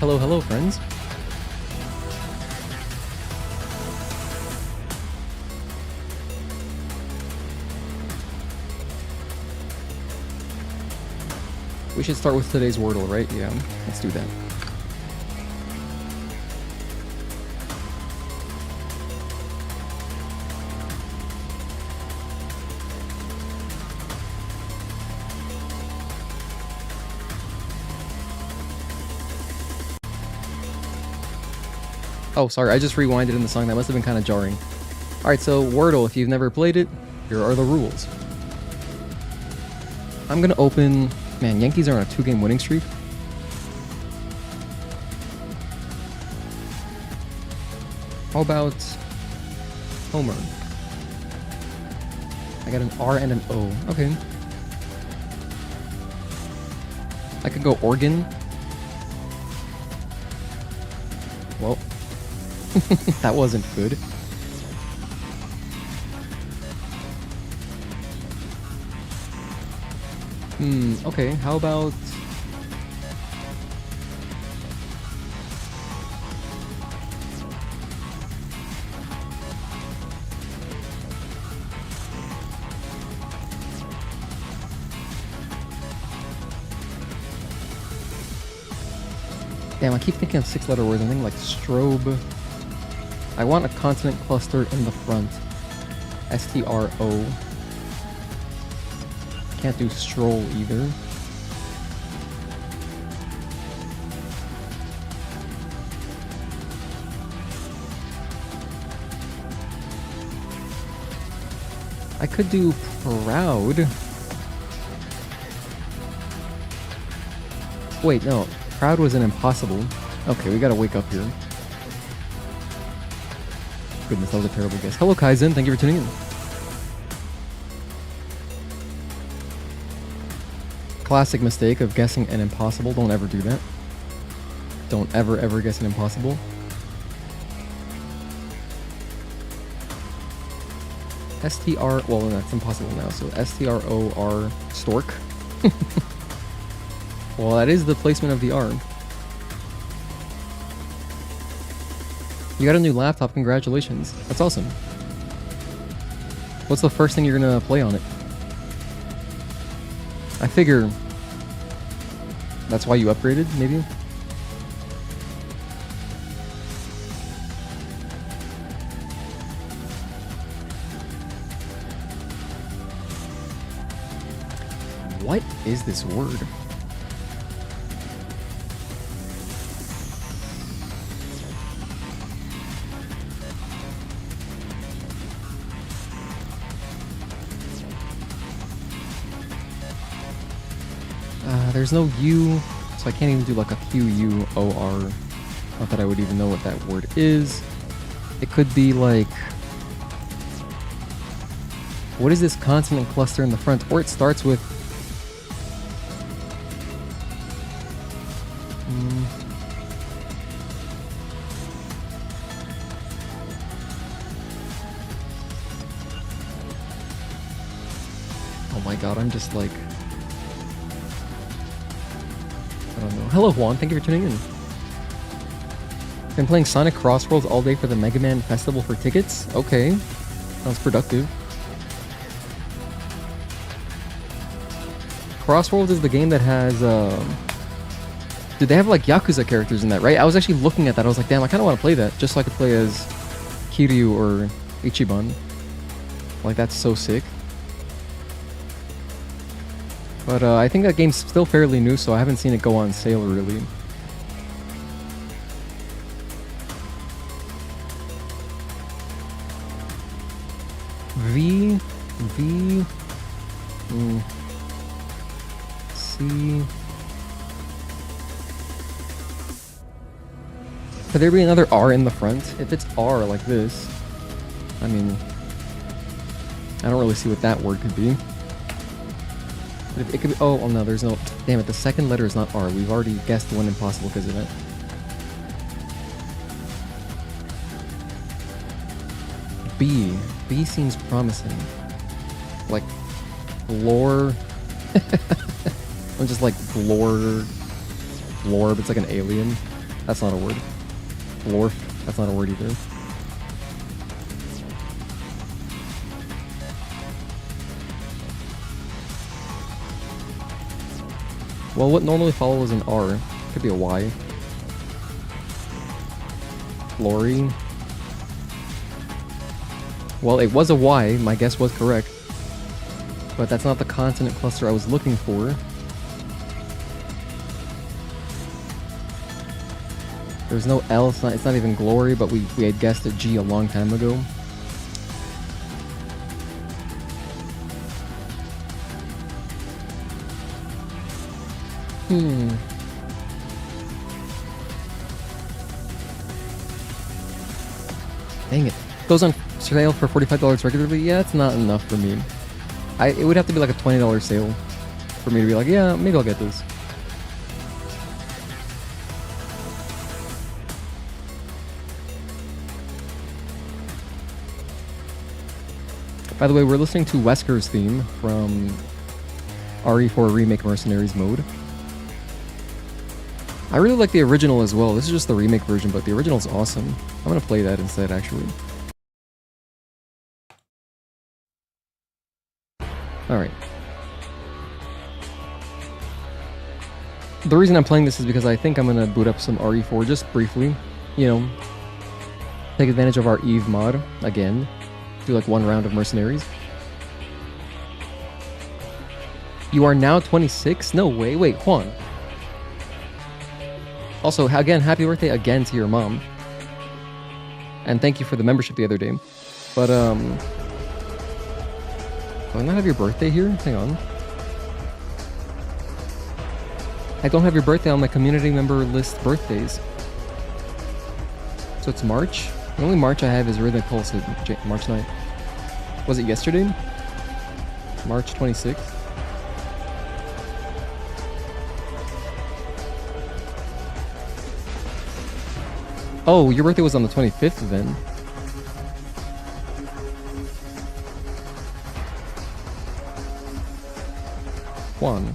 Hello, hello, friends. We should start with today's Wordle, right? Yeah, let's do that. Oh, sorry, I just rewinded in the song. That must have been kind of jarring. Alright, so Wordle, if you've never played it, here are the rules. I'm gonna open... Man, Yankees are on a 2-game winning streak. How about... Homer? I got an R and an O. Okay. I could go Oregon. Well... that wasn't good. Okay, how about... Damn, I keep thinking of 6-letter words. I'm thinking like strobe. I want a consonant cluster in the front. S-T-R-O. Can't do stroll either. I could do proud. Wait, no. Proud was an impossible. Okay, we gotta wake up here. Goodness, that was a terrible guess. Hello, Kaizen. Thank you for tuning in. Classic mistake of guessing an impossible. Don't ever do that. Don't ever guess an impossible. S-T-R... Well, that's impossible now. So S-T-R-O-R... Stork. Well, that is the placement of the R. You got a new laptop. Congratulations. That's awesome. What's the first thing you're gonna play on it? I figure... That's why you upgraded, maybe? What is this word? There's no U, so I can't even do like a Q-U-O-R. Not that I would even know what that word is. It could be like... What is this consonant cluster in the front? Or it starts with... Oh my god, I'm just like... I don't know. Hello Juan, thank you for tuning in. Been playing Sonic Crossroads all day for the Mega Man Festival for tickets? Okay. Sounds productive. Crossroads is the game that has, Dude, they have like Yakuza characters in that, right? I was actually looking at that, I was like, damn, I kinda wanna play that, just so I could play as Kiryu or Ichiban. Like, that's so sick. But I think that game's still fairly new, so I haven't seen it go on sale, really. V... C... Could there be another R in the front? If it's R like this, I mean... I don't really see what that word could be. But it could be... Oh, no, there's no... Damn it, the second letter is not R. We've already guessed one impossible because of it. B. B seems promising. Like... Lore... I'm just like... Lore... Lorb, it's like an alien. That's not a word. Lorf. That's not a word either. Well, what normally follows an R? Could be a Y. Flory. Well, it was a Y. My guess was correct. But that's not the consonant cluster I was looking for. There's no L. It's not even glory, but we had guessed a G a long time ago. Dang it. Goes on sale for $45 regularly? Yeah, it's not enough for me. It would have to be like a $20 sale for me to be like, yeah, maybe I'll get this. By the way, we're listening to Wesker's theme from RE4 Remake Mercenaries mode. I really like the original as well. This is just the remake version, but the original's awesome. I'm gonna play that instead, actually. Alright. The reason I'm playing this is because I think I'm gonna boot up some RE4 just briefly. You know, take advantage of our EVE mod again. Do like one round of Mercenaries. You are now 26? No way. Wait, Juan. Also, again, happy birthday again to your mom. And thank you for the membership the other day. But, do I not have your birthday here? Hang on. I don't have your birthday on my community member list birthdays. So it's March? The only March I have is Rhythmic Pulse, March 9th. Was it yesterday? March 26th? Oh, your birthday was on the 25th then. Juan.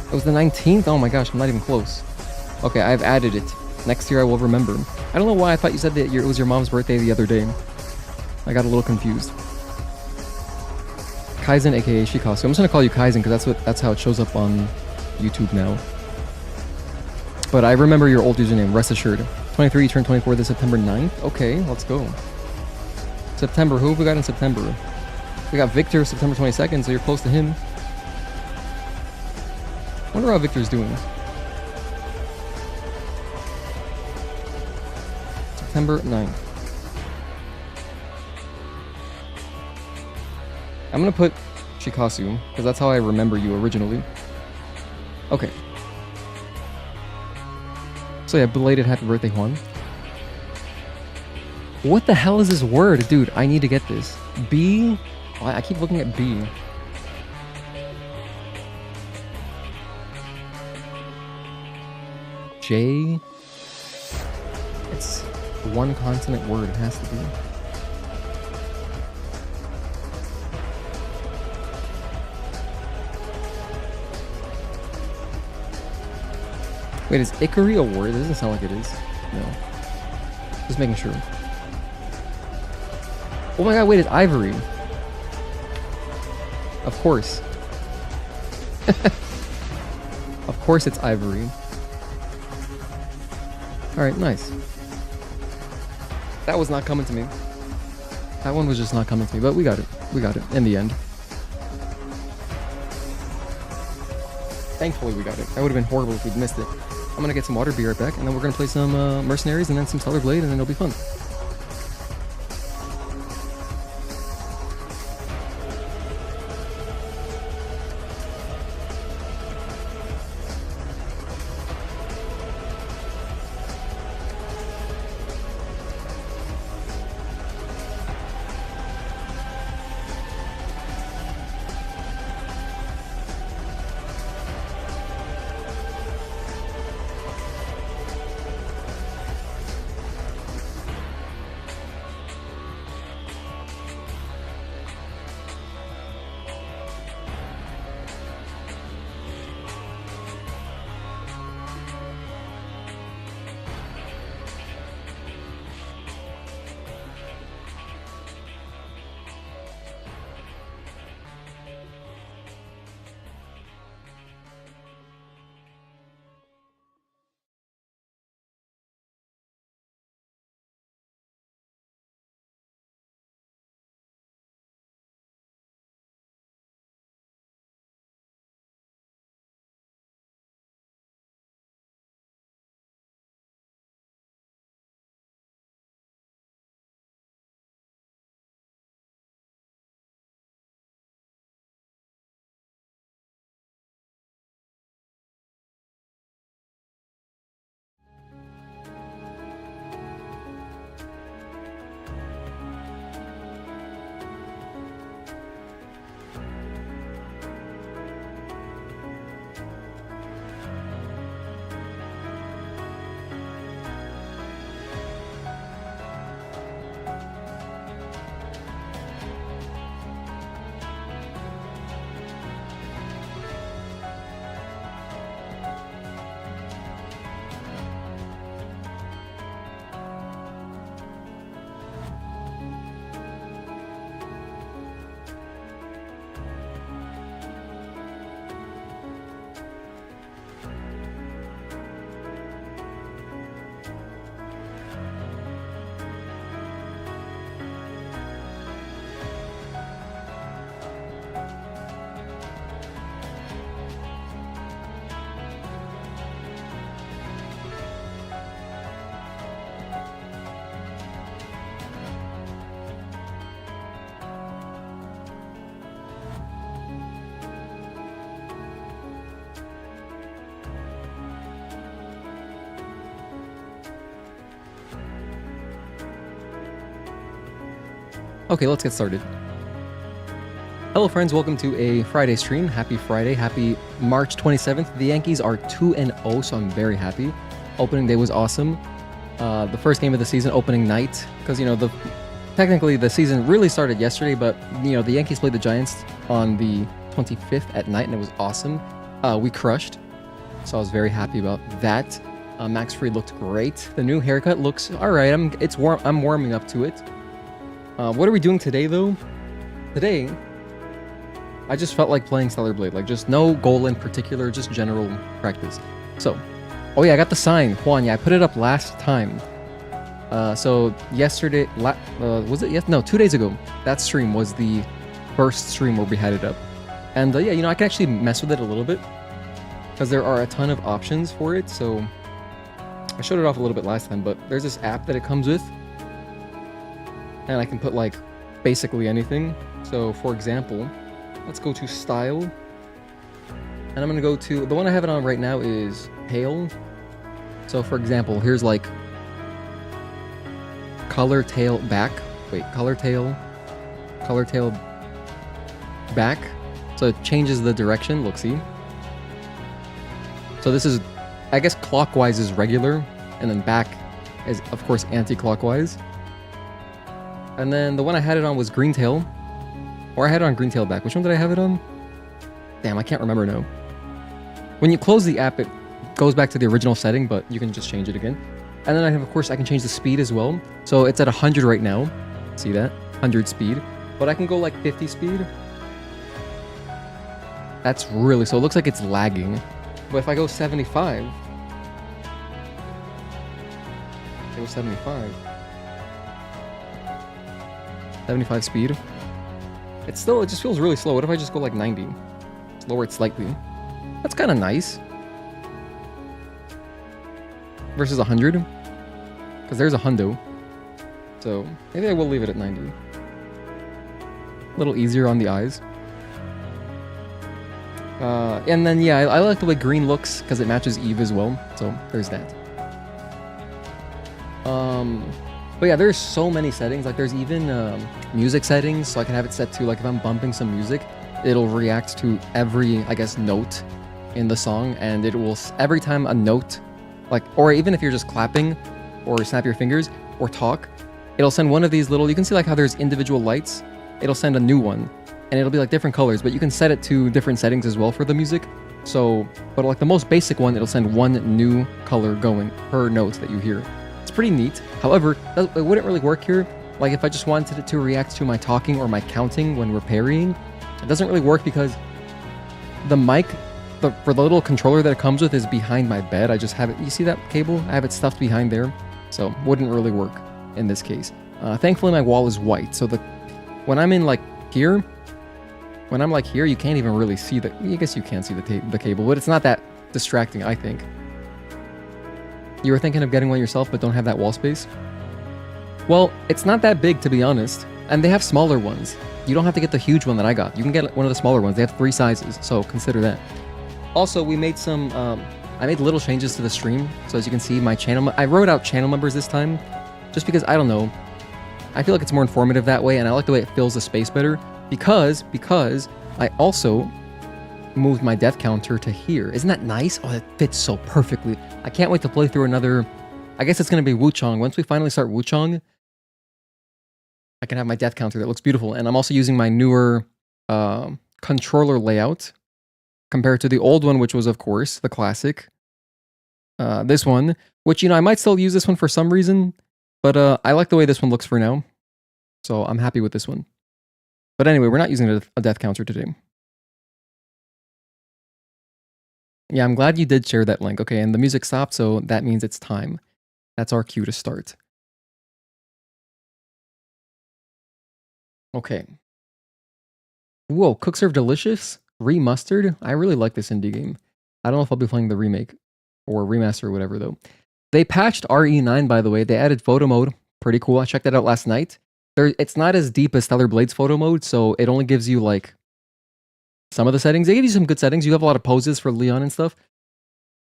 It was the 19th? Oh my gosh, I'm not even close. Okay, I've added it. Next year I will remember. I don't know why I thought you said that it was your mom's birthday the other day. I got a little confused. Kaizen, aka Shikasu. I'm just gonna call you Kaizen because that's how it shows up on YouTube now. But I remember your old username, rest assured. 23, you turned 24 this September 9th? Okay, let's go. September, who have we got in September? We got Victor, September 22nd, so you're close to him. Wonder how Victor's doing. September 9th. I'm gonna put Shikasu, because that's how I remember you originally. Okay. So yeah, belated happy birthday, Juan. What the hell is this word? Dude, I need to get this. B? Oh, I keep looking at B. J? It's one consonant word, it has to be. Wait, is Ikari a word? It doesn't sound like it is. No. Just making sure. Oh my god, wait, it's Ivory. Of course. Of course it's Ivory. Alright, nice. That was not coming to me. That one was just not coming to me, but we got it. We got it, in the end. Thankfully we got it. That would have been horrible if we'd missed it. I'm gonna get some water, be right back, and then we're gonna play some Mercenaries and then some Stellar Blade, and then it'll be fun. Okay, let's get started. Hello friends, welcome to a Friday stream. Happy Friday, happy March 27th. The Yankees are 2-0, so I'm very happy. Opening day was awesome. The first game of the season, opening night, because technically the season really started yesterday, but the Yankees played the Giants on the 25th at night, and it was awesome. We crushed, so I was very happy about that. Max Fried looked great. The new haircut looks all right. I'm warming up to it. What are we doing today, though? Today, I just felt like playing Stellar Blade. Like, just no goal in particular, just general practice. So, oh yeah, I got the sign. Juan, yeah, I put it up last time. So, yesterday, was it? Yes, no, 2 days ago. That stream was the first stream where we had it up. And yeah, I can actually mess with it a little bit, because there are a ton of options for it. So, I showed it off a little bit last time, but there's this app that it comes with. And I can put, like, basically anything. So, for example, let's go to style. And I'm going to go to, the one I have it on right now is pale. So, for example, here's, like, color tail back. Wait, color tail back. So it changes the direction. Look, see? So this is, I guess clockwise is regular. And then back is, of course, anti-clockwise. And then the one I had it on was green tail. Or I had it on green tail back. Which one did I have it on? Damn, I can't remember now. When you close the app, it goes back to the original setting, but you can just change it again. And then of course, I can change the speed as well. So it's at 100 right now. See that? 100 speed. But I can go like 50 speed. That's really, so it looks like it's lagging. But if I go 75, I go 75 speed. It just feels really slow. What if I just go like 90? Just lower it slightly. That's kind of nice. Versus 100. Because there's a hundo. So maybe I will leave it at 90. A little easier on the eyes. And then yeah, I like the way green looks because it matches EVE as well. So there's that. But yeah, there's so many settings. Like there's even music settings, so I can have it set to, like, if I'm bumping some music, it'll react to every, I guess, note in the song, and it will, every time a note, like, or even if you're just clapping or snap your fingers or talk, it'll send one of these little, you can see like how there's individual lights, it'll send a new one, and it'll be like different colors, but you can set it to different settings as well for the music. So, but like the most basic one, it'll send one new color going per note that you hear. It's pretty neat. However, it wouldn't really work here. Like if I just wanted it to react to my talking or my counting when we're parrying, it doesn't really work because the mic, for the little controller that it comes with, is behind my bed. I just have it, you see that cable? I have it stuffed behind there. So wouldn't really work in this case. Thankfully my wall is white. So when I'm in like here, when I'm like here, you can't even really see the, I guess you can see the cable, but it's not that distracting, I think. You were thinking of getting one yourself, but don't have that wall space? Well, it's not that big, to be honest. And they have smaller ones. You don't have to get the huge one that I got. You can get one of the smaller ones. They have 3 sizes, so consider that. Also, we made some, I made little changes to the stream. So as you can see, my channel, I wrote out channel numbers this time, just because, I don't know, I feel like it's more informative that way, and I like the way it fills the space better, because I also moved my death counter to here. Isn't that nice? Oh, that fits so perfectly. I can't wait to play through another, I guess it's going to be Wuchang. Once we finally start Wuchang, I can have my death counter that looks beautiful. And I'm also using my newer controller layout compared to the old one, which was, of course, the classic. This one, which, I might still use this one for some reason, but I like the way this one looks for now. So I'm happy with this one. But anyway, we're not using a death counter today. Yeah, I'm glad you did share that link. Okay, and the music stopped, so that means it's time. That's our cue to start. Okay. Whoa, Cook Serve Delicious? Remastered? I really like this indie game. I don't know if I'll be playing the remake or remaster or whatever, though. They patched RE9, by the way. They added photo mode. Pretty cool. I checked that out last night. It's not as deep as Stellar Blade's photo mode, so it only gives you, like, some of the settings. They give you some good settings. You have a lot of poses for Leon and stuff.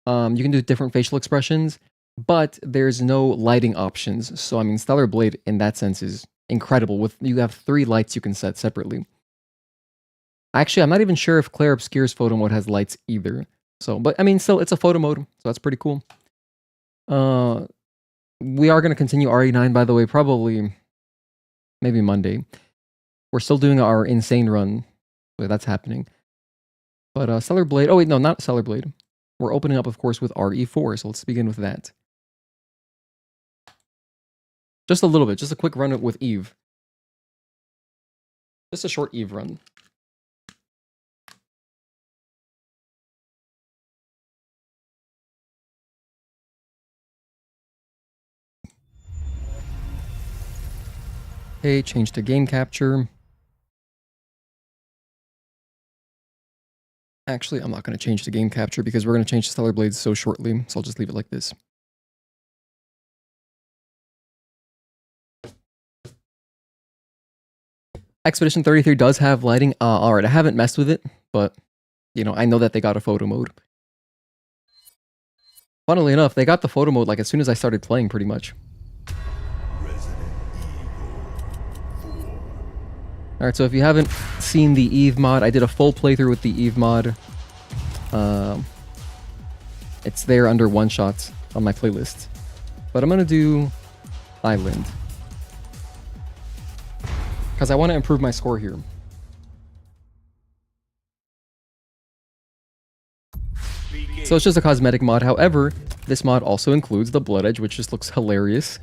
You can do different facial expressions, but there's no lighting options. So, I mean, Stellar Blade, in that sense, is incredible. You have 3 lights you can set separately. Actually, I'm not even sure if Claire Obscure's photo mode has lights either. So, but I mean, still, it's a photo mode, so that's pretty cool. We are going to continue RE9, by the way, probably maybe Monday. We're still doing our insane run. Wait, that's happening. But Stellar Blade, oh wait, no, not Stellar Blade. We're opening up, of course, with RE4, so let's begin with that. Just a little bit, just a quick run with EVE. Just a short EVE run. Okay, change to game capture. Actually, I'm not going to change to game capture because we're going to change to Stellar Blades so shortly, so I'll just leave it like this. Expedition 33 does have lighting. Alright, I haven't messed with it, but, you know, I know that they got a photo mode. Funnily enough, they got the photo mode like as soon as I started playing, pretty much. Alright, so if you haven't seen the EVE mod, I did a full playthrough with the EVE mod. It's there under one-shots on my playlist. But I'm going to do Island. Because I want to improve my score here. So it's just a cosmetic mod. However, this mod also includes the Blood Edge, which just looks hilarious.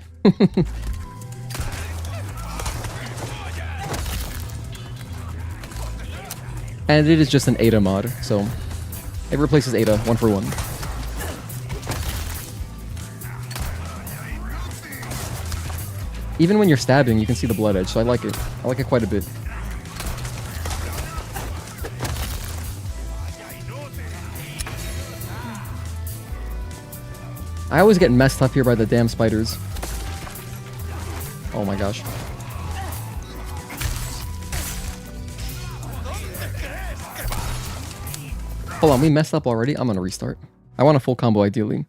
And it is just an Ada mod, so it replaces Ada 1 for 1. Even when you're stabbing, you can see the Blood Edge, so I like it. I like it quite a bit. I always get messed up here by the damn spiders. Oh my gosh. Hold on, we messed up already? I'm gonna restart. I want a full combo ideally.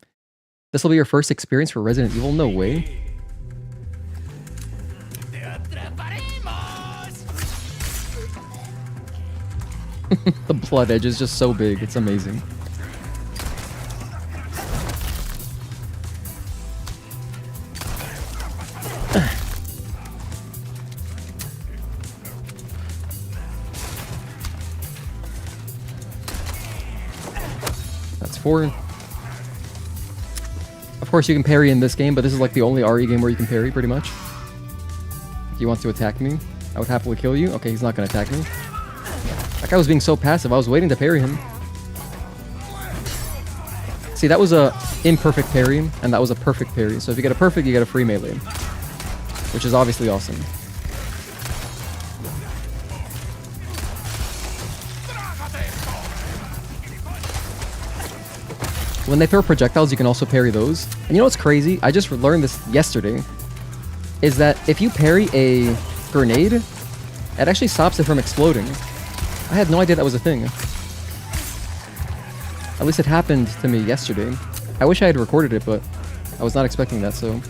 This will be your first experience for Resident Evil? No way. The Blood Edge is just so big, it's amazing. That's 4. Of course you can parry in this game, but this is like the only RE game where you can parry, pretty much. If he wants to attack me, I would happily kill you. Okay, he's not gonna attack me. That guy was being so passive, I was waiting to parry him. See, that was a imperfect parry, and that was a perfect parry. So if you get a perfect, you get a free melee. Which is obviously awesome. When they throw projectiles, you can also parry those. And you know what's crazy? I just learned this yesterday. Is that if you parry a grenade, it actually stops it from exploding. I had no idea that was a thing. At least it happened to me yesterday. I wish I had recorded it, but I was not expecting that, so...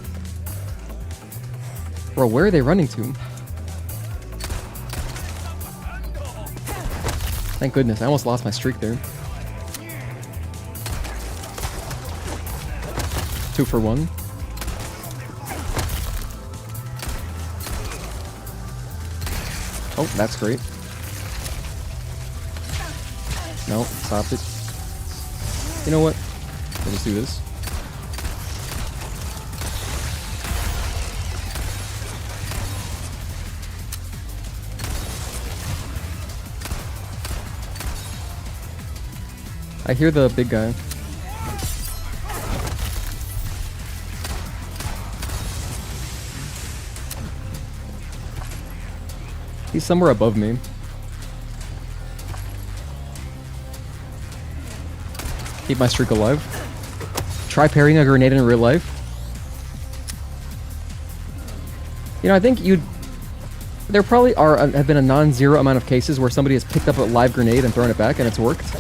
Bro, where are they running to? Thank goodness, I almost lost my streak there. 2 for 1. Oh, that's great. No, stopped it. You know what? We'll just do this. I hear the big guy. He's somewhere above me. Keep my streak alive. Try parrying a grenade in real life. You know, I think there probably have been a non-zero amount of cases where somebody has picked up a live grenade and thrown it back and it's worked.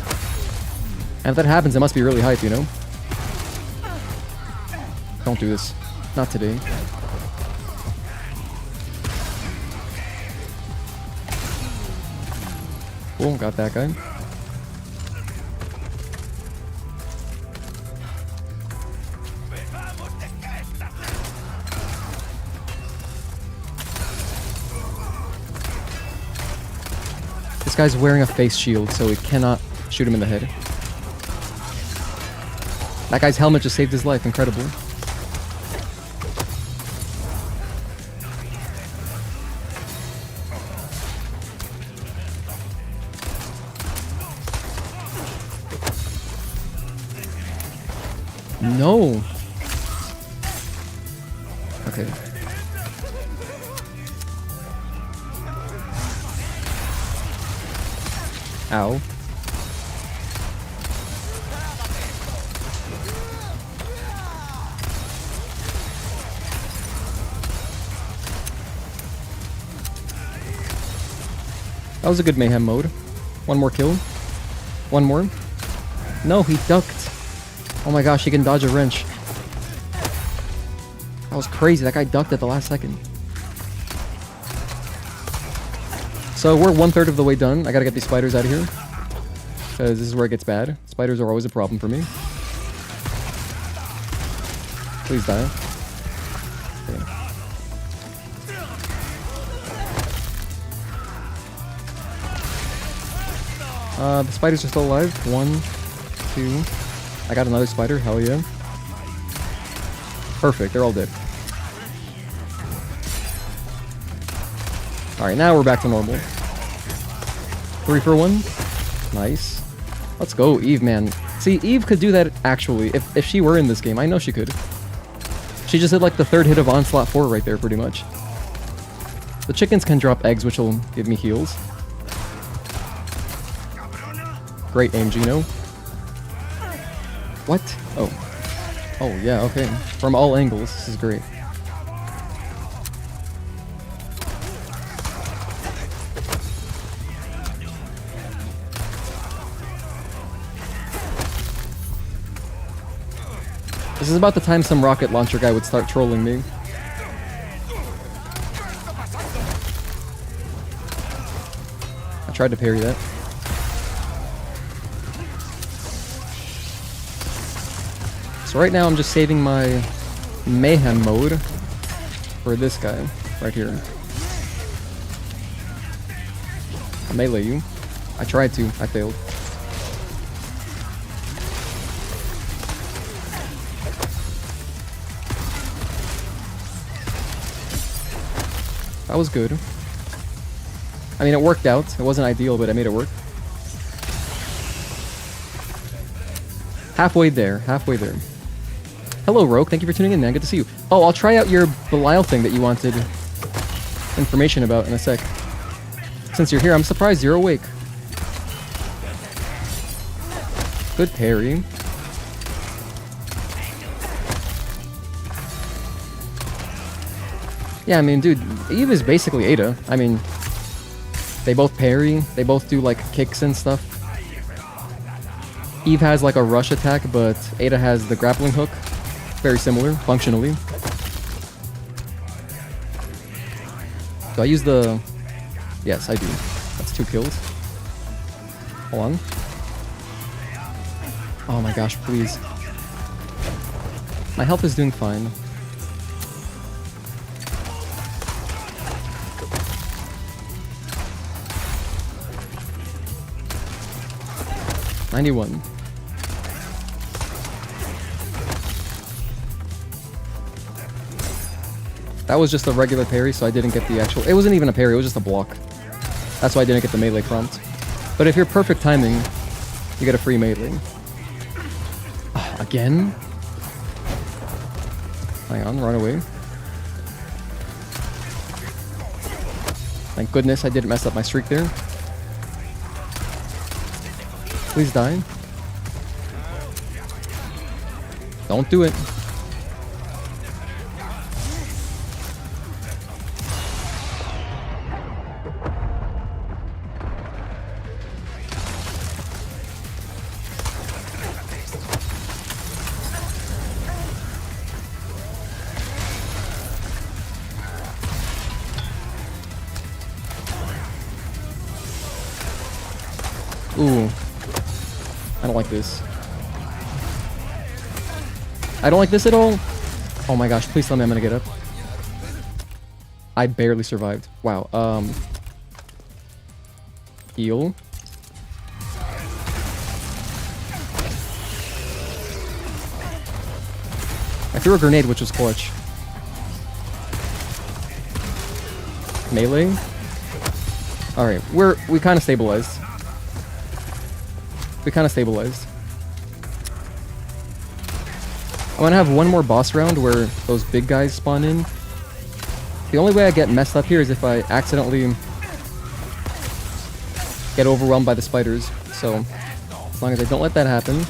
And if that happens, it must be really hype, you know? Don't do this. Not today. Cool, got that guy. This guy's wearing a face shield, so we cannot shoot him in the head. That guy's helmet just saved his life. Incredible. No. Okay. Ow. That was a good mayhem mode. One more kill. One more. No, he ducked. Oh my gosh, he can dodge a wrench. That was crazy. That guy ducked at the last second. So we're 1/3 of the way done. I gotta get these spiders out of here, because this is where it gets bad. Spiders are always a problem for me. Please die. Okay. The spiders are still alive. 1, 2. I got another spider. Hell yeah. Perfect. They're all dead. Alright, now we're back to normal. 3 for 1. Nice. Let's go, Eve, man. See, Eve could do that, actually. If she were in this game, I know she could. She just did, like, the 3rd hit of Onslaught 4 right there, pretty much. The chickens can drop eggs, which will give me heals. Great aim, Gino. What? Oh. Oh, yeah, okay. From all angles, this is great. This is about the time some rocket launcher guy would start trolling me. I tried to parry that. So right now I'm just saving my mayhem mode for this guy right here. I'll melee you. I tried to. I failed. That was good. I mean, it worked out. It wasn't ideal, but I made it work. Halfway there. Halfway there. Hello, Rogue. Thank you for tuning in, man. Good to see you. Oh, I'll try out your Belial thing that you wanted information about in a sec. Since you're here, I'm surprised you're awake. Good parry. Yeah, I mean, dude, Eve is basically Ada. I mean, they both parry. They both do, like, kicks and stuff. Eve has, like, a rush attack, but Ada has the grappling hook. Very similar, functionally. Do I use the... Yes, I do. That's 2 kills. Hold on. Oh my gosh, please. My health is doing fine. $91. That was just a regular parry, so I didn't get the actual... It wasn't even a parry, it was just a block. That's why I didn't get the melee prompt. But if you're perfect timing, you get a free melee. Again? Hang on, run away. Thank goodness I didn't mess up my streak there. Please die. Don't do it. Ooh. I don't like this. I don't like this at all. Oh my gosh, please tell me I'm gonna get up. I barely survived. Wow. Heal. I threw a grenade, which was clutch. Melee. Alright, we kind of stabilized. I'm gonna have one more boss round where those big guys spawn in. The only way I get messed up here is if I accidentally get overwhelmed by the spiders. So, as long as I don't let that happen,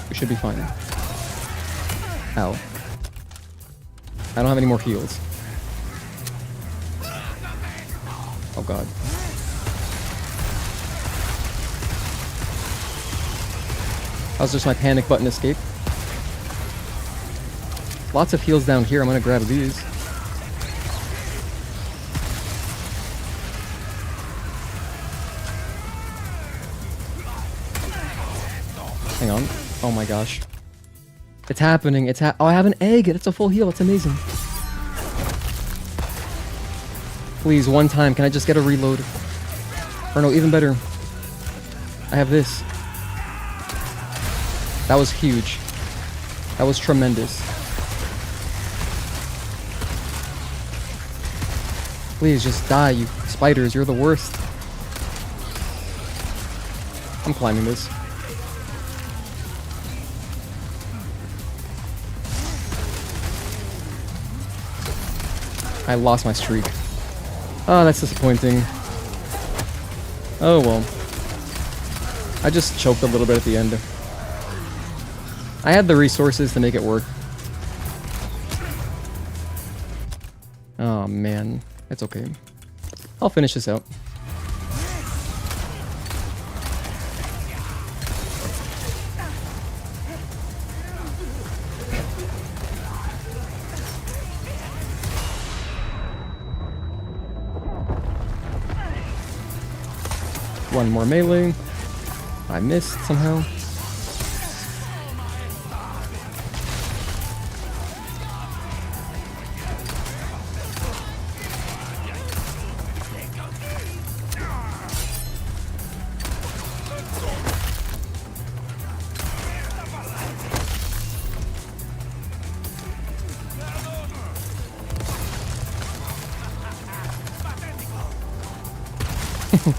we should be fine. Ow. I don't have any more heals. Oh god. That was just my panic button escape. Lots of heals down here. I'm gonna grab these. Hang on. Oh my gosh. It's happening. Oh, I have an egg. That's a full heal. It's amazing. Please, one time. Can I just get a reload? Or no, even better. I have this. That was huge. That was tremendous. Please, just die, you spiders. You're the worst. I'm climbing this. I lost my streak. Oh, that's disappointing. Oh well. I just choked a little bit at the end. I had the resources to make it work. Oh man, it's okay. I'll finish this out. One more melee. I missed somehow.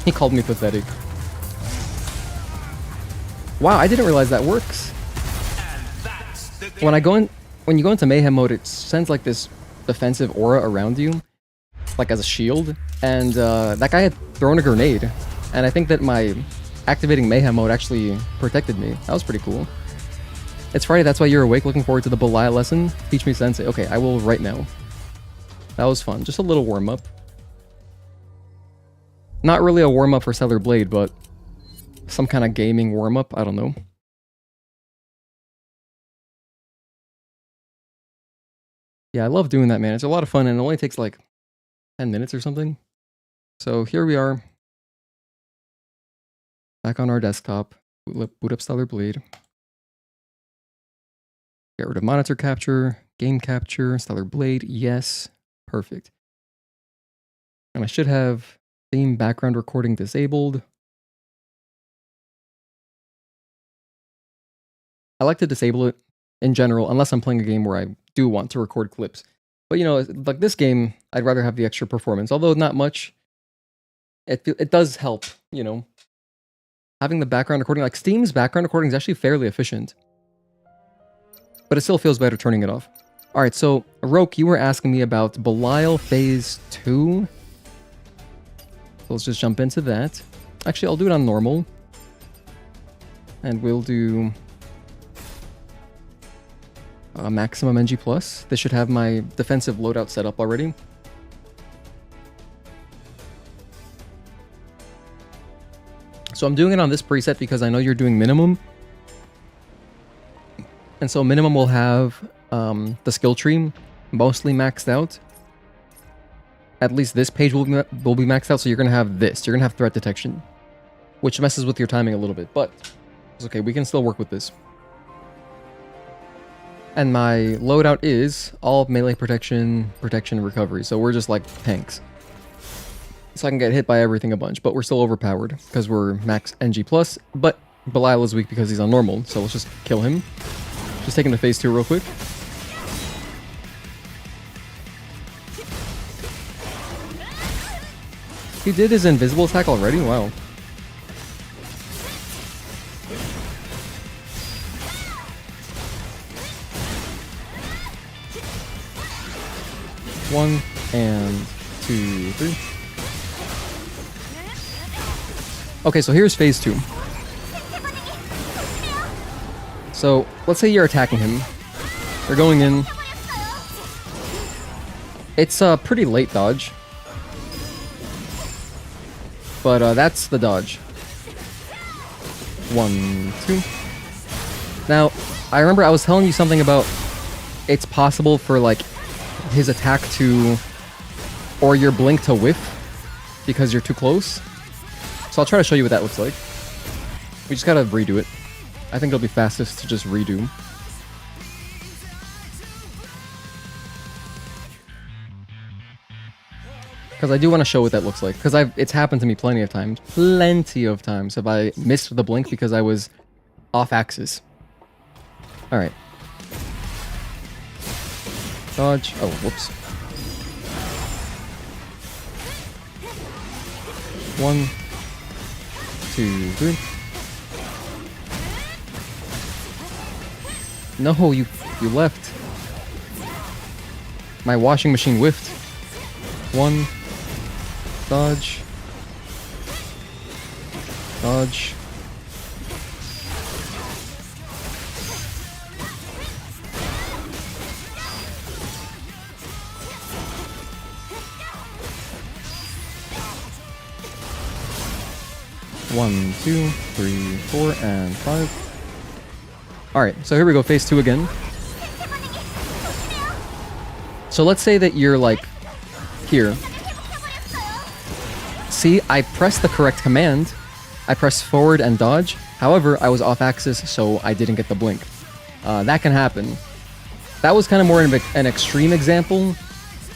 He called me pathetic. Wow, I didn't realize that works. When you go into mayhem mode, it sends like this defensive aura around you, like as a shield. And that guy had thrown a grenade, and I think that my activating mayhem mode actually protected me. That was pretty cool. It's Friday, that's why you're awake. Looking forward to the Belial lesson. Teach me sensei. Okay, I will right now. That was fun. Just a little warm up. Not really a warm-up for Stellar Blade, but some kind of gaming warm-up, I don't know. Yeah, I love doing that, man. It's a lot of fun, and it only takes like 10 minutes or something. So here we are. Back on our desktop. Boot up Stellar Blade. Get rid of monitor capture, game capture, Stellar Blade, yes. Perfect. And I should have theme background recording disabled. I like to disable it in general, unless I'm playing a game where I do want to record clips. But you know, like this game, I'd rather have the extra performance. Although not much, it does help, you know. Having the background recording, like Steam's background recording is actually fairly efficient. But it still feels better turning it off. Alright, so Roke, you were asking me about Belial Phase 2. So let's just jump into that. Actually, I'll do it on normal. And we'll do maximum NG+. This should have my defensive loadout set up already. So I'm doing it on this preset because I know you're doing minimum. And so minimum will have the skill tree mostly maxed out. At least this page will be maxed out, so you're going to have this. You're going to have threat detection. which messes with your timing a little bit, but it's okay, we can still work with this. And my loadout is all melee protection, and recovery, so we're just like tanks. So I can get hit by everything a bunch, but we're still overpowered because we're max NG+, but Belial is weak because he's on normal, so let's just kill him. Just take him to phase 2 real quick. He did his invisible attack already? Wow. One and 2, 3. Okay, so here's phase 2. So let's say you're attacking him. You're going in. It's a pretty late dodge. But that's the dodge. 1, 2. Now, I remember I was telling you something about it's possible for like his attack to, or your blink to whiff because you're too close. So I'll try to show you what that looks like. We just gotta redo it. I think it'll be fastest to just redo. Because I do want to show what that looks like. Because it's happened to me plenty of times. Plenty of times have I missed the blink because I was off axis. Alright. Dodge. Oh, whoops. 1, 2, 3. No, you left. My washing machine whiffed. 1. Dodge. Dodge. One, 2, 3, 4, and 5. Alright, so here we go, phase 2 again. So let's say that you're like here. See, I pressed the correct command. I pressed forward and dodge. However, I was off axis, so I didn't get the blink. That can happen. That was kind of more an extreme example.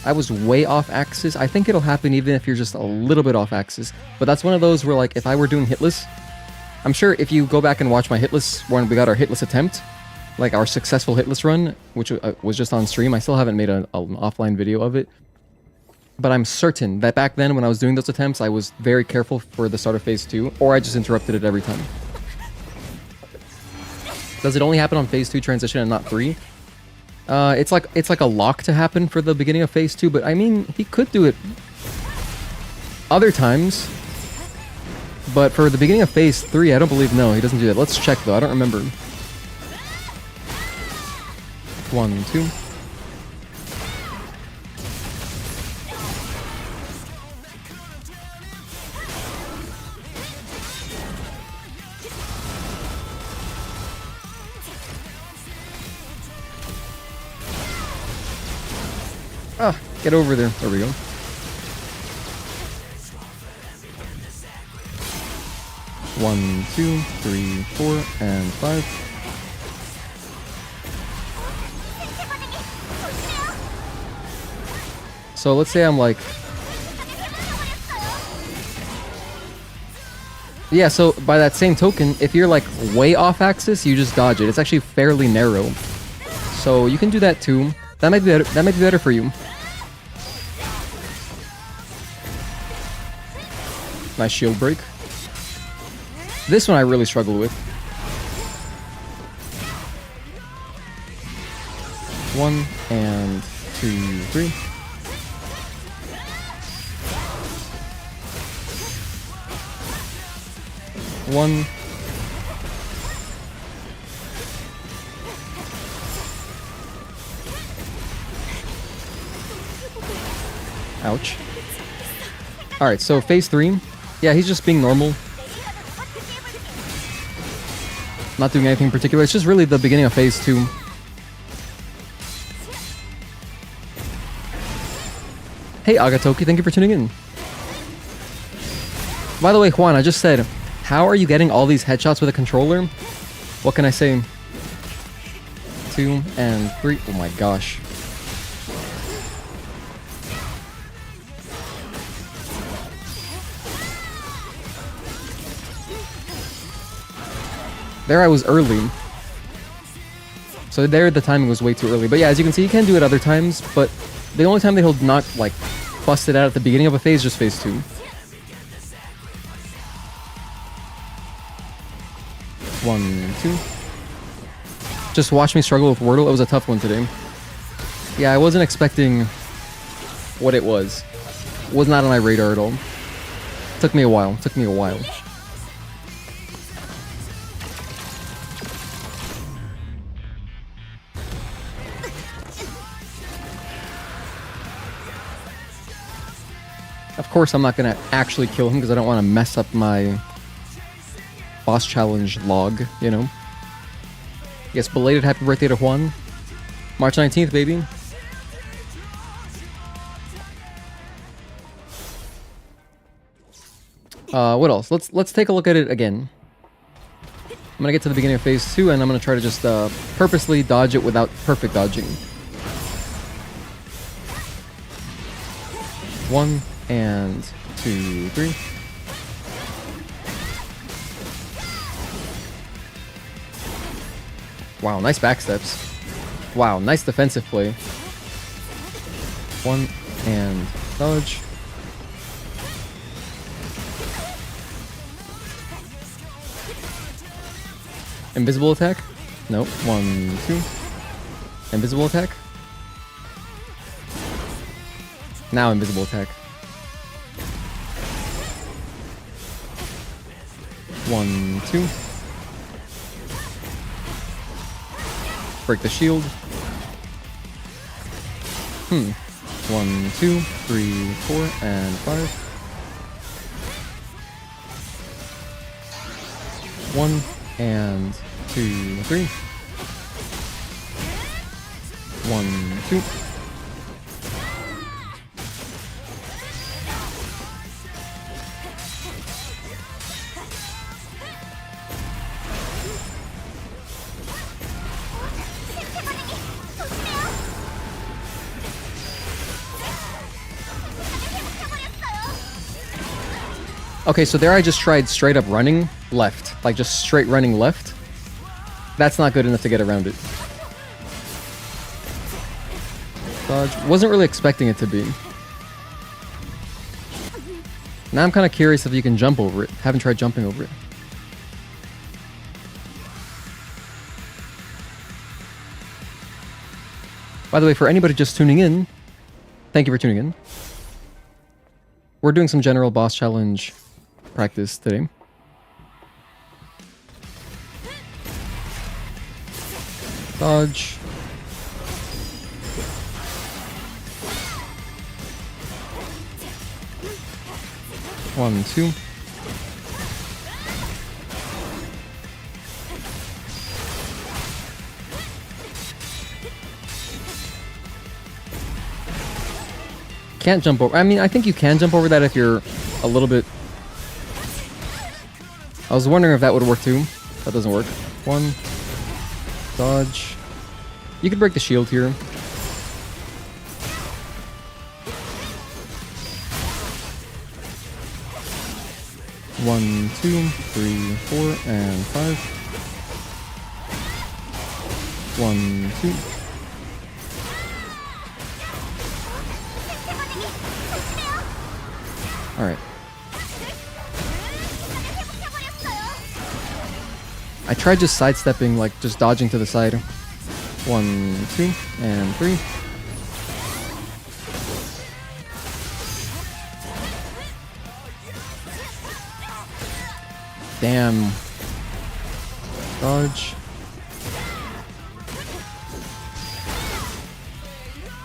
I was way off axis. I think it'll happen even if you're just a little bit off axis. But that's one of those where, like, if I were doing hitless, I'm sure if you go back and watch my hitless, when we got our hitless attempt, like our successful hitless run, which was just on stream, I still haven't made an offline video of it. But I'm certain that back then when I was doing those attempts, I was very careful for the start of phase 2, or I just interrupted it every time. Does it only happen on phase 2 transition and not 3? It's like a lock to happen for the beginning of phase 2, but I mean, he could do it other times. But for the beginning of phase 3, I don't believe, no, he doesn't do that. Let's check though, I don't remember. 1, 2. Ah, get over there. There we go. One, 2, 3, 4, and 5. So let's say I'm like... Yeah, so by that same token, if you're like way off axis, you just dodge it. It's actually fairly narrow. So you can do that too. That might be better for you. Nice shield break. This one I really struggle with. 1 and 2, 3. One. Ouch. Alright, so phase 3. Yeah, he's just being normal. Not doing anything in particular. It's just really the beginning of phase 2. Hey Agatoki, thank you for tuning in. By the way, Juan, I just said, How are you getting all these headshots with a controller? What can I say? 2 and 3. Oh my gosh. There I was early. So there the timing was way too early. But yeah, as you can see, you can do it other times, but the only time that he'll not, like, bust it out at the beginning of a phase is just phase 2. 1, 2. Just watch me struggle with Wordle. It was a tough one today. Yeah, I wasn't expecting what it was. Was not on my radar at all. Took me a while. Took me a while. Of course, I'm not gonna actually kill him because I don't want to mess up my boss challenge log, you know? Yes, belated happy birthday to Juan. March 19th, baby. What else? Let's take a look at it again. I'm gonna get to the beginning of phase 2 and I'm gonna try to just purposely dodge it without perfect dodging. 1 and 2, 3. Wow, nice backsteps. Wow, nice defensive play. 1 and dodge. Invisible attack? Nope. 1, 2. Invisible attack? Now invisible attack. 1, 2. Break the shield. 1, 2, 3, 4, and 5. 1 and 2, 3. 1, 2. Okay, so there I just tried straight up running left. Like, just straight running left. That's not good enough to get around it. Dodge. Wasn't really expecting it to be. Now I'm kind of curious if you can jump over it. Haven't tried jumping over it. By the way, for anybody just tuning in, thank you for tuning in. We're doing some general boss challenge practice today. Dodge. One, 2. Can't jump over. I mean, I think you can jump over that if you're a little bit... I was wondering if that would work too. That doesn't work. 1. Dodge. You could break the shield here. 1, 2, 3, 4, and 5. 1, 2. Alright. I tried just sidestepping, like just dodging to the side. 1, 2, and 3. Damn. Dodge.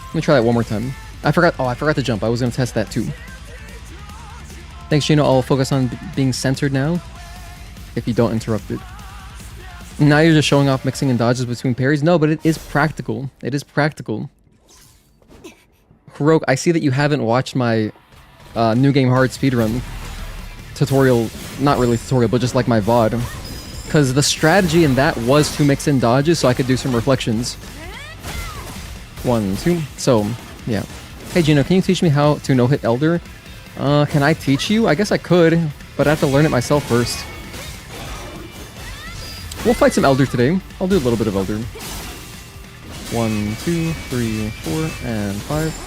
Let me try that one more time. I forgot to jump. I was gonna test that too. Thanks, Gino. I'll focus on being centered now. If you don't interrupt it. Now you're just showing off mixing and dodges between parries? No, but it is practical. It is practical. Heroic, I see that you haven't watched my New Game Hard speedrun. tutorial, not really tutorial, but just like my VOD. Because the strategy in that was to mix in dodges so I could do some reflections. 1, 2. So, yeah. Hey Gino, can you teach me how to no-hit Elder? Can I teach you? I guess I could, but I have to learn it myself first. We'll fight some Elder today. I'll do a little bit of Elder. 1, 2, 3, 4, and 5.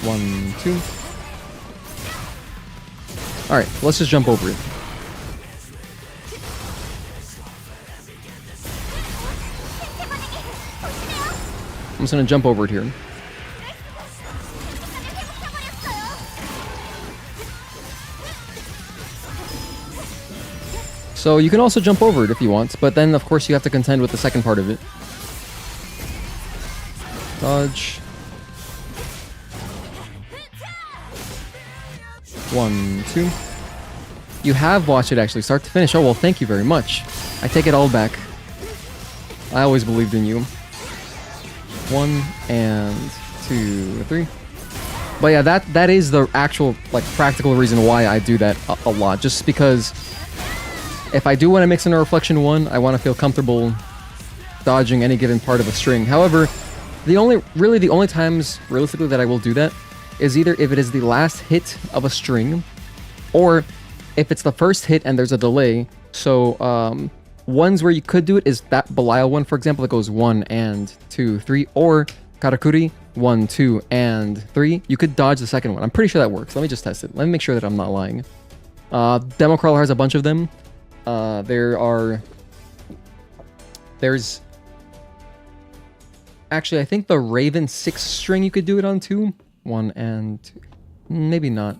One, two. Alright, let's just jump over it. I'm just gonna jump over it here. So you can also jump over it if you want, but then of course you have to contend with the second part of it. Dodge. 1, 2. You have watched it actually, start to finish. Oh, well, thank you very much. I take it all back. I always believed in you. 1 and 2, 3. But yeah, that is the actual, like, practical reason why I do that a lot. Just because if I do want to mix in a reflection 1, I want to feel comfortable dodging any given part of a string. However, the only times realistically that I will do that is either if it is the last hit of a string, or if it's the first hit and there's a delay. So ones where you could do it is that Belial one, for example, that goes 1 and 2, 3, or Karakuri 1, 2, and 3. You could dodge the second one. I'm pretty sure that works. Let me just test it. Let me make sure that I'm not lying. Demo Crawler has a bunch of them. There's actually, I think the Raven 6 string you could do it on too. 1 and 2. Maybe not.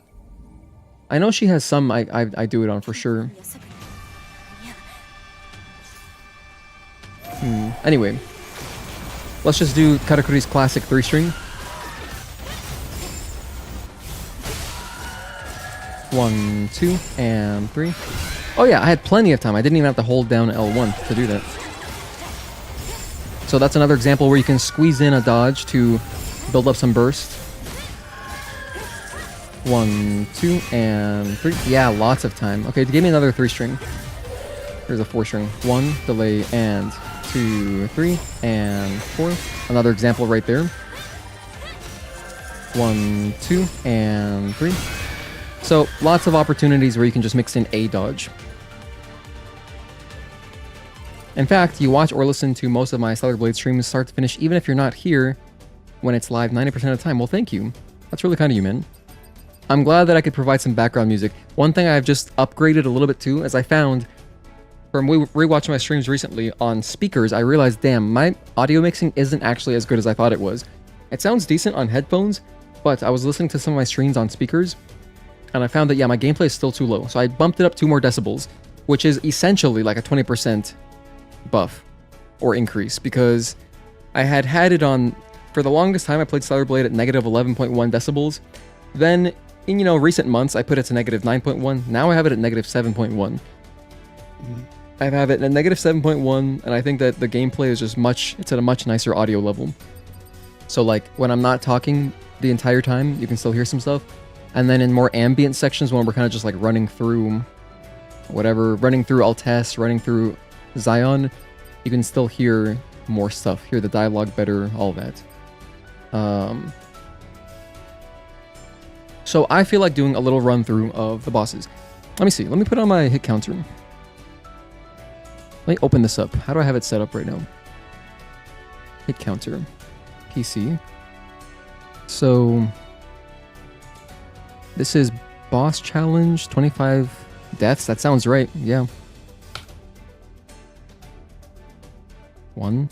I know she has some I do it on for sure. Anyway, let's just do Karakuri's classic 3 string. 1, 2, and 3. Oh yeah, I had plenty of time. I didn't even have to hold down L1 to do that. So that's another example where you can squeeze in a dodge to build up some burst. 1, 2, and 3. Yeah, lots of time. Okay, give me another 3 string. Here's a 4 string. 1, delay, and 2, 3, and 4. Another example right there. 1, 2, and 3. So, lots of opportunities where you can just mix in a dodge. In fact, you watch or listen to most of my Stellar Blade streams start to finish, even if you're not here when it's live 90% of the time. Well, thank you. That's really kind of you, man. I'm glad that I could provide some background music. One thing I've just upgraded a little bit too, as I found from rewatching my streams recently on speakers, I realized, damn, my audio mixing isn't actually as good as I thought it was. It sounds decent on headphones, but I was listening to some of my streams on speakers, and I found that, yeah, my gameplay is still too low. So I bumped it up 2 more decibels, which is essentially like a 20% buff or increase, because I had it on, for the longest time I played Stellar Blade at negative 11.1 decibels. Then, in, recent months, I put it to negative 9.1. Now I have it at negative 7.1. I have it at negative 7.1, and I think that the gameplay is just it's at a much nicer audio level. So like, when I'm not talking the entire time, you can still hear some stuff. And then in more ambient sections, when we're kind of just like running through whatever, running through Altesse, running through Zion, you can still hear more stuff, hear the dialogue better, all that. So I feel like doing a little run through of the bosses. Let me see, let me put on my hit counter. Let me open this up. How do I have it set up right now? Hit counter. PC. So this is boss challenge, 25 deaths. That sounds right, yeah. 1.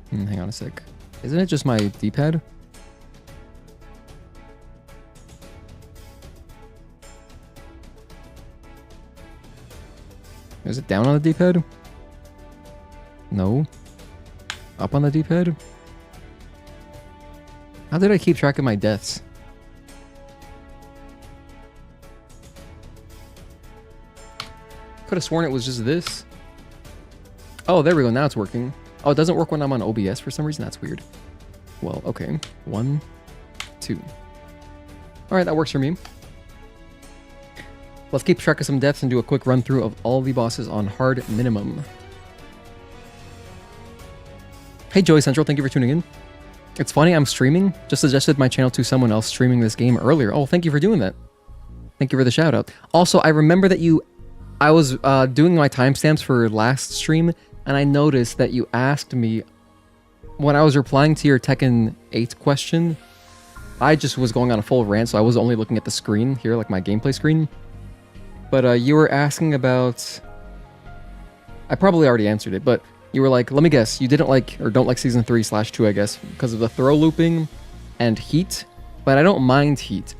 Hang on a sec. Isn't it just my D-pad? Is it down on the D-pad? No. Up on the D-pad? How did I keep track of my deaths? Could have sworn it was just this. Oh, there we go. Now it's working. Oh, it doesn't work when I'm on OBS for some reason. That's weird. Well, okay. 1, 2. All right, that works for me. Let's keep track of some deaths and do a quick run through of all the bosses on hard minimum. Hey, Joey Central, thank you for tuning in. It's funny, I'm streaming. Just suggested my channel to someone else streaming this game earlier. Oh, thank you for doing that. Thank you for the shout out. Also, I remember that I was doing my timestamps for last stream, and I noticed that you asked me when I was replying to your Tekken 8 question. I just was going on a full rant, so I was only looking at the screen here, like my gameplay screen. But you were asking about... I probably already answered it, but you were like, let me guess, you didn't like, or don't like Season 3/2, I guess, because of the throw looping and heat, but I don't mind heat.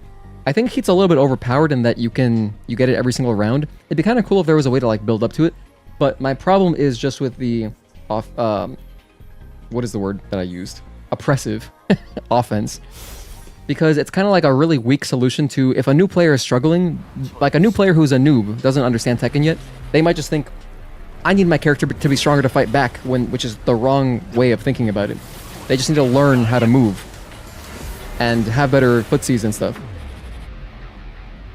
I think heat's a little bit overpowered in that you get it every single round. It'd be kind of cool if there was a way to like build up to it, but my problem is just with the what is the word that I used? Oppressive offense. Because it's kind of like a really weak solution to, if a new player is struggling, like a new player who's a noob, doesn't understand Tekken yet, they might just think, I need my character to be stronger to fight back, which is the wrong way of thinking about it. They just need to learn how to move and have better footsies and stuff.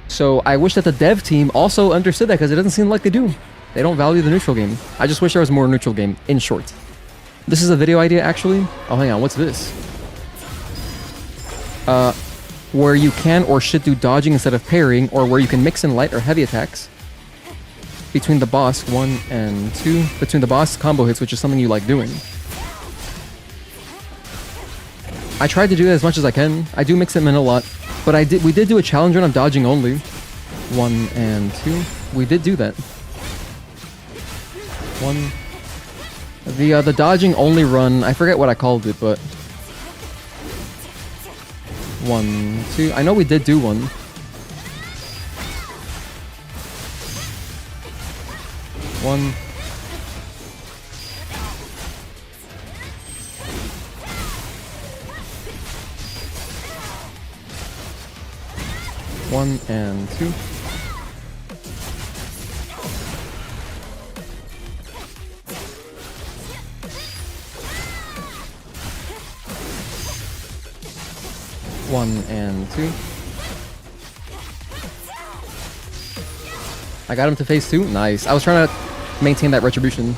So I wish that the dev team also understood that, because it doesn't seem like they do. They don't value the neutral game. I just wish there was more neutral game, in short. This is a video idea, actually. Oh, hang on, what's this? Where you can or should do dodging instead of parrying, or where you can mix in light or heavy attacks between the boss 1 and 2, between the boss combo hits, which is something you like doing. I tried to do that as much as I can. I do mix them in a lot, but we did do a challenge run of dodging only. 1 and 2. We did do that. 1. The dodging only run, I forget what I called it, but 1, 2. I know we did do one. One. One and 2. One and 2. I got him to phase 2. Nice. I was trying to maintain that retribution.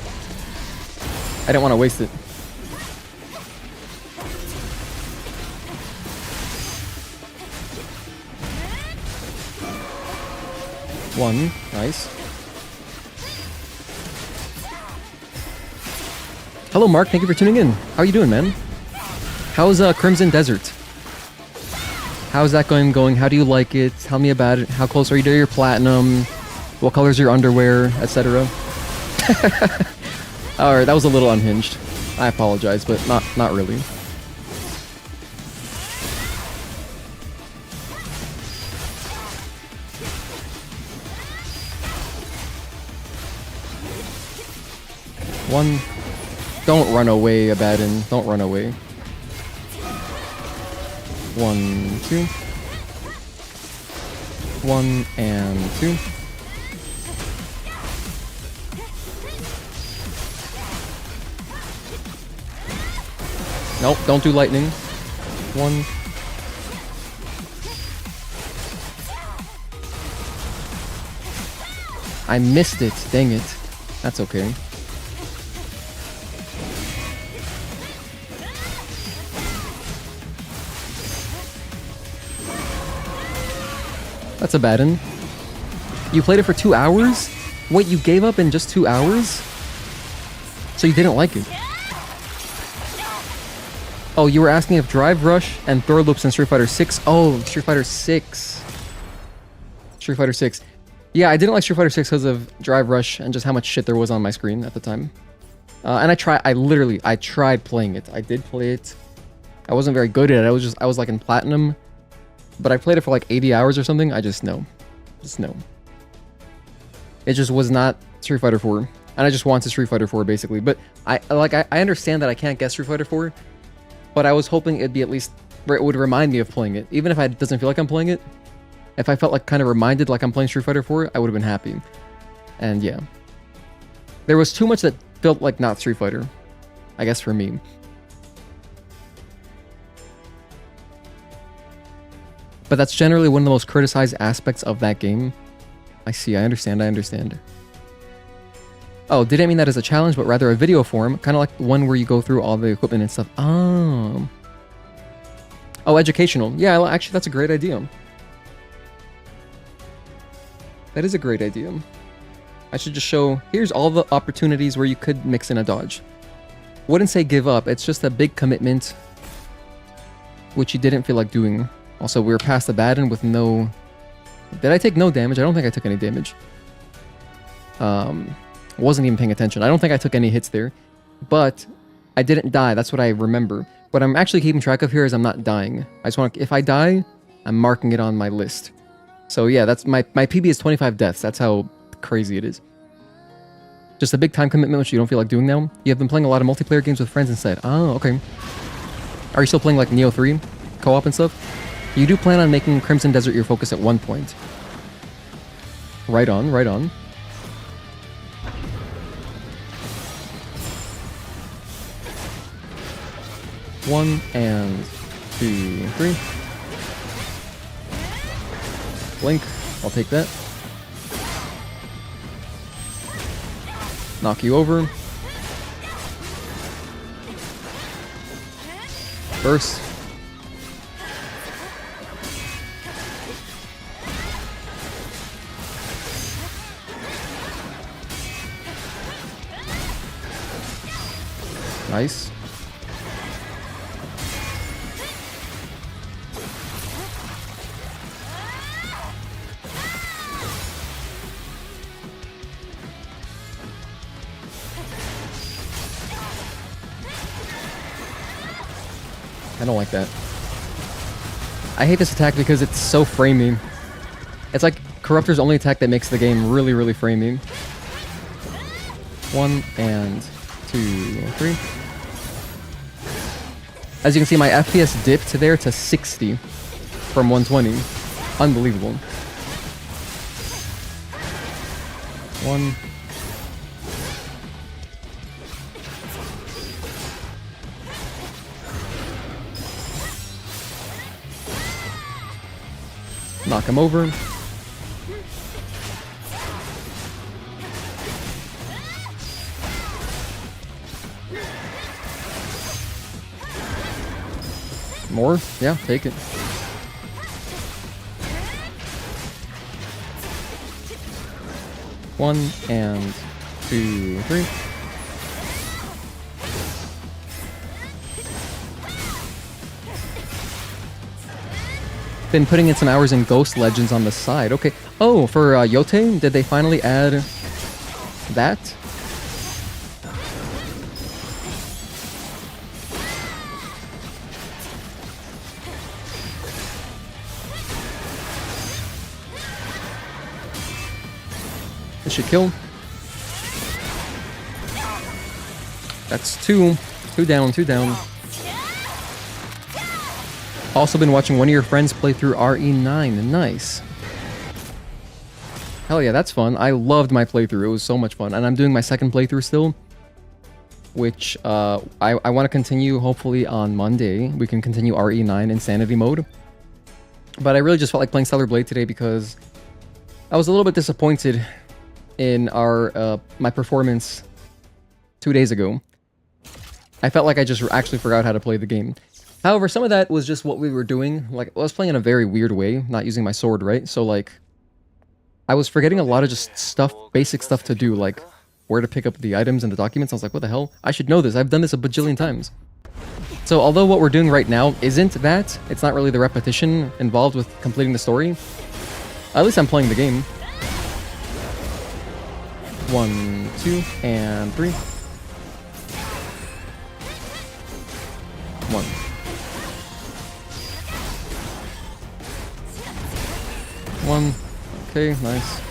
I didn't want to waste it. One. Nice. Hello, Mark. Thank you for tuning in. How are you doing, man? How's Crimson Desert? How's that going? How do you like it? Tell me about it. How close are you to your platinum? What color's your underwear, etc.? Alright, that was a little unhinged. I apologize, but not really. One. Don't run away, Abaddon. Don't run away. 1, 2. 1 and 2. Nope, don't do lightning. 1. I missed it. Dang it. That's okay. That's a bad one. You played it for 2 hours? Wait, you gave up in just 2 hours? So you didn't like it? Oh, you were asking if Drive Rush and Throw Loops in Street Fighter 6. Oh, Street Fighter 6. Street Fighter 6. Yeah, I didn't like Street Fighter 6 because of Drive Rush and just how much shit there was on my screen at the time. And I tried playing it. I did play it. I wasn't very good at it. I was like in Platinum. But I played it for like 80 hours or something. I just know. Just know. It just was not Street Fighter 4. And I just wanted Street Fighter 4 basically. But I understand that I can't get Street Fighter 4. But I was hoping it'd be at least, it would remind me of playing it. Even if it doesn't feel like I'm playing it. If I felt like kind of reminded like I'm playing Street Fighter 4, I would have been happy. And yeah. There was too much that felt like not Street Fighter, I guess, for me. But that's generally one of the most criticized aspects of that game. I see, I understand. Oh, didn't mean that as a challenge, but rather a video form, kind of like the one where you go through all the equipment and stuff. Oh, educational. Yeah, actually, that's a great idea. That is a great idea. I should just show, here's all the opportunities where you could mix in a dodge. Wouldn't say give up, it's just a big commitment, which you didn't feel like doing. Also, we were past the Baden with no... Did I take no damage? I don't think I took any damage. Wasn't even paying attention. I don't think I took any hits there. But I didn't die, that's what I remember. What I'm actually keeping track of here is I'm not dying. I just want to... If I die, I'm marking it on my list. So yeah, that's my PB is 25 deaths. That's how crazy it is. Just a big time commitment which you don't feel like doing now. You have been playing a lot of multiplayer games with friends instead. Oh, okay. Are you still playing like Neo 3? Co-op and stuff? You do plan on making Crimson Desert your focus at one point. Right on, right on. One and 2, 3. Blink. I'll take that. Knock you over. Burst. Nice. I don't like that. I hate this attack because it's so framey. It's like Corruptor's only attack that makes the game really, really framey. 1 and 2, 3. As you can see, my FPS dipped there to 60 from 120. Unbelievable. 1. Knock him over. More? Yeah, take it. One and 2, 3. Been putting in some hours in Ghost Legends on the side. Okay. Oh, for Yote, did they finally add that? This should kill. That's 2. 2 down, 2 down. Also been watching one of your friends play through RE9. Nice. Hell yeah, that's fun. I loved my playthrough. It was so much fun. And I'm doing my second playthrough still, which I want to continue hopefully on Monday. We can continue RE9 Insanity mode. But I really just felt like playing Stellar Blade today because I was a little bit disappointed in my performance 2 days ago. I felt like I just actually forgot how to play the game. However, some of that was just what we were doing. Like, I was playing in a very weird way, not using my sword, right? So, like, I was forgetting a lot of just stuff, basic stuff to do, like where to pick up the items and the documents. I was like, what the hell? I should know this. I've done this a bajillion times. So, although what we're doing right now isn't that, it's not really the repetition involved with completing the story, at least I'm playing the game. 1, 2, and 3. 1. One. Okay, nice.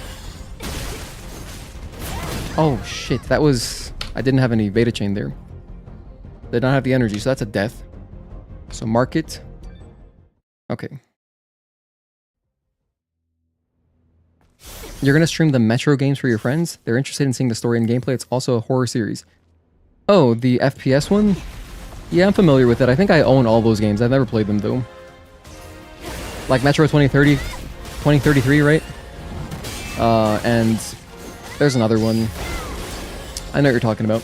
Oh shit, that was... I didn't have any Veda Chain there. Did not have the energy, so that's a death. So mark it. Okay. You're gonna stream the Metro games for your friends? They're interested in seeing the story and gameplay. It's also a horror series. Oh, the FPS one? Yeah, I'm familiar with it. I think I own all those games. I've never played them, though. Like Metro 2033, right? And there's another one. I know what you're talking about.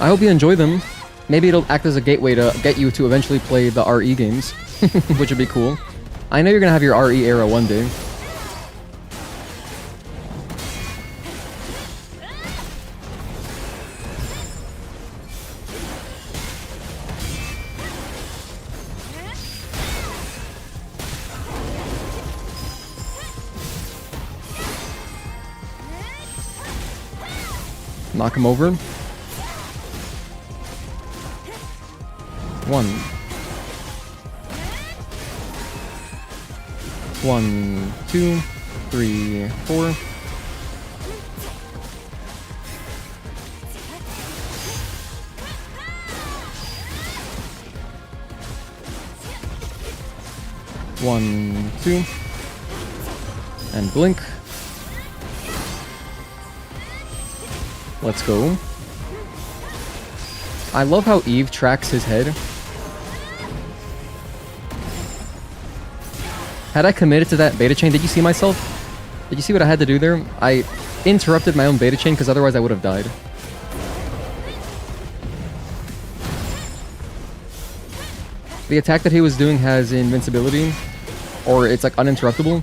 I hope you enjoy them. Maybe it'll act as a gateway to get you to eventually play the RE games, which would be cool. I know you're gonna have your RE era one day. Knock him over. 1. 1, 2, 3, 4. One, 2. And blink. Let's go. I love how Eve tracks his head. Had I committed to that beta chain, did you see myself? Did you see what I had to do there? I interrupted my own beta chain because otherwise I would have died. The attack that he was doing has invincibility, or it's like uninterruptible.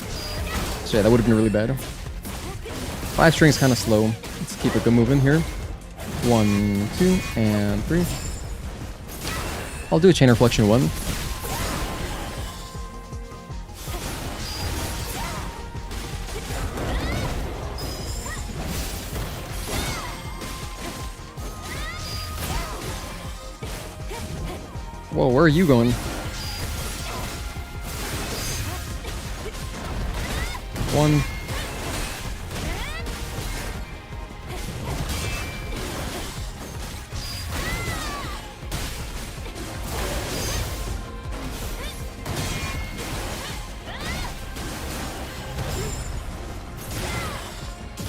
So yeah, that would have been really bad. 5 string is kind of slow. Let's keep it moving here. 1, 2, and 3. I'll do a chain reflection 1. Whoa, where are you going? 1.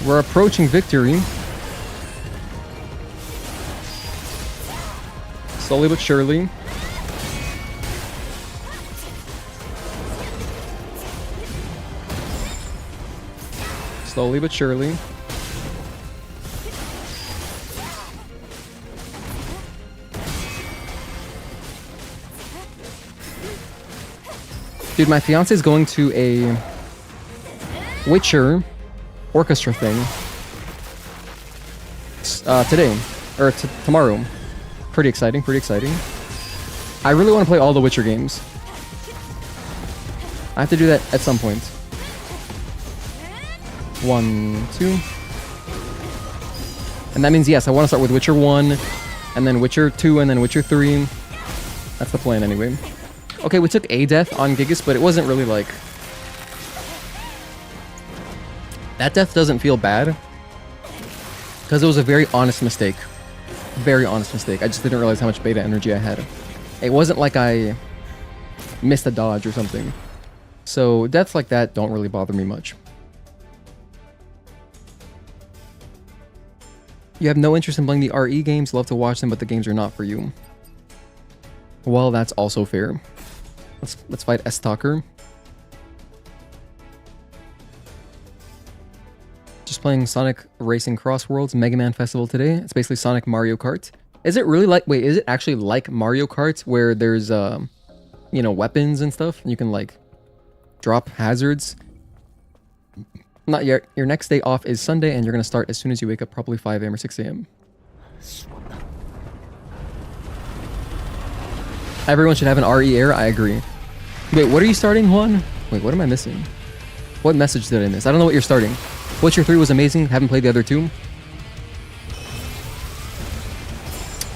We're approaching victory. Slowly but surely. Slowly but surely. Dude, my fiance is going to a Witcher orchestra thing today, or tomorrow. Pretty exciting, pretty exciting. I really want to play all the Witcher games. I have to do that at some point. 1, 2. And that means, yes, I want to start with Witcher 1, and then Witcher 2, and then Witcher 3. That's the plan anyway. Okay, we took a death on Gigas, but it wasn't really like... That death doesn't feel bad, because it was a very honest mistake. Very honest mistake. I just didn't realize how much beta energy I had. It wasn't like I missed a dodge or something. So deaths like that don't really bother me much. You have no interest in playing the RE games, love to watch them, but the games are not for you. Well, that's also fair. Let's fight S-Talker. Just playing Sonic Racing Cross Worlds Mega Man Festival today. It's basically Sonic Mario Kart. Is it really like... Wait, is it actually like Mario Kart where there's, you know, weapons and stuff? And you can, like, drop hazards? Not yet. Your next day off is Sunday, and you're going to start as soon as you wake up, probably 5 a.m. or 6 a.m. Everyone should have an RE era. I agree. Wait, what are you starting, Juan? Wait, what am I missing? What message did I miss? I don't know what you're starting. Witcher 3 was amazing. Haven't played the other two.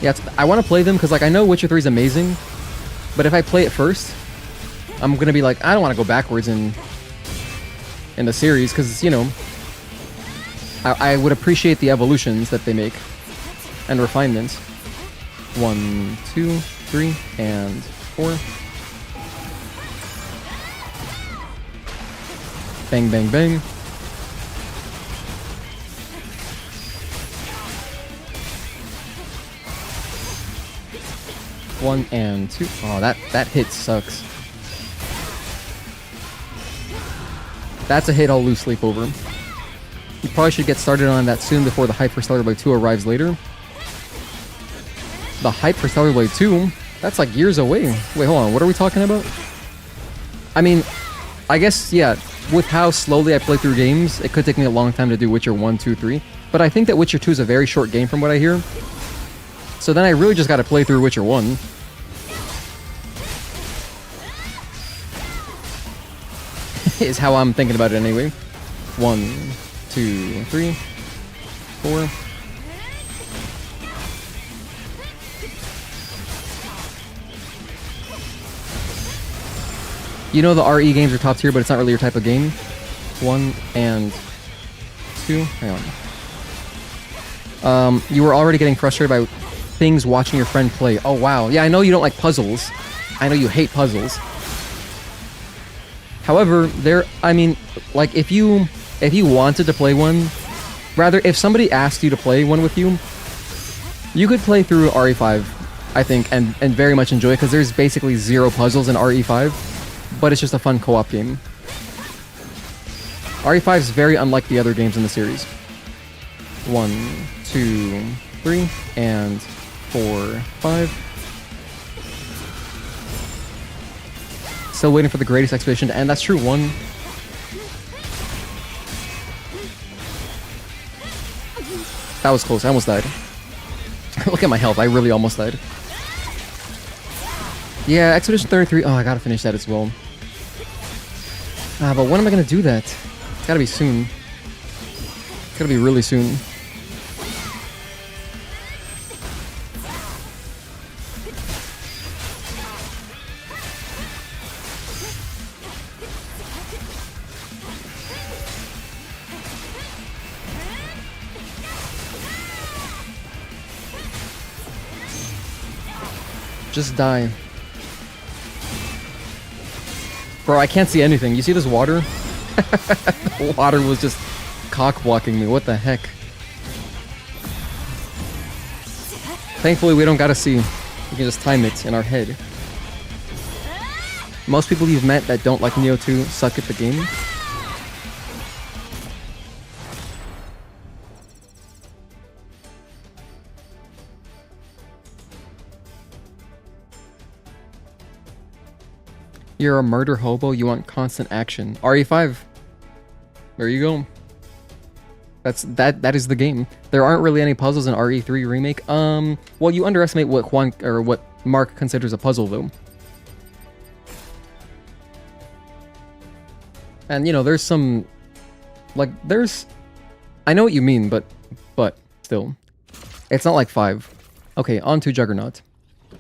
Yeah, I want to play them because, like, I know Witcher 3 is amazing, but if I play it first, I'm going to be like, I don't want to go backwards in the series because, you know, I would appreciate the evolutions that they make and refinements. 1, 2, 3, and 4. Bang, bang, bang. 1 and 2. Oh, that hit sucks. That's a hit I'll lose sleep over. You probably should get started on that soon before the hype for Stellar Blade 2 arrives later. The hype for Stellar Blade 2? That's like years away. Wait, hold on. What are we talking about? I mean, I guess, yeah, with how slowly I play through games, it could take me a long time to do Witcher 1, 2, 3. But I think that Witcher 2 is a very short game from what I hear. So then I really just gotta play through Witcher 1. Is how I'm thinking about it anyway. 1, 2, 3, 4. You know the RE games are top tier, but it's not really your type of game. 1 and 2. Hang on. You were already getting frustrated by things watching your friend play. Oh wow. Yeah, I know you don't like puzzles. I know you hate puzzles. However, I mean, like if you wanted to play one, rather if somebody asked you to play one with you, you could play through RE5, I think, and very much enjoy it because there's basically 0 puzzles in RE5. But it's just a fun co-op game. RE5 is very unlike the other games in the series. 1, 2, 3, and 4, 5. Still waiting for the greatest expedition to end. That's true. 1. That was close. I almost died. Look at my health. I really almost died. Yeah, Expedition 33. Oh, I gotta finish that as well. But when am I gonna do that? It's gotta be soon. It's gotta be really soon. Just die. Bro, I can't see anything. You see this water? The water was just cock-blocking me. What the heck? Thankfully, we don't gotta see. We can just time it in our head. Most people you've met that don't like Neo 2 suck at the game. You're a murder hobo, you want constant action. RE5. There you go. That is the game. There aren't really any puzzles in RE3 remake. Well, you underestimate what what Mark considers a puzzle though. And you know, there's some I know what you mean, but still. It's not like 5. Okay, on to Juggernaut.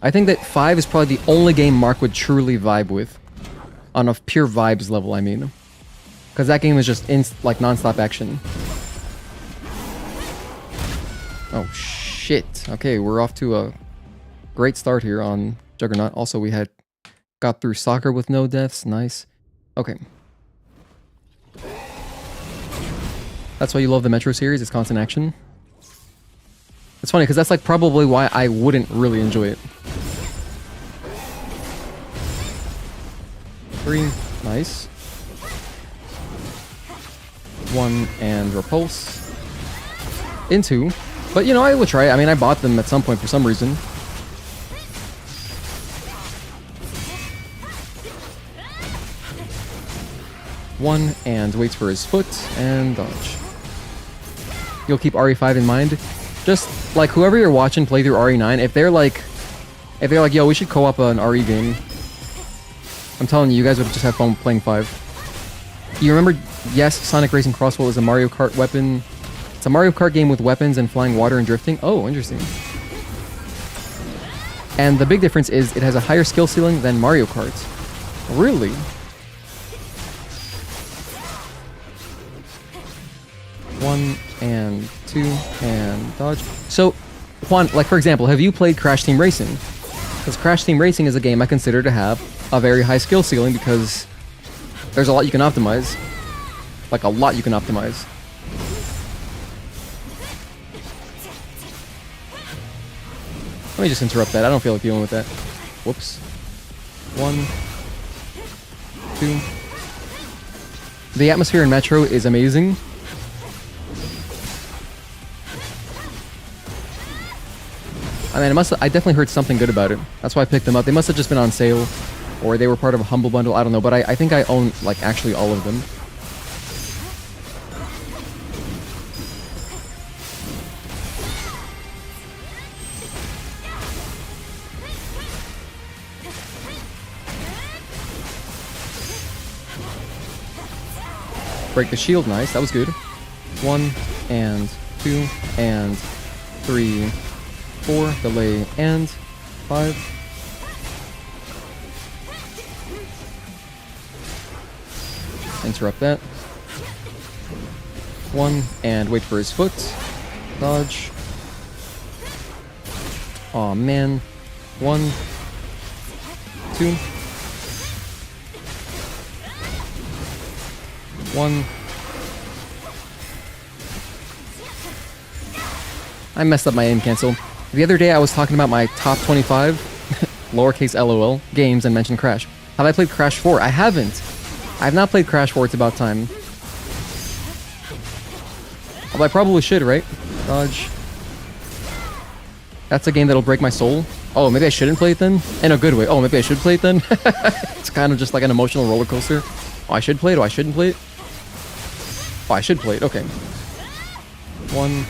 I think that 5 is probably the only game Mark would truly vibe with. On a pure vibes level, I mean. Because that game is just like non-stop action. Oh, shit. Okay, we're off to a great start here on Juggernaut. Also, we got through soccer with no deaths. Nice. Okay. That's why you love the Metro series. It's constant action. It's funny, because that's like probably why I wouldn't really enjoy it. 3, nice. 1 and repulse. Into. But you know, I would try it. I mean, I bought them at some point for some reason. One and waits for his foot and dodge. You'll keep RE5 in mind. Just like whoever you're watching play through RE9, if they're like, yo, we should co-op an RE game. I'm telling you, you guys would just have fun playing 5. You remember, yes, Sonic Racing Crossbow is a Mario Kart weapon. It's a Mario Kart game with weapons and flying water and drifting. Oh, interesting. And the big difference is it has a higher skill ceiling than Mario Kart. Really? One and 2 and dodge. So, Juan, like for example, have you played Crash Team Racing? Because Crash Team Racing is a game I consider to have a very high skill ceiling because there's a lot you can optimize. Like a lot you can optimize. Let me just interrupt that. I don't feel like dealing with that. Whoops. 1, 2. The atmosphere in Metro is amazing. I mean, I definitely heard something good about it. That's why I picked them up. They must have just been on sale, or they were part of a Humble Bundle. I don't know, but I think I own, like, actually all of them. Break the shield, nice. That was good. 1 and 2 and 3, 4, delay, and 5. Interrupt that. 1 and wait for his foot. Dodge. Aw, man. 1, 2. 1. I messed up my aim cancel. The other day I was talking about my top 25, lowercase lol, games and mentioned Crash. Have I played Crash 4? I haven't. I have not played Crash 4, it's about time. Although I probably should, right? Dodge. That's a game that'll break my soul. Oh, maybe I shouldn't play it then? In a good way. Oh, maybe I should play it then? It's kind of just like an emotional roller coaster. Oh, I should play it? Oh, I shouldn't play it? Oh, I should play it. Okay. 1.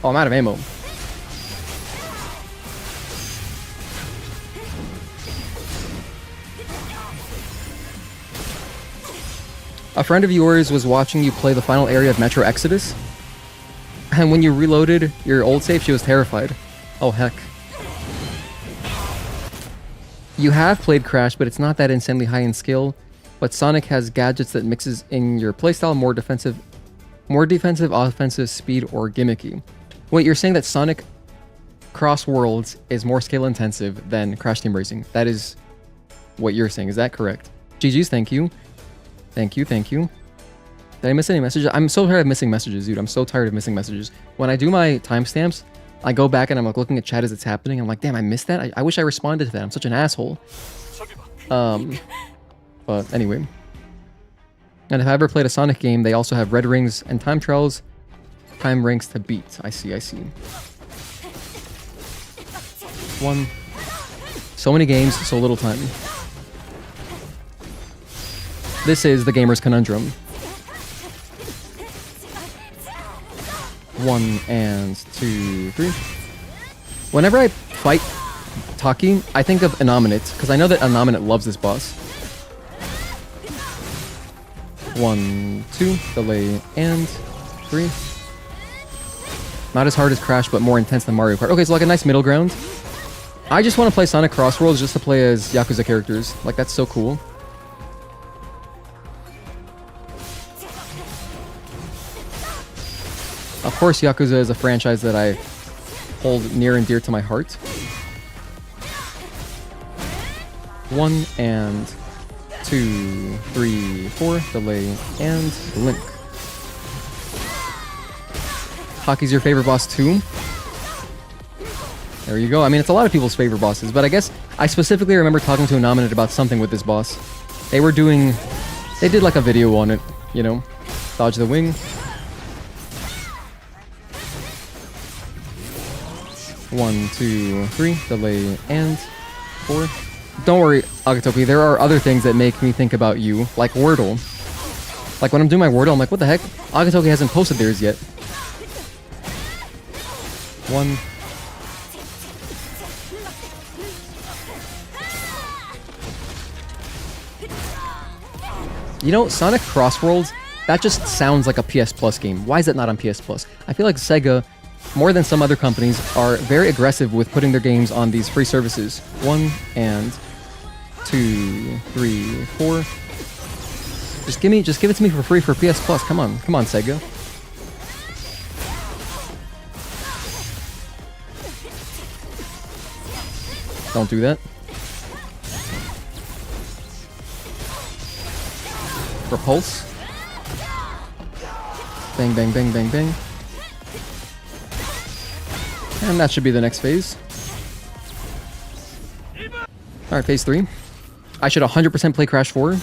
Oh, I'm out of ammo. A friend of yours was watching you play the final area of Metro Exodus, and when you reloaded your old save, she was terrified. Oh, heck. You have played Crash, but it's not that insanely high in skill, but Sonic has gadgets that mixes in your playstyle more defensive, offensive, speed, or gimmicky. Wait, you're saying that Sonic Cross Worlds is more skill intensive than Crash Team Racing? That is what you're saying, is that correct? GG's, thank you. Thank you, thank you. Did I miss any messages? I'm so tired of missing messages, dude. I'm so tired of missing messages. When I do my timestamps, I go back and I'm like looking at chat as it's happening. I'm like, damn, I missed that? I wish I responded to that. I'm such an asshole. But anyway. And if I ever played a Sonic game, they also have red rings and time trials. Time ranks to beat. I see, I see. 1. So many games, so little time. This is the gamer's conundrum. 1 and 2, 3. Whenever I fight Taki, I think of Anominate, because I know that Anominate loves this boss. 1, 2, delay, and 3. Not as hard as Crash, but more intense than Mario Kart. Okay, so like a nice middle ground. I just want to play Sonic Cross Worlds just to play as Yakuza characters. Like, that's so cool. Of course, Yakuza is a franchise that I hold near and dear to my heart. 1 and 2, 3, 4, delay, and Link. Taki's your favorite boss too? There you go. I mean, it's a lot of people's favorite bosses, but I guess I specifically remember talking to Anominate about something with this boss. They did like a video on it, you know? Dodge the wing. 1, 2, 3, delay, and 4. Don't worry, Agatopi, there are other things that make me think about you, like Wordle. Like when I'm doing my Wordle, I'm like, what the heck? Agatopi hasn't posted theirs yet. 1. You know, Sonic Cross Worlds, that just sounds like a PS Plus game. Why is it not on PS Plus? I feel like Sega, more than some other companies, are very aggressive with putting their games on these free services. 1 and 2, 3, 4. Just give it to me for free for PS Plus. Come on, Sega. Don't do that. Repulse. Bang, bang, bang, bang, bang. And that should be the next phase. Alright, phase 3. I should 100% play Crash 4.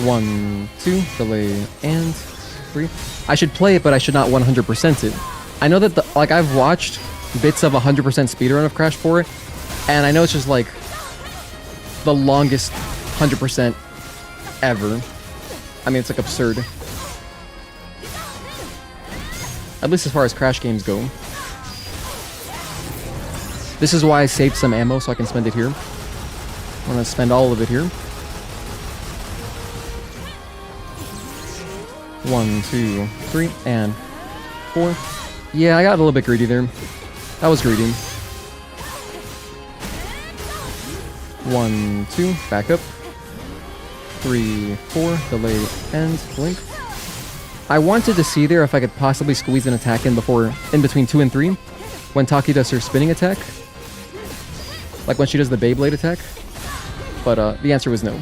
1, 2, delay, and 3. I should play it, but I should not 100% it. I know that, like, I've watched bits of 100% speedrun of Crash 4, and I know it's just, like, the longest 100% ever. I mean, it's, like, absurd. At least as far as Crash games go. This is why I saved some ammo so I can spend it here. I'm gonna spend all of it here. 1, 2, 3, and 4. Yeah, I got a little bit greedy there. That was greedy. 1, 2, back up. 3, 4, delay, and blink. I wanted to see there if I could possibly squeeze an attack in between 2 and 3, when Taki does her spinning attack. Like when she does the Beyblade attack. But the answer was no.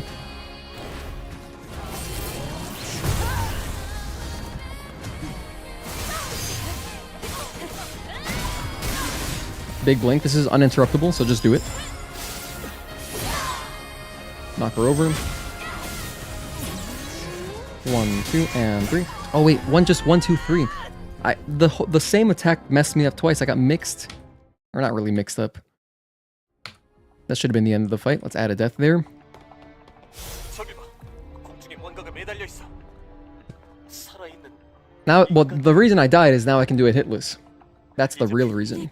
Big blink. This is uninterruptible, so just do it. Knock her over. 1, 2, and 3. Oh wait, 1, 2, 3. The same attack messed me up twice. I got mixed, or not really mixed up. That should have been the end of the fight. Let's add a death there. Now, well, the reason I died is now I can do it hitless. That's the real reason.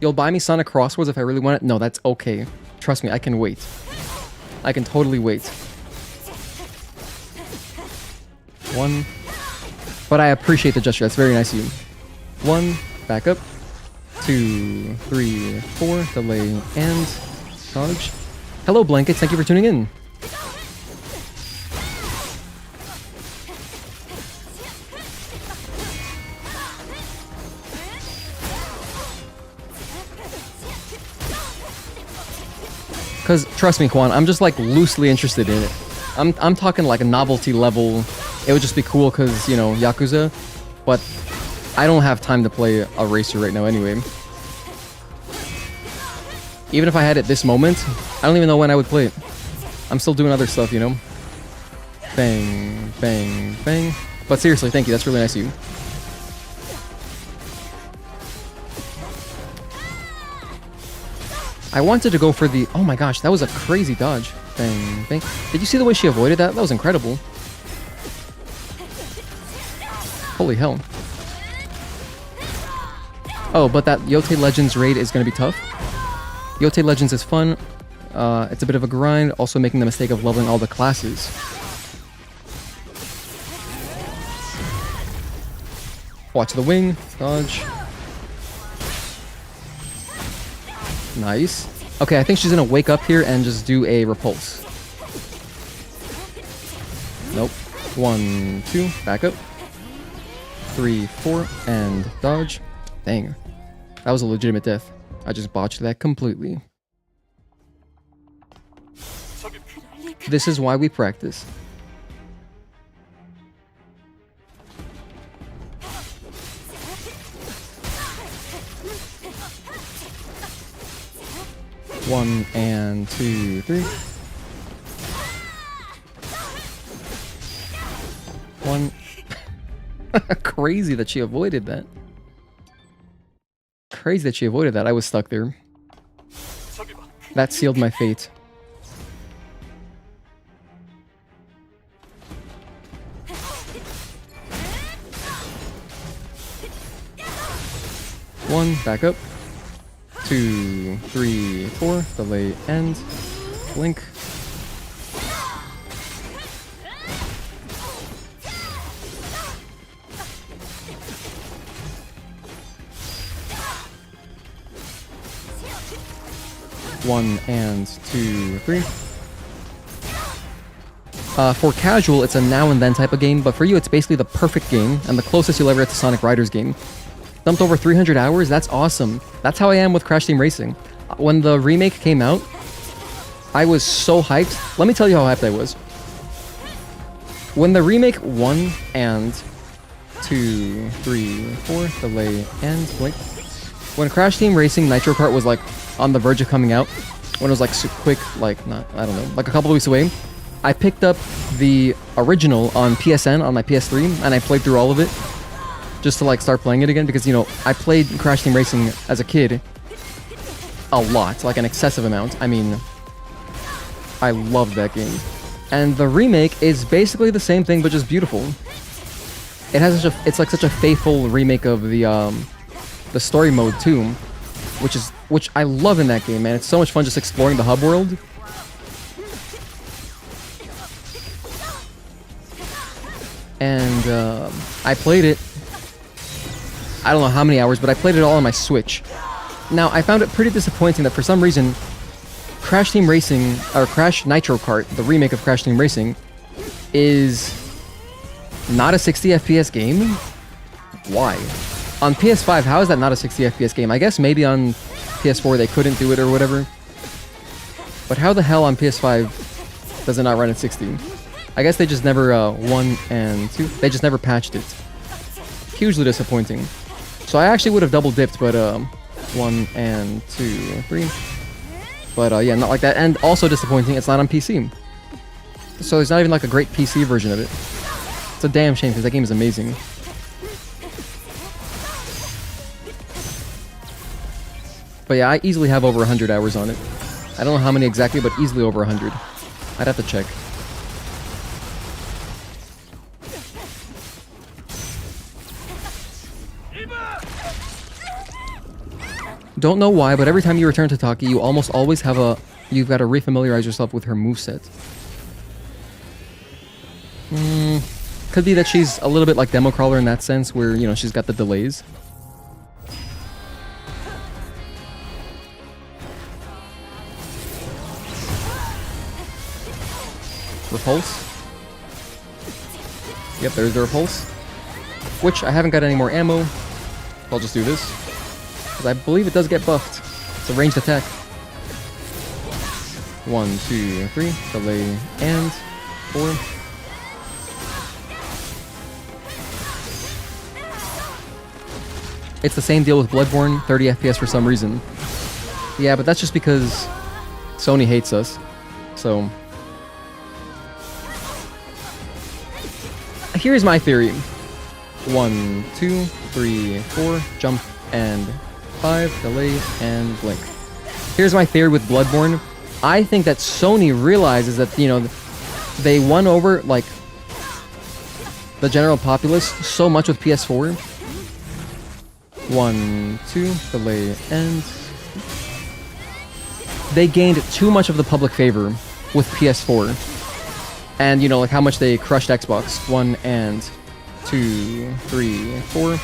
You'll buy me Sonic Crosswords if I really want it? No, that's okay. Trust me, I can wait. I can totally wait. 1. But I appreciate the gesture. That's very nice of you. 1, back up. 2, 3, 4, delay, and dodge. Hello, Blankets. Thank you for tuning in. Because, trust me, Quan, I'm just, like, loosely interested in it. I'm talking, like, a novelty level. It would just be cool because, you know, Yakuza. But I don't have time to play a racer right now anyway. Even if I had it this moment, I don't even know when I would play it. I'm still doing other stuff, you know? Bang, bang, bang. But seriously, thank you. That's really nice of you. I wanted to go for the... Oh my gosh, that was a crazy dodge. Bang, bang. Did you see the way she avoided that? That was incredible. Holy hell. Oh, but that Yote Legends raid is going to be tough. Yote Legends is fun. It's a bit of a grind, also making the mistake of leveling all the classes. Watch the wing. Dodge. Nice. Okay, I think she's gonna wake up here and just do a repulse. Nope. 1, 2, back up. 3, 4, and dodge. Dang. That was a legitimate death. I just botched that completely. This is why we practice. One and 2, 3. 1. Crazy that she avoided that. Crazy that she avoided that. I was stuck there. That sealed my fate. One, back up. 2, 3, 4, delay, end, blink. One and 2, 3. For casual, it's a now and then type of game, but for you, it's basically the perfect game and the closest you'll ever get to Sonic Riders game. Dumped over 300 hours? That's awesome. That's how I am with Crash Team Racing. When the remake came out, I was so hyped. Let me tell you how hyped I was. When the remake 1 and 2, 3, 4, delay, and blink. When Crash Team Racing Nitro Kart was like on the verge of coming out, when it was like quick, like not, I don't know, like a couple of weeks away, I picked up the original on PSN on my PS3 and I played through all of it just to like start playing it again because, you know, I played Crash Team Racing as a kid a lot, like an excessive amount. I mean, I loved that game. And the remake is basically the same thing but just beautiful. It has such a, it's like such a faithful remake of the story mode too, which I love in that game, man. It's so much fun just exploring the hub world. And I played it, I don't know how many hours, but I played it all on my Switch. Now, I found it pretty disappointing that for some reason, Crash Team Racing, or Crash Nitro Kart, the remake of Crash Team Racing, is not a 60 FPS game? Why? On PS5, how is that not a 60 FPS game? I guess maybe on PS4 they couldn't do it or whatever. But how the hell on PS5 does it not run at 60? I guess they just never, 1 and 2, they just never patched it. Hugely disappointing. So I actually would have double dipped, but 1 and 2, 3. But yeah, not like that. And also disappointing, it's not on PC. So there's not even like a great PC version of it. It's a damn shame because that game is amazing. But yeah, I easily have over 100 hours on it. I don't know how many exactly, but easily over 100. I'd have to check. Don't know why, but every time you return to Taki, you almost always have you've got to refamiliarize yourself with her moveset. Could be that she's a little bit like Demo Crawler in that sense, where, you know, she's got the delays. Repulse. Yep, there's the Repulse. Which, I haven't got any more ammo. I'll just do this. Because I believe it does get buffed. It's a ranged attack. 1, 2, 3. Delay and 4. It's the same deal with Bloodborne, 30 FPS for some reason. Yeah, but that's just because Sony hates us. So here's my theory. 1, 2, 3, 4, jump and 5, delay and blink. Here's my theory with Bloodborne. I think that Sony realizes that, you know, they won over, like, the general populace so much with PS4. 1, 2, delay and... They gained too much of the public favor with PS4. And, you know, like how much they crushed Xbox. 1 and 2, 3, 4.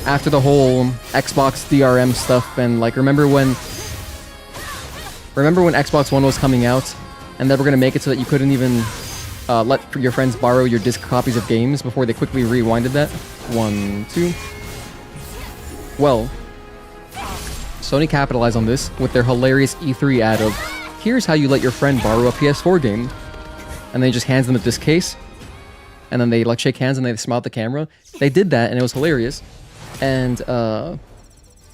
After the whole Xbox DRM stuff, and like, remember when Xbox One was coming out, and they were gonna make it so that you couldn't even let your friends borrow your disc copies of games before they quickly rewinded that? 1, 2. Well, Sony capitalized on this with their hilarious E3 ad of, here's how you let your friend borrow a PS4 game. And then he just hands them a disc case. And then they like shake hands and they smile at the camera. They did that and it was hilarious. And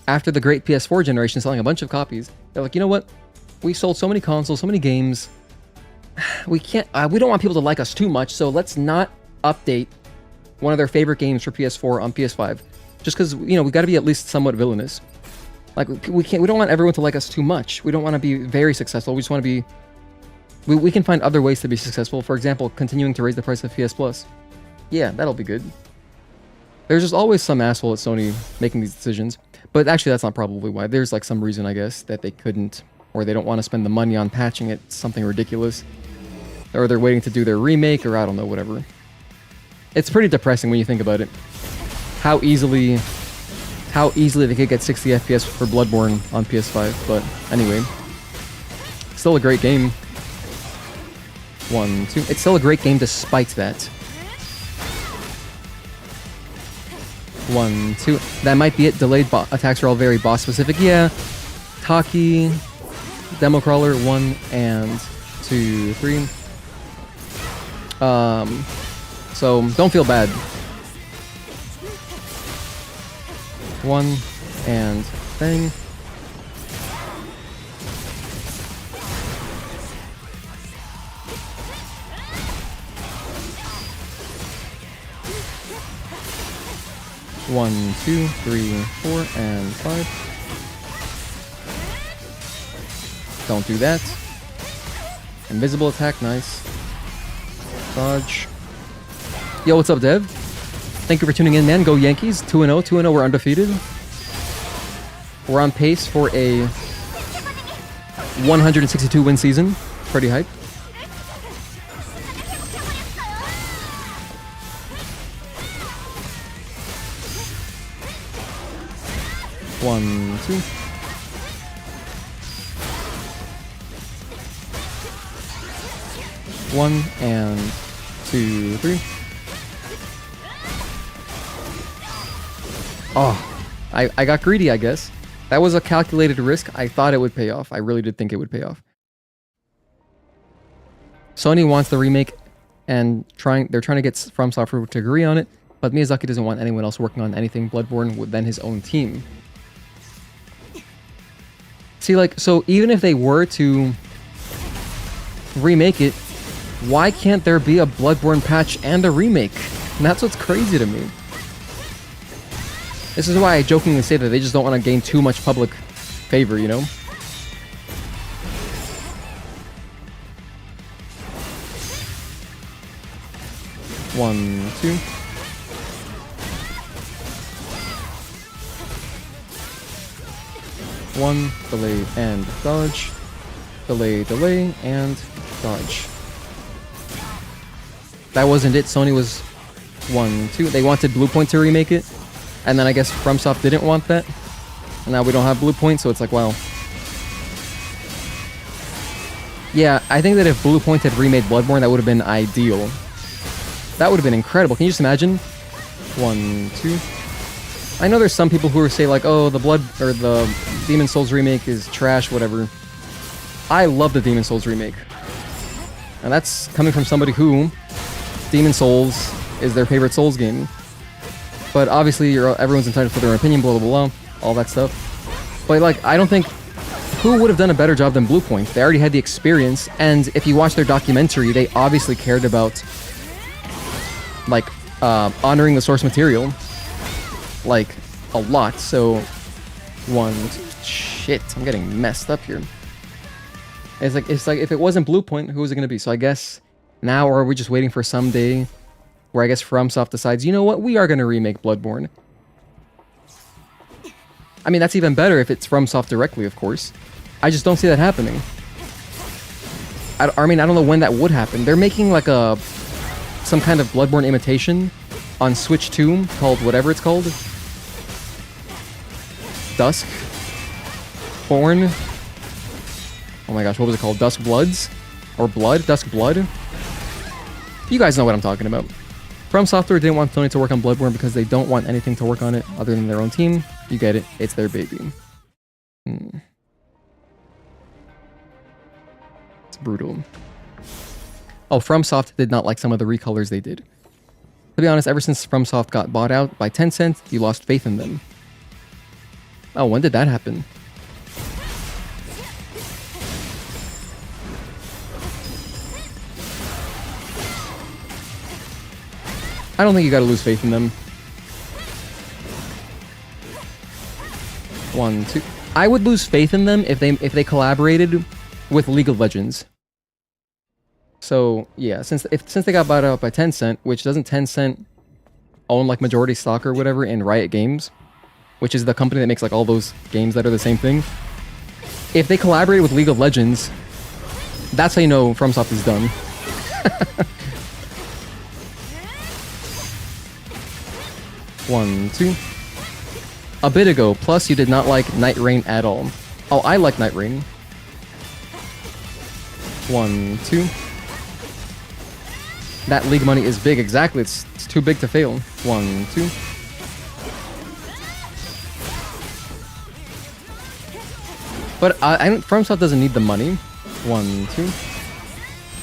after the great PS4 generation selling a bunch of copies, they're like, you know what? We sold so many consoles, so many games. We don't want people to like us too much, so let's not update one of their favorite games for PS4 on PS5. Just because, you know, we got to be at least somewhat villainous. Like, we don't want everyone to like us too much. We don't want to be very successful. We just want to be... We can find other ways to be successful. For example, continuing to raise the price of PS Plus. Yeah, that'll be good. There's just always some asshole at Sony making these decisions. But actually, that's not probably why. There's like some reason, I guess, that they couldn't, or they don't want to spend the money on patching it. Something ridiculous. Or they're waiting to do their remake, or I don't know, whatever. It's pretty depressing when you think about it. How easily they could get 60 FPS for Bloodborne on PS5. But anyway, still a great game. 1, 2. It's still a great game despite that. 1, 2. That might be it. Delayed attacks are all very boss specific. Yeah. Taki, Demo Crawler, 1 and 2, 3. So don't feel bad. 1, and bang. One, 2, 3, 4, and 5. Don't do that. Invisible attack, nice. Dodge. Yo, what's up, Dev? Thank you for tuning in, man. Go Yankees. 2-0. 2-0, we're undefeated. We're on pace for a 162 win season. Pretty hype. One, 2. One and 2, 3. Oh, I got greedy, I guess. That was a calculated risk. I thought it would pay off. I really did think it would pay off. Sony wants the remake, and they're trying to get From Software to agree on it, but Miyazaki doesn't want anyone else working on anything Bloodborne than his own team. See, like, so even if they were to remake it, why can't there be a Bloodborne patch and a remake? And that's what's crazy to me. This is why I jokingly say that they just don't want to gain too much public favor, you know? One, 2. One, delay, and dodge. Delay, delay, and dodge. That wasn't it. Sony was 1, 2. They wanted Bluepoint to remake it. And then I guess FromSoft didn't want that. And now we don't have Bluepoint, so it's like, wow. Yeah, I think that if Bluepoint had remade Bloodborne, that would have been ideal. That would have been incredible. Can you just imagine? 1, 2. I know there's some people who say like, oh, the Demon Souls remake is trash, whatever. I love the Demon Souls remake. And that's coming from somebody who Demon Souls is their favorite Souls game. But obviously, everyone's entitled to their own opinion, blah, blah, blah, all that stuff. But, like, I don't think... Who would have done a better job than Bluepoint? They already had the experience, and if you watch their documentary, they obviously cared about, like, honoring the source material. Like, a lot, so... 1, 2... Shit, I'm getting messed up here. It's like, if it wasn't Bluepoint, who was it going to be? So I guess now, or are we just waiting for someday... where I guess FromSoft decides, you know what, we are going to remake Bloodborne. I mean, that's even better if it's FromSoft directly, of course. I just don't see that happening. I mean, I don't know when that would happen. They're making like some kind of Bloodborne imitation on Switch 2 called whatever it's called. Dusk? Born? Oh my gosh, what was it called? Dusk Bloods? Or Blood? Dusk Blood? You guys know what I'm talking about. From Software didn't want Sony to work on Bloodborne because they don't want anything to work on it other than their own team. You get it. It's their baby. It's brutal. Oh, FromSoft did not like some of the recolors they did. To be honest, ever since FromSoft got bought out by Tencent, you lost faith in them. Oh, when did that happen? I don't think you gotta lose faith in them. 1, 2. I would lose faith in them if they collaborated with League of Legends. So yeah, since they got bought out by Tencent, which doesn't Tencent own like majority stock or whatever in Riot Games, which is the company that makes like all those games that are the same thing. If they collaborated with League of Legends, that's how you know FromSoft is done. One, 2. A bit ago, plus you did not like Night Rain at all. Oh, I like Night Rain. 1, 2. That league money is big, exactly. It's too big to fail. 1, 2. But FromSoft doesn't need the money. 1, 2.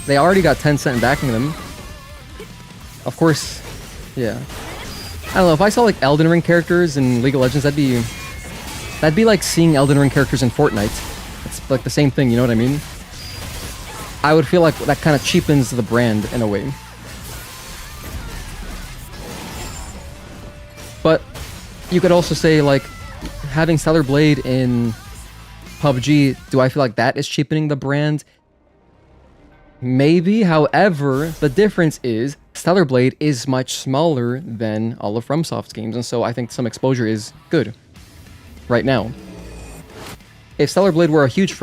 They already got Tencent backing them. Of course, yeah. I don't know, if I saw like Elden Ring characters in League of Legends, that'd be like seeing Elden Ring characters in Fortnite. It's like the same thing, you know what I mean? I would feel like that kind of cheapens the brand in a way. But you could also say, like, having Stellar Blade in PUBG, do I feel like that is cheapening the brand? Maybe. However, the difference is Stellar Blade is much smaller than all of FromSoft's games, and so I think some exposure is good right now. If Stellar Blade were a huge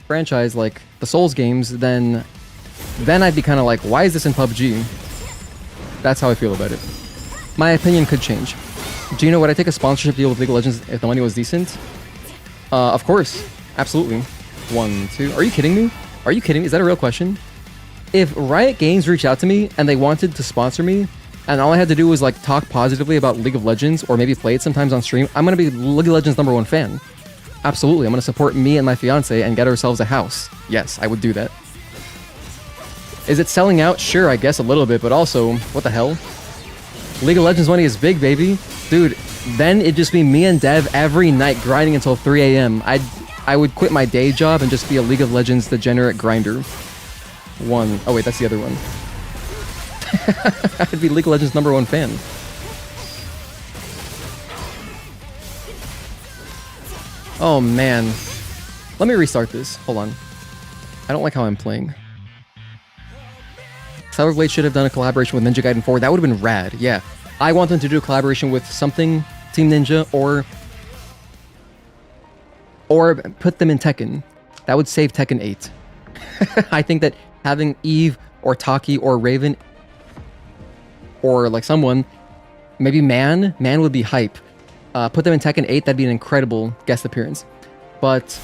franchise like the Souls games, then I'd be kind of like, why is this in PUBG? That's how I feel about it. My opinion could change. Gino, would I take a sponsorship deal with League of Legends if the money was decent? Of course. Absolutely. 1, 2. Are you kidding me? Are you kidding me? Is that a real question? If Riot Games reached out to me and they wanted to sponsor me, and all I had to do was like talk positively about League of Legends or maybe play it sometimes on stream, I'm gonna be League of Legends #1 fan. Absolutely. I'm gonna support me and my fiance and get ourselves a house. Yes, I would do that. Is it selling out? Sure, I guess a little bit, but also, what the hell? League of Legends money is big, baby. Dude, then it'd just be me and Dev every night grinding until 3 a.m. I would quit my day job and just be a League of Legends degenerate grinder. 1. Oh wait, that's the other one. I'd be League of Legends #1 fan. Oh man. Let me restart this. Hold on. I don't like how I'm playing. Stellar Blade should have done a collaboration with Ninja Gaiden 4. That would have been rad, yeah. I want them to do a collaboration with something, Team Ninja, or put them in Tekken. That would save Tekken 8. I think that having Eve or Taki or Raven or like someone, maybe Man would be hype. Put them in Tekken 8, that'd be an incredible guest appearance. But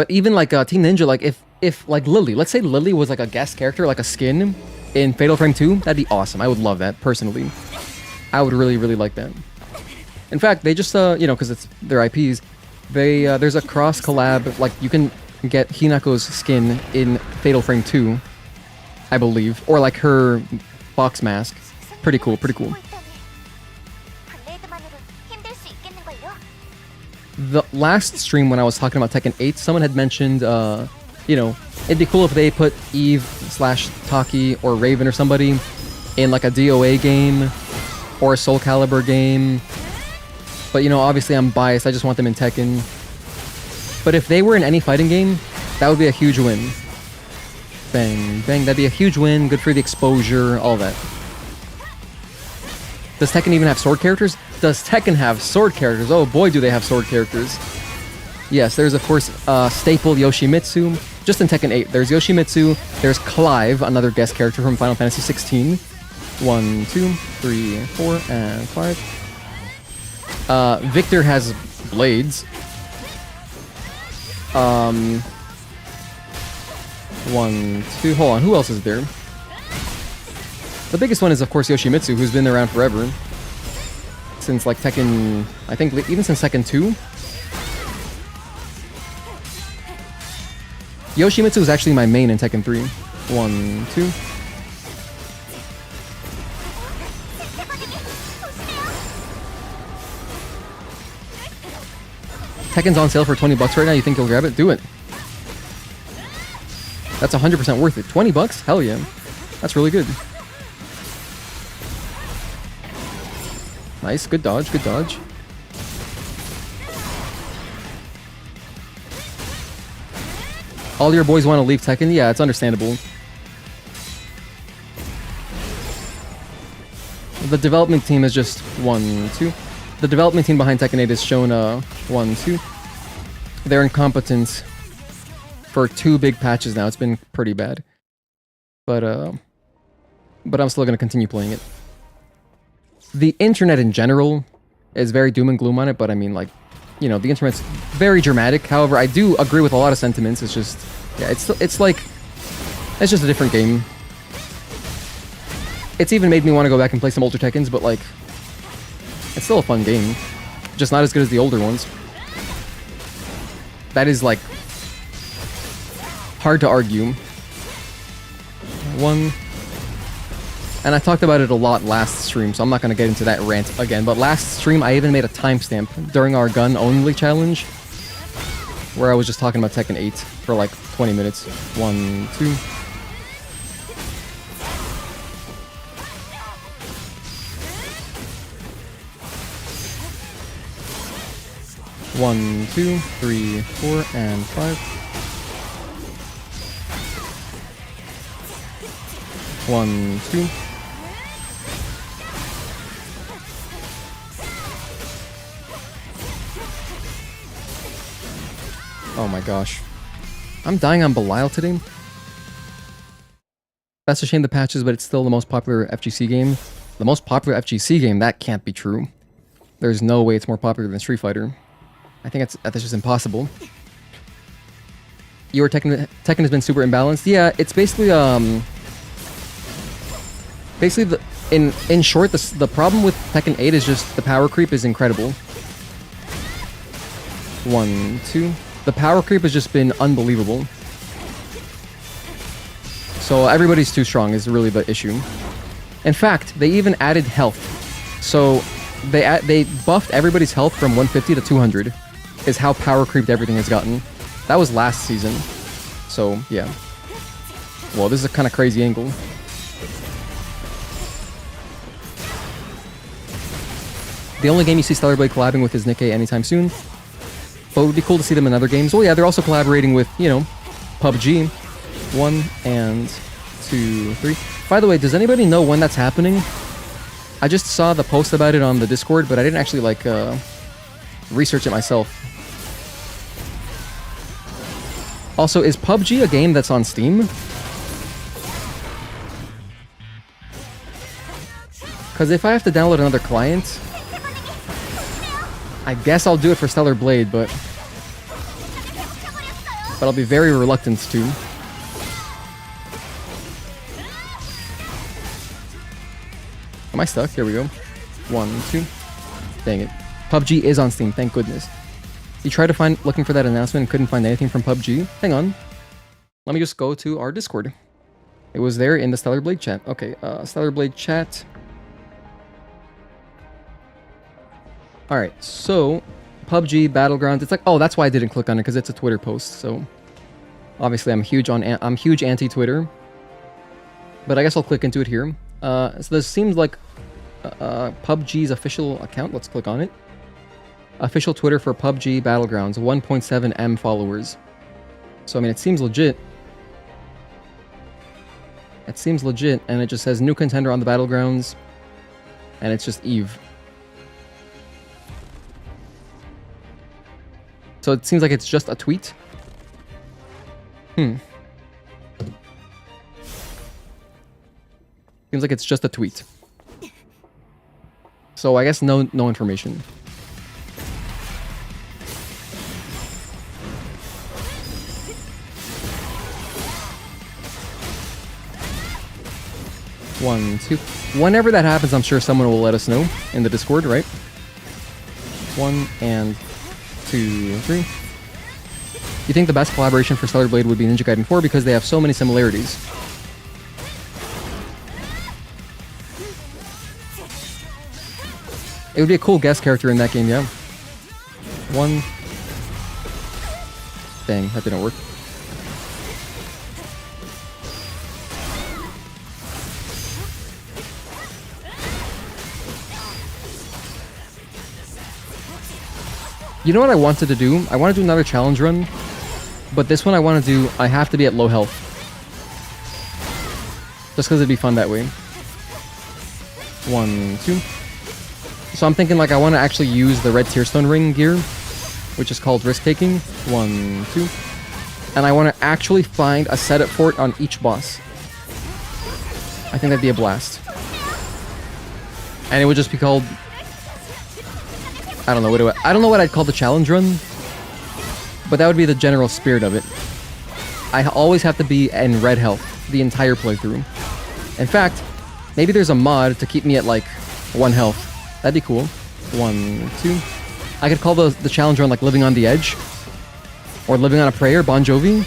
even like Team Ninja, like if like Lily, let's say Lily was like a guest character, like a skin in Fatal Frame 2, that'd be awesome. I would love that, personally. I would really, really like that. In fact, they just, you know, because it's their IPs, they, there's a cross-collab, like, you can get Hinako's skin in Fatal Frame 2, I believe. Or, like, her box mask. Pretty cool, pretty cool. The last stream when I was talking about Tekken 8, someone had mentioned, you know, it'd be cool if they put Eve / Taki or Raven or somebody in like a DOA game or a Soul Calibur game. But you know, obviously I'm biased, I just want them in Tekken. But if they were in any fighting game, that would be a huge win. Bang, bang, that'd be a huge win, good for the exposure, all that. Does Tekken even have sword characters? Does Tekken have sword characters? Oh boy, do they have sword characters. Yes, there's of course staple Yoshimitsu. Just in Tekken 8, there's Yoshimitsu, there's Clive, another guest character from Final Fantasy 16. 1, 2, 3, 4, and 5. Victor has blades. 1, 2, hold on, who else is there? The biggest one is of course Yoshimitsu, who's been around forever. Since like Tekken, I think even since Tekken 2. Yoshimitsu is actually my main in Tekken 3. 1, 2. Tekken's on sale for 20 bucks right now. You think you'll grab it? Do it. That's 100% worth it. 20 bucks? Hell yeah. That's really good. Nice. Good dodge. Good dodge. All your boys want to leave Tekken? Yeah, it's understandable. The development team is just 1, 2. The development team behind Tekken 8 has shown 1, 2. They're incompetent for 2 big patches now. It's been pretty bad. But I'm still going to continue playing it. The internet in general is very doom and gloom on it, but I mean, like, you know, the internet's very dramatic. However, I do agree with a lot of sentiments. It's just, yeah, it's like, it's just a different game. It's even made me want to go back and play some older Tekkens, but like, it's still a fun game. Just not as good as the older ones. That is like, hard to argue. 1. And I talked about it a lot last stream, so I'm not going to get into that rant again. But last stream, I even made a timestamp during our gun-only challenge, where I was just talking about Tekken 8 for like 20 minutes. 1, 2... 1, 2, 3, 4, and 5. 1, 2. Oh my gosh. I'm dying on Belial today. That's a shame the patches, but it's still the most popular FGC game. The most popular FGC game? That can't be true. There's no way it's more popular than Street Fighter. I think that's just impossible. Your Tekken has been super imbalanced. Yeah, it's basically in short, the problem with Tekken 8 is just the power creep is incredible. 1, 2. The power creep has just been unbelievable. So everybody's too strong is really the issue. In fact, they even added health. So they buffed everybody's health from 150 to 200. Is how power creeped everything has gotten. That was last season. So, yeah. Well, this is a kind of crazy angle. The only game you see Stellar Blade collabing with is Nikkei anytime soon. But it would be cool to see them in other games. Well, yeah, they're also collaborating with, you know, PUBG. 1 and 2, 3. By the way, does anybody know when that's happening? I just saw the post about it on the Discord, but I didn't actually, like, research it myself. Also, is PUBG a game that's on Steam? Because if I have to download another client, I guess I'll do it for Stellar Blade, but I'll be very reluctant to. Am I stuck? Here we go. 1, 2. Dang it. PUBG is on Steam, thank goodness. You tried to looking for that announcement and couldn't find anything from PUBG? Hang on. Let me just go to our Discord. It was there in the Stellar Blade chat. Okay, Stellar Blade chat. Alright, so PUBG Battlegrounds. It's like, oh, that's why I didn't click on it, because it's a Twitter post, so obviously I'm huge anti-Twitter. But I guess I'll click into it here. So this seems like PUBG's official account. Let's click on it. Official Twitter for PUBG Battlegrounds, 1.7 M followers. So, I mean, it seems legit. It seems legit, and it just says new contender on the Battlegrounds, and it's just EVE. So it seems like it's just a tweet. Seems like it's just a tweet. So I guess no information. One, two. Whenever that happens, I'm sure someone will let us know in the Discord, right? 1 and 2, 3. You think the best collaboration for Stellar Blade would be Ninja Gaiden 4 because they have so many similarities? It would be a cool guest character in that game, yeah. 1. Dang, that didn't work. You know what I wanted to do? I want to do another challenge run, but this one I have to be at low health. Just because it'd be fun that way. 1, 2. So I'm thinking like I want to actually use the red tearstone ring gear, which is called risk taking. 1, 2. And I want to actually find a setup for it on each boss. I think that'd be a blast. And it would just be called, I don't know what I'd call the challenge run, but that would be the general spirit of it. I always have to be in red health the entire playthrough. In fact, maybe there's a mod to keep me at like 1 health. That'd be cool. 1, 2. I could call the challenge run like Living on the Edge, or Living on a Prayer, Bon Jovi,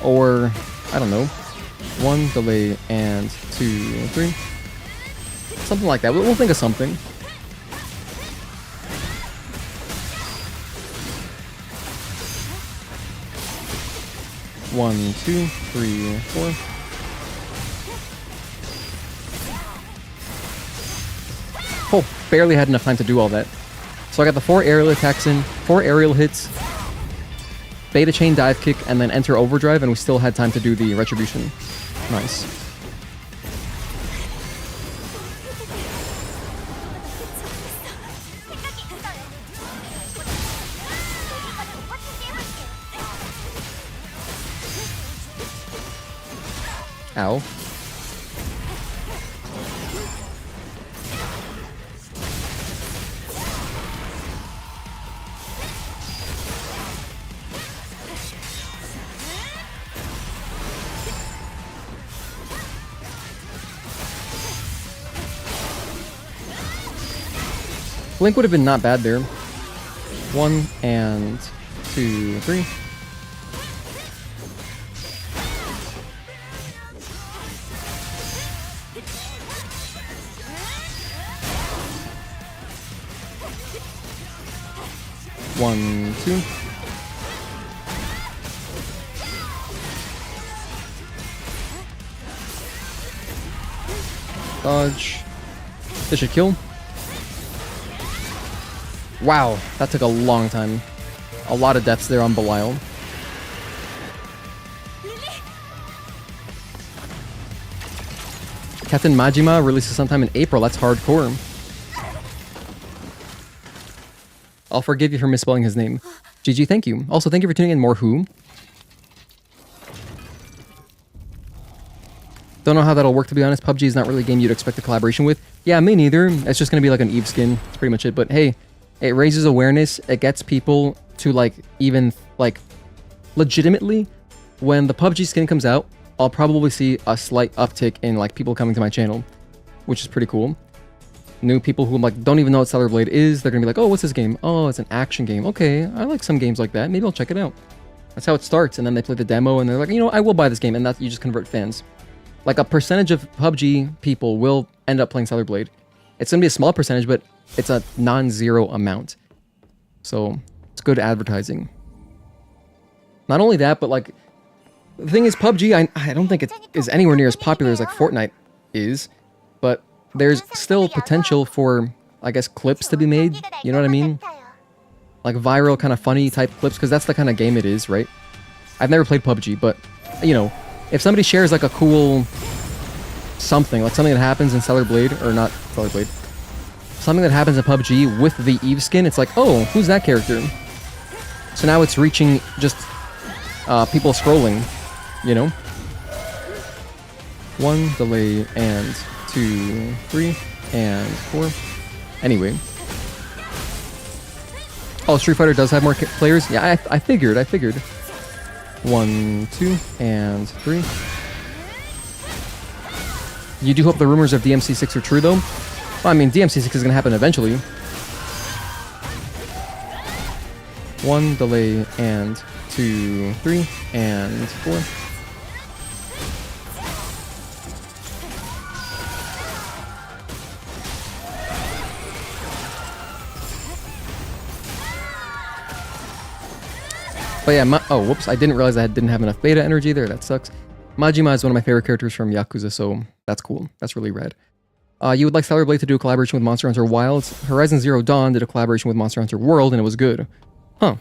or I don't know. 1 delay and 2, 3. Something like that. We'll think of something. One, two, three, four. Oh, barely had enough time to do all that. So I got the 4 aerial attacks in, 4 aerial hits, beta chain dive kick, and then enter overdrive, and we still had time to do the retribution. Nice. Ow. Blink would have been not bad there. 1 and 2, 3. One, 2. Dodge. This should kill. Wow, that took a long time. A lot of deaths there on Belial. Captain Majima releases sometime in April. That's hardcore. I'll forgive you for misspelling his name. GG, thank you. Also, thank you for tuning in. More Who. Don't know how that'll work, to be honest. PUBG is not really a game you'd expect a collaboration with. Yeah, me neither. It's just going to be like an EVE skin. That's pretty much it. But hey, it raises awareness. It gets people to like even like legitimately when the PUBG skin comes out, I'll probably see a slight uptick in like people coming to my channel, which is pretty cool. New people who like don't even know what Stellar Blade is, they're gonna be like, oh, what's this game? Oh, it's an action game. Okay, I like some games like that. Maybe I'll check it out. That's how it starts. And then they play the demo and they're like, you know, I will buy this game. And that you just convert fans. Like a percentage of PUBG people will end up playing Stellar Blade. It's gonna be a small percentage, but it's a non-zero amount. So it's good advertising. Not only that, but like the thing is, PUBG, I don't think it is anywhere near as popular as like Fortnite is, but there's still potential for, I guess, clips to be made. You know what I mean? Like viral, kind of funny type clips, because that's the kind of game it is, right? I've never played PUBG, but you know, if somebody shares like a cool something, like something that happens in Stellar Blade, or not Stellar Blade, something that happens in PUBG with the EVE skin, it's like, oh, who's that character? So now it's reaching just people scrolling, you know? 1, delay, and 2, 3, and 4. Anyway. Oh, Street Fighter does have more players? Yeah, I figured. 1, 2, and 3. You do hope the rumors of DMC6 are true, though? Well, I mean, DMC6 is going to happen eventually. 1, delay, and 2, 3, and 4. But yeah, oh, whoops, I didn't realize I didn't have enough beta energy there. That sucks. Majima is one of my favorite characters from Yakuza, so that's cool. That's really rad. You would like Stellar Blade to do a collaboration with Monster Hunter Wilds. Horizon Zero Dawn did a collaboration with Monster Hunter World, and it was good. Huh.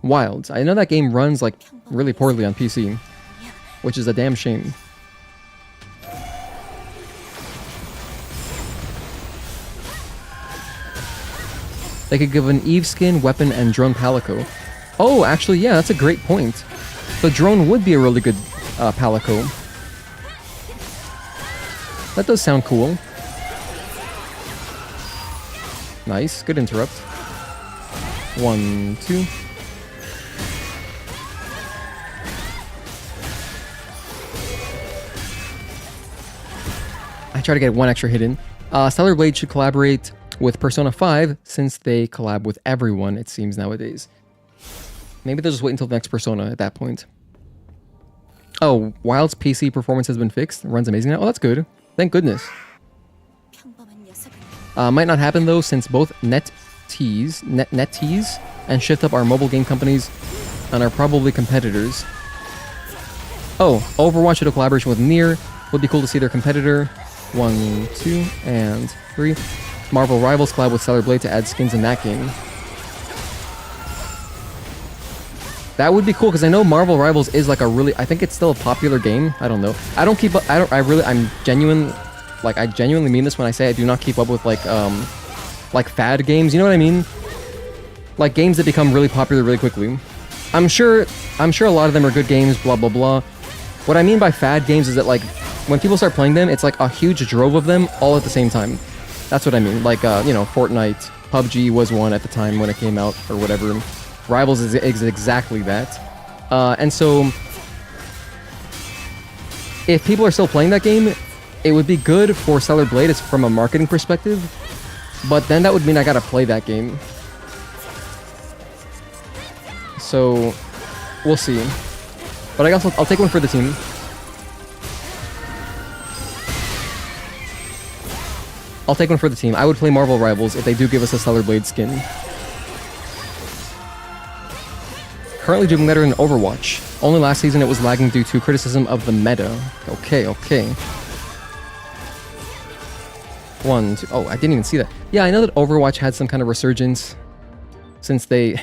Wilds. I know that game runs, like, really poorly on PC, which is a damn shame. They could give an EVE skin, weapon, and drone palico. Oh, actually, yeah, that's a great point. The drone would be a really good palico. That does sound cool. Nice, good interrupt. 1, 2. I try to get one extra hit in. Stellar Blade should collaborate with Persona 5 since they collab with everyone, it seems, nowadays. Maybe they'll just wait until the next Persona at that point. Oh, Wild's PC performance has been fixed. It runs amazing now. Oh, that's good. Thank goodness. Might not happen though, since both NetEase and ShiftUp are mobile game companies and are probably competitors. Oh, Overwatch did a collaboration with Nier. Would be cool to see their competitor. 1, 2, and 3. Marvel Rivals collab with Stellar Blade to add skins in that game. That would be cool, because I know Marvel Rivals is like a really... I think it's still a popular game. I don't know. I don't keep up... I'm genuine... Like, I genuinely mean this when I say I do not keep up with, like fad games. You know what I mean? Like, games that become really popular really quickly. I'm sure a lot of them are good games, blah, blah, blah. What I mean by fad games is that, like, when people start playing them, it's like a huge drove of them all at the same time. That's what I mean. Like, you know, Fortnite, PUBG was one at the time when it came out, or whatever. Rivals is exactly that. And so, if people are still playing that game, it would be good for Stellar Blade from a marketing perspective, but then that would mean I gotta play that game. So, we'll see. But I guess I'll take one for the team. I'll take one for the team. I would play Marvel Rivals if they do give us a Stellar Blade skin. Currently doing better in Overwatch. Only last season it was lagging due to criticism of the meta. Okay. 1, 2... Oh, I didn't even see that. Yeah, I know that Overwatch had some kind of resurgence since they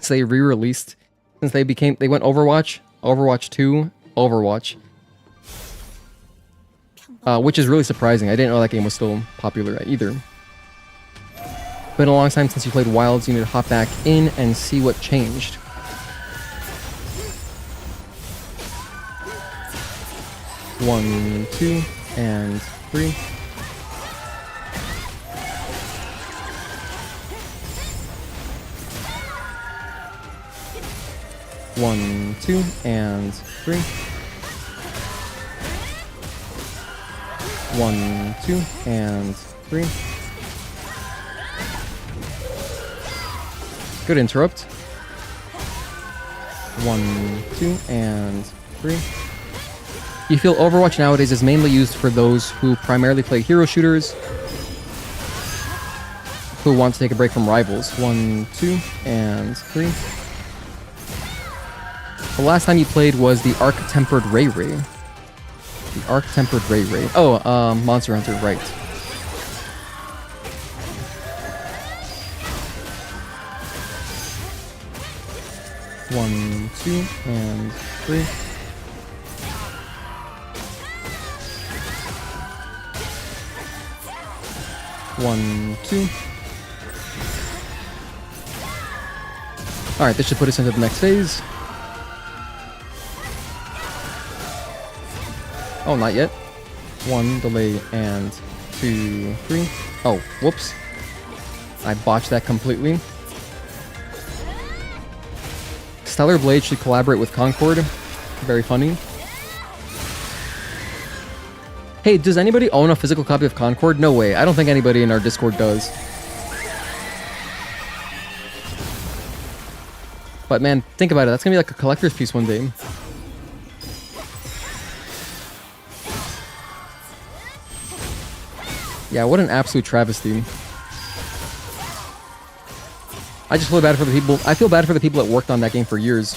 re-released. Since they went Overwatch, Overwatch 2, Overwatch. Which is really surprising. I didn't know that game was still popular either. Been a long time since you played Wilds. You need to hop back in and see what changed. One, 2, and 3. One, 2, and 3. 1, 2, and 3. Good interrupt. 1, 2, and 3. You feel Overwatch nowadays is mainly used for those who primarily play hero shooters, who want to take a break from Rivals. 1, 2, and 3. The last time you played was the Arc-Tempered Ray Ray. The Arc-Tempered Ray Ray. Oh, Monster Hunter, right. One, 2, and 3. One, 2. Alright, this should put us into the next phase. Oh, not yet. 1, delay, and 2, 3. Oh, whoops. I botched that completely. Stellar Blade should collaborate with Concord. Very funny. Hey, does anybody own a physical copy of Concord? No way. I don't think anybody in our Discord does. But man, think about it. That's gonna be like a collector's piece one day. Yeah, what an absolute travesty. I just feel bad for the people. I feel bad for the people that worked on that game for years.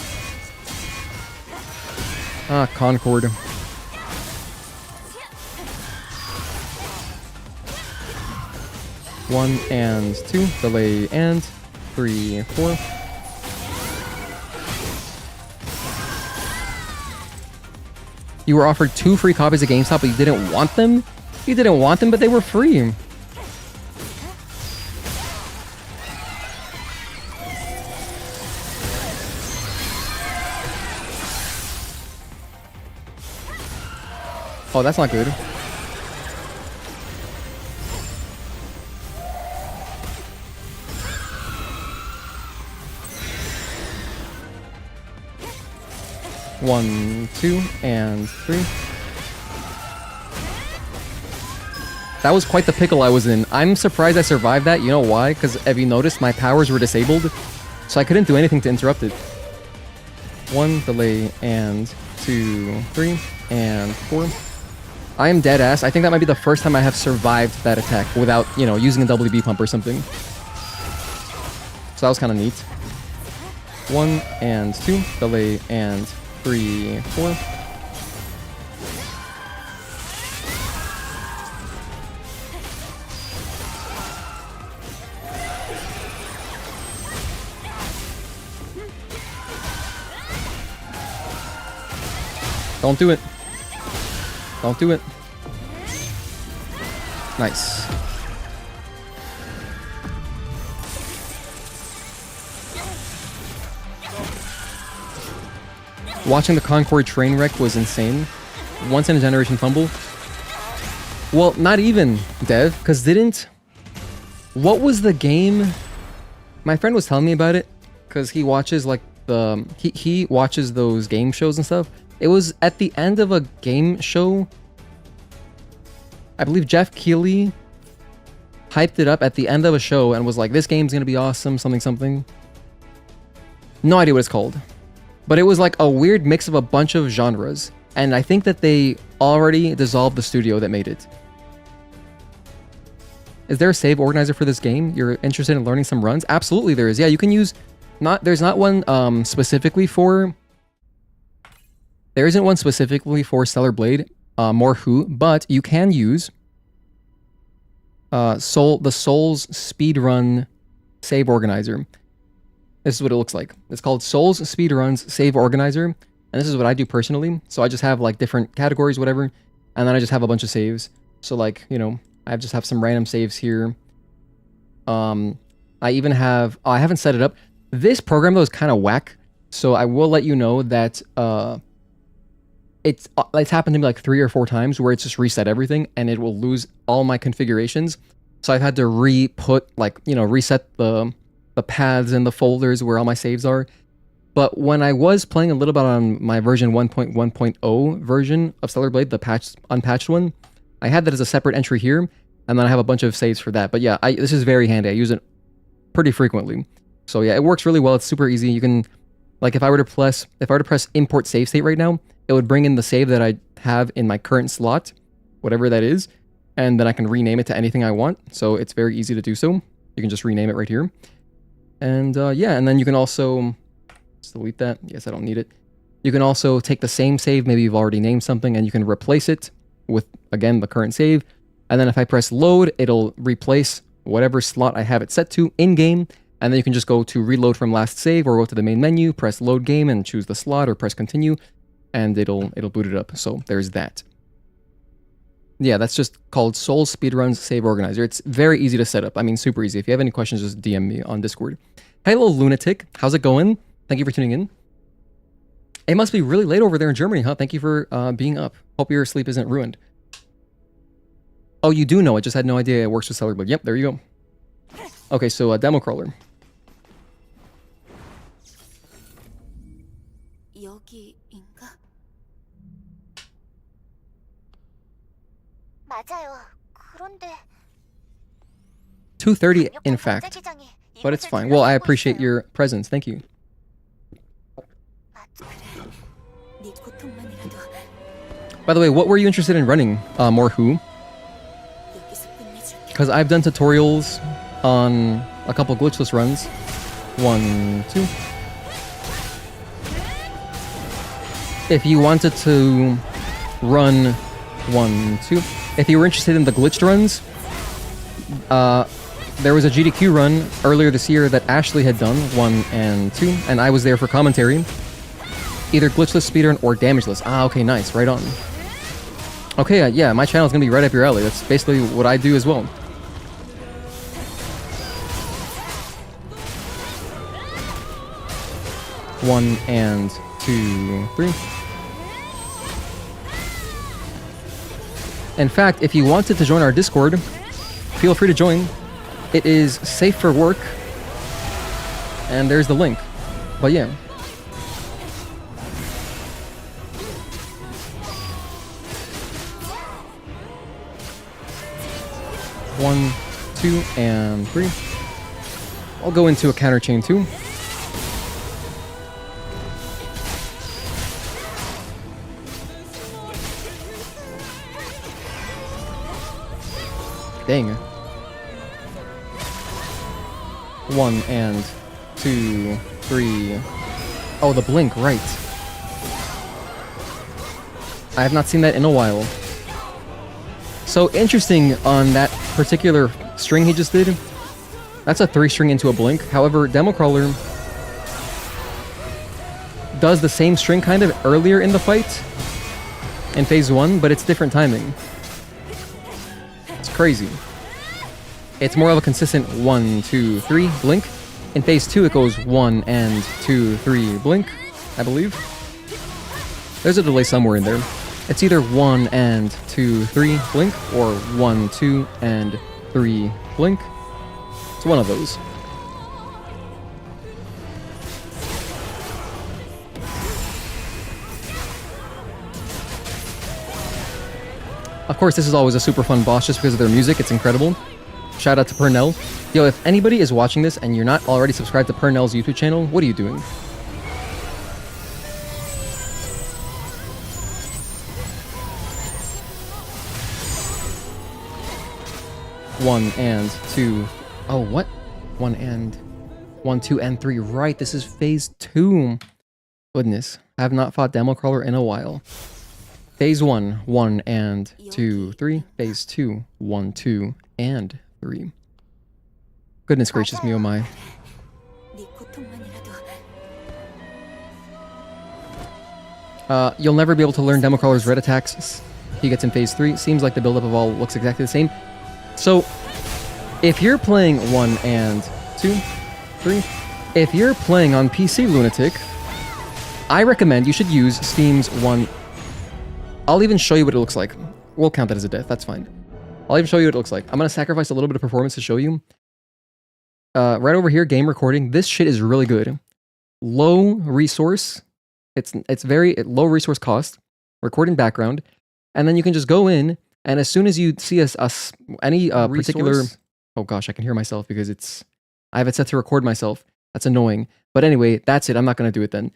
Ah, Concord. One and 2, delay, and 3, 4. You were offered 2 free copies of GameStop, but you didn't want them? You didn't want them, but they were free. Oh, that's not good. One, 2, and 3. That was quite the pickle I was in. I'm surprised I survived that. You know why? Because if you noticed, my powers were disabled, so I couldn't do anything to interrupt it. 1, delay, and 2, 3, and 4. I am dead ass. I think that might be the first time I have survived that attack without, you know, using a WB pump or something. So that was kind of neat. 1 and 2. Delay and 3, 4. Don't do it. Don't do it. Nice. Watching the Concorde train wreck was insane. Once in a generation fumble. Well, not even, Dev, because didn't... What was the game? My friend was telling me about it, because he watches, like, the... He watches those game shows and stuff. It was at the end of a game show. I believe Jeff Keighley hyped it up at the end of a show and was like, this game's gonna be awesome, something, something. No idea what it's called. But it was like a weird mix of a bunch of genres. And I think that they already dissolved the studio that made it. Is there a save organizer for this game? You're interested in learning some runs? Absolutely there is. Yeah, you can use... There's not one specifically for... There isn't one specifically for Stellar Blade, More Who, but you can use the Souls Speedrun Save Organizer. This is what it looks like. It's called Souls Speedruns Save Organizer, and this is what I do personally. So I just have like different categories, whatever, and then I just have a bunch of saves. So like, you know, I just have some random saves here. I even have... I haven't set it up. This program though is kind of whack, so I will let you know that... It's happened to me like 3 or 4 times where it's just reset everything and it will lose all my configurations. So I've had to reset the paths and the folders where all my saves are. But when I was playing a little bit on my version 1.1.0 version of Stellar Blade, the unpatched one, I had that as a separate entry here, and then I have a bunch of saves for that. But yeah, this is very handy. I use it pretty frequently. So yeah, it works really well. It's super easy. You can, like, if I were to press import save state right now, it would bring in the save that I have in my current slot, whatever that is, and then I can rename it to anything I want. So it's very easy to do so. You can just rename it right here. And yeah, and then you can also... Let's delete that. Yes, I don't need it. You can also take the same save, maybe you've already named something, and you can replace it with, again, the current save. And then if I press load, it'll replace whatever slot I have it set to in-game, and then you can just go to reload from last save, or go to the main menu, press load game, and choose the slot, or press continue, and it'll boot it up. So there's that. Yeah, that's just called Souls Speedruns Save Organizer. It's very easy to set up. I mean, super easy. If you have any questions, just DM me on Discord. Hey, little lunatic. How's it going? Thank you for tuning in. It must be really late over there in Germany, huh? Thank you for being up. Hope your sleep isn't ruined. Oh, you do know. I just had no idea it works with Stellar Blade. Yep, there you go. Okay, so demo crawler. 여기인가? 2:30, in fact. But it's fine. Well, I appreciate your presence. Thank you. By the way, what were you interested in running, More Who? Because I've done tutorials on a couple glitchless runs. 1, 2. If you wanted to run 1, 2. If you were interested in the glitched runs, there was a GDQ run earlier this year that Ashley had done, 1 and 2, and I was there for commentary. Either glitchless speedrun or damageless. Ah, okay, nice, right on. Okay, yeah, my channel is going to be right up your alley. That's basically what I do as well. One and 2, 3. In fact, if you wanted to join our Discord, feel free to join. It is safe for work, and there's the link. But yeah. One, 2, and 3. I'll go into a counter chain 2. Dang. 1 and 2, 3. Oh, the blink, right. I have not seen that in a while. So interesting on that particular string he just did. That's a 3-string into a blink. However, Democrawler does the same string kind of earlier in the fight in phase 1, but it's different timing. It's crazy. It's more of a consistent 1, 2, 3 blink. In phase 2, it goes 1 and 2, 3 blink, I believe. There's a delay somewhere in there. It's either 1 and 2, 3 blink, or 1, 2 and 3 blink. It's one of those. Of course, this is always a super fun boss just because of their music. It's incredible. Shout out to Purnell. Yo, if anybody is watching this and you're not already subscribed to Purnell's YouTube channel, what are you doing? One and 2. Oh, what? 1 and 1, 2, and 3. Right, this is phase 2. Goodness, I have not fought Democrawler in a while. Phase 1, 1 and 2, 3. Phase 2, 1, 2, and 3. Goodness gracious me, oh my. You'll never be able to learn Democrawler's red attacks he gets in phase 3. Seems like the buildup of all looks exactly the same. So, if you're playing 1 and 2, 3, if you're playing on PC, Lunatic, I recommend you should use Steam's 1... I'll even show you what it looks like. We'll count that as a death, that's fine. I'll even show you what it looks like. I'm going to sacrifice a little bit of performance to show you. Right over here, game recording. This shit is really good. Low resource. It's very low resource cost. Recording background. And then you can just go in, and as soon as you see any particular... Oh gosh, I can hear myself because I have it set to record myself. That's annoying. But anyway, that's it. I'm not going to do it then.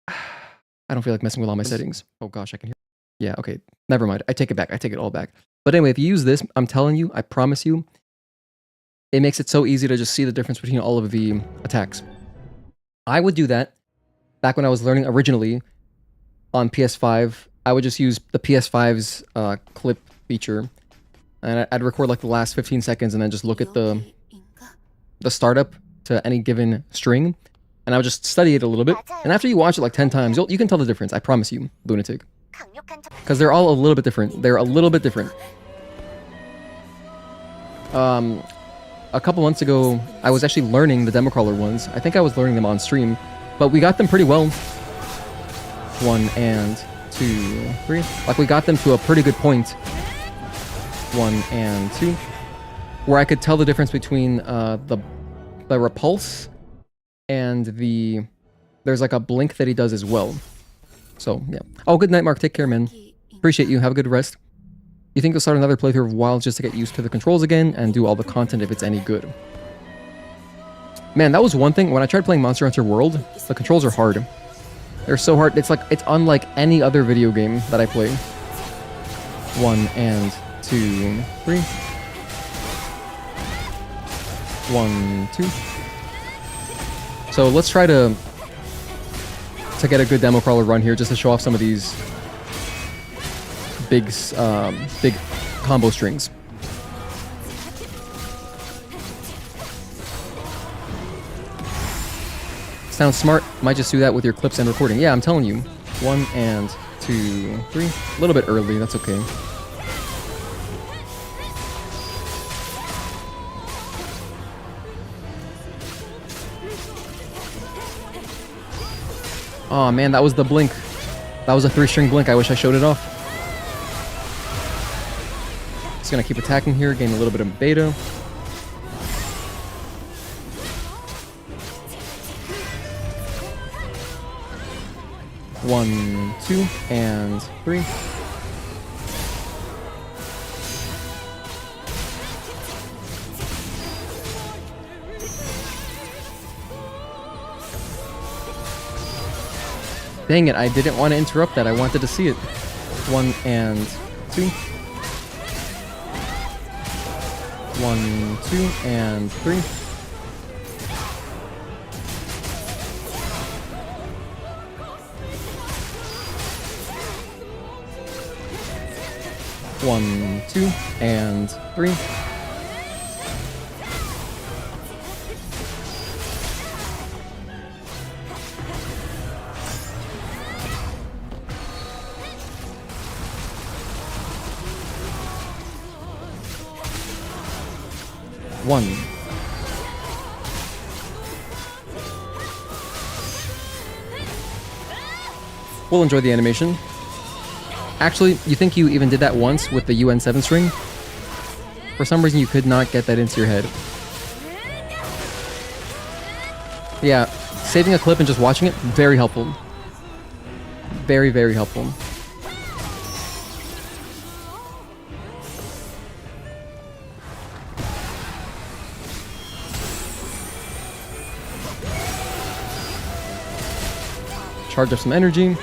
I don't feel like messing with all my settings. Oh gosh, I can hear... Yeah, okay. Never mind. I take it back. I take it all back. But anyway, if you use this, I'm telling you, I promise you, it makes it so easy to just see the difference between all of the attacks. I would do that back when I was learning originally on PS5. I would just use the PS5's clip feature, and I'd record like the last 15 seconds and then just look at the startup to any given string, and I would just study it a little bit. And after you watch it like 10 times, you can tell the difference. I promise you, Lunatic. Because they're all a little bit different. They're a little bit different. A couple months ago, I was actually learning the Democrawler ones. I think I was learning them on stream, but we got them pretty well. 1 and 2, 3. Like, we got them to a pretty good point. 1 and 2. Where I could tell the difference between the repulse and there's like a blink that he does as well. So, yeah. Oh, good night, Mark. Take care, man. Appreciate you. Have a good rest. You think you'll start another playthrough of Wild just to get used to the controls again and do all the content if it's any good? Man, that was one thing. When I tried playing Monster Hunter World, the controls are hard. They're so hard. It's unlike any other video game that I play. 1 and 2, 3. 1, 2. So let's try to get a good Democrawler run here just to show off some of these big combo strings. Sounds smart. Might just do that with your clips and recording. Yeah, I'm telling you. 1 and 2, 3. A little bit early. That's okay. Oh man, that was the blink. That was a 3-string blink. I wish I showed it off. Just gonna keep attacking here, gain a little bit of beta. One, 2, and 3. Dang it, I didn't want to interrupt that. I wanted to see it. 1 and 2. 1, 2, and 3. One, 2, and 3. One. We'll enjoy the animation. Actually, you think you even did that once with the UN7 string? For some reason, you could not get that into your head. Yeah, saving a clip and just watching it, very helpful. Very, very helpful. Charge up some energy.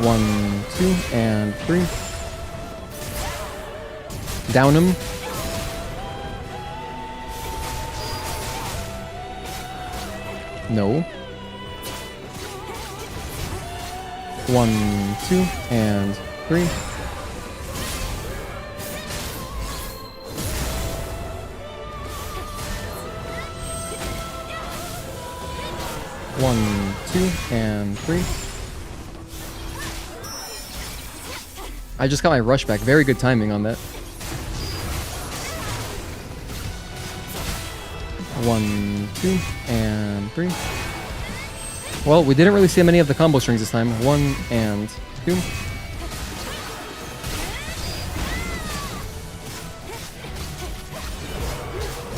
One, 2, and 3. Down him. No. 1, 2, and 3. One, 2, and 3. I just got my rush back. Very good timing on that. 1, 2, and 3. Well, we didn't really see many of the combo strings this time. 1 and 2.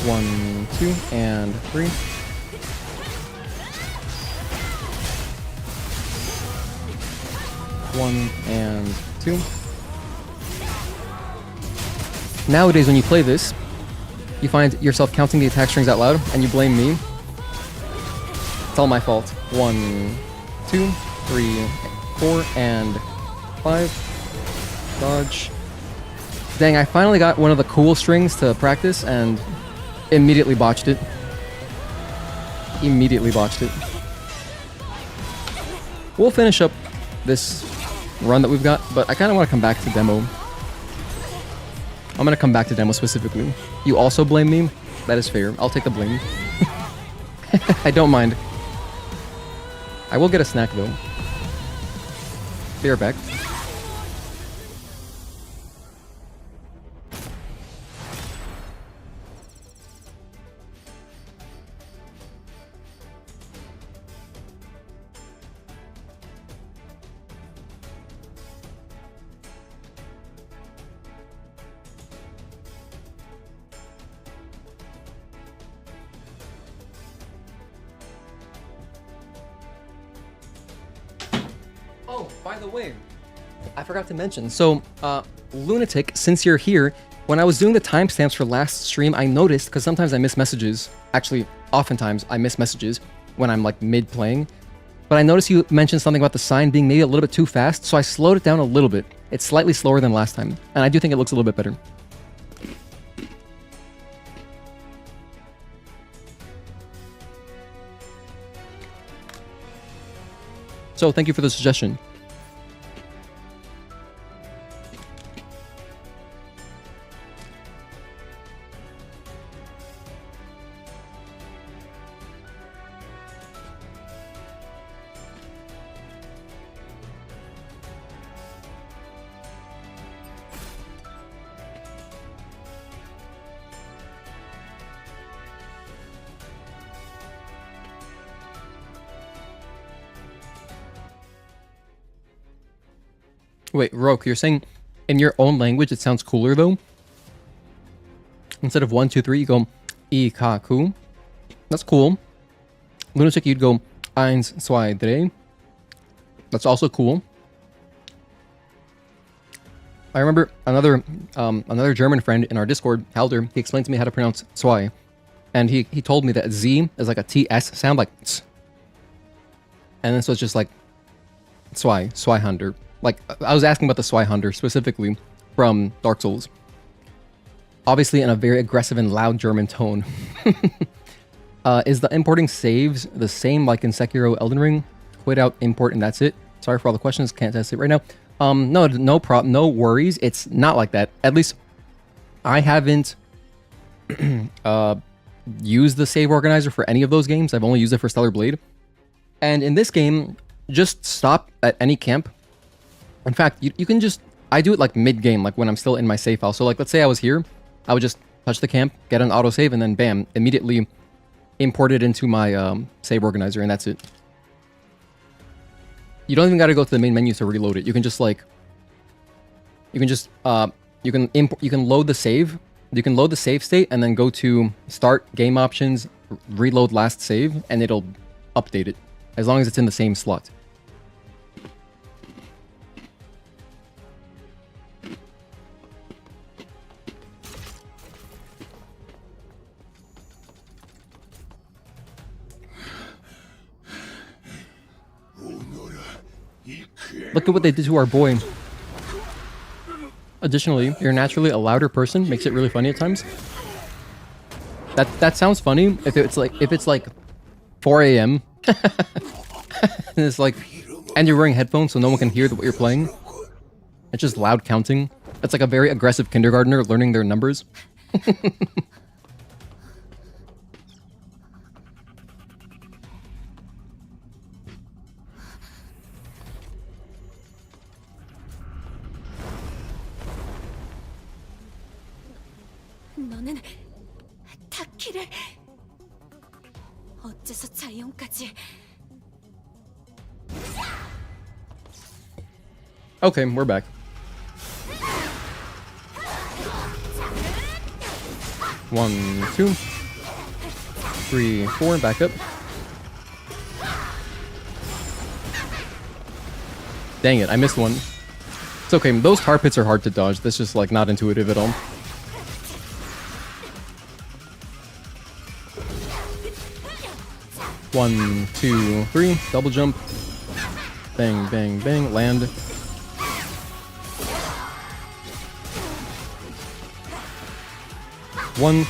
One, 2, and 3. One and 2. Nowadays, when you play this, you find yourself counting the attack strings out loud, and you blame me. It's all my fault. 1, 2, 3, 4, and 5. Dodge. Dang, I finally got one of the cool strings to practice, and immediately botched it. Immediately botched it. We'll finish up this run that we've got, but I kind of want to come back to demo. I'm going to come back to demo specifically. You also blame me? That is fair. I'll take the blame. I don't mind. I will get a snack though. Be right back. Oh, by the way, I forgot to mention. So, Lunatic, since you're here, when I was doing the timestamps for last stream, I noticed, because sometimes I miss messages. Actually, oftentimes I miss messages when I'm like mid-playing. But I noticed you mentioned something about the sign being maybe a little bit too fast, so I slowed it down a little bit. It's slightly slower than last time, and I do think it looks a little bit better. So, thank you for the suggestion. Wait, Roke, you're saying in your own language it sounds cooler though? Instead of 1, 2, 3, you go Ikaku. That's cool. Lunatic, you'd go 1, 2, 3. That's also cool. I remember another German friend in our Discord, Halder, he explained to me how to pronounce zwei. And he told me that Z is like a TS sound, like ts. And then so it's just like zwei, Zweihundert. Like, I was asking about the Swihunter specifically from Dark Souls. Obviously in a very aggressive and loud German tone. Is the importing saves the same like in Sekiro Elden Ring? Quit out, import, and that's it? Sorry for all the questions, can't test it right now. No worries, it's not like that. At least, I haven't used the save organizer for any of those games. I've only used it for Stellar Blade. And in this game, just stop at any camp. In fact, you can just... I do it like mid-game, like when I'm still in my save file. So like, let's say I was here, I would just touch the camp, get an autosave, and then bam, immediately import it into my save organizer, and that's it. You don't even got to go to the main menu to reload it. You can just like... You can load the save. You can load the save state and then go to Start Game Options, Reload Last Save, and it'll update it. As long as it's in the same slot. Look at what they did to our boy. Additionally, you're naturally a louder person, makes it really funny at times. That sounds funny if it's like 4 a.m. and it's like, and you're wearing headphones so no one can hear what you're playing. It's just loud counting. It's like a very aggressive kindergartner learning their numbers. 너는 타키를 어째서 자연까지? Okay, we're back. One, two, three, four, back up. Dang it, I missed one. It's okay, those tar pits are hard to dodge. That's just like not intuitive at all. One, two, three, double jump. Bang, bang, bang, land. One,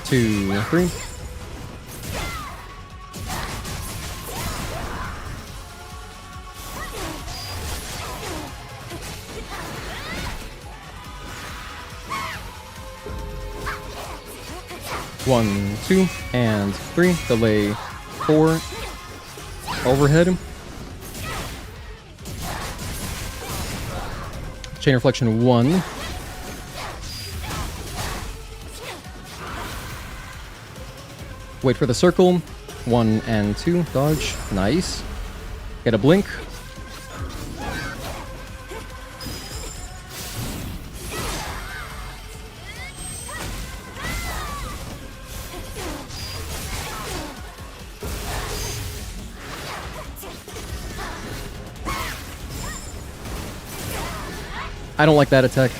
two, three. One, two, and three. Delay, four. Overhead. Chain reflection, one. Wait for the circle. One and two. Dodge. Nice. Get a blink. I don't like that attack.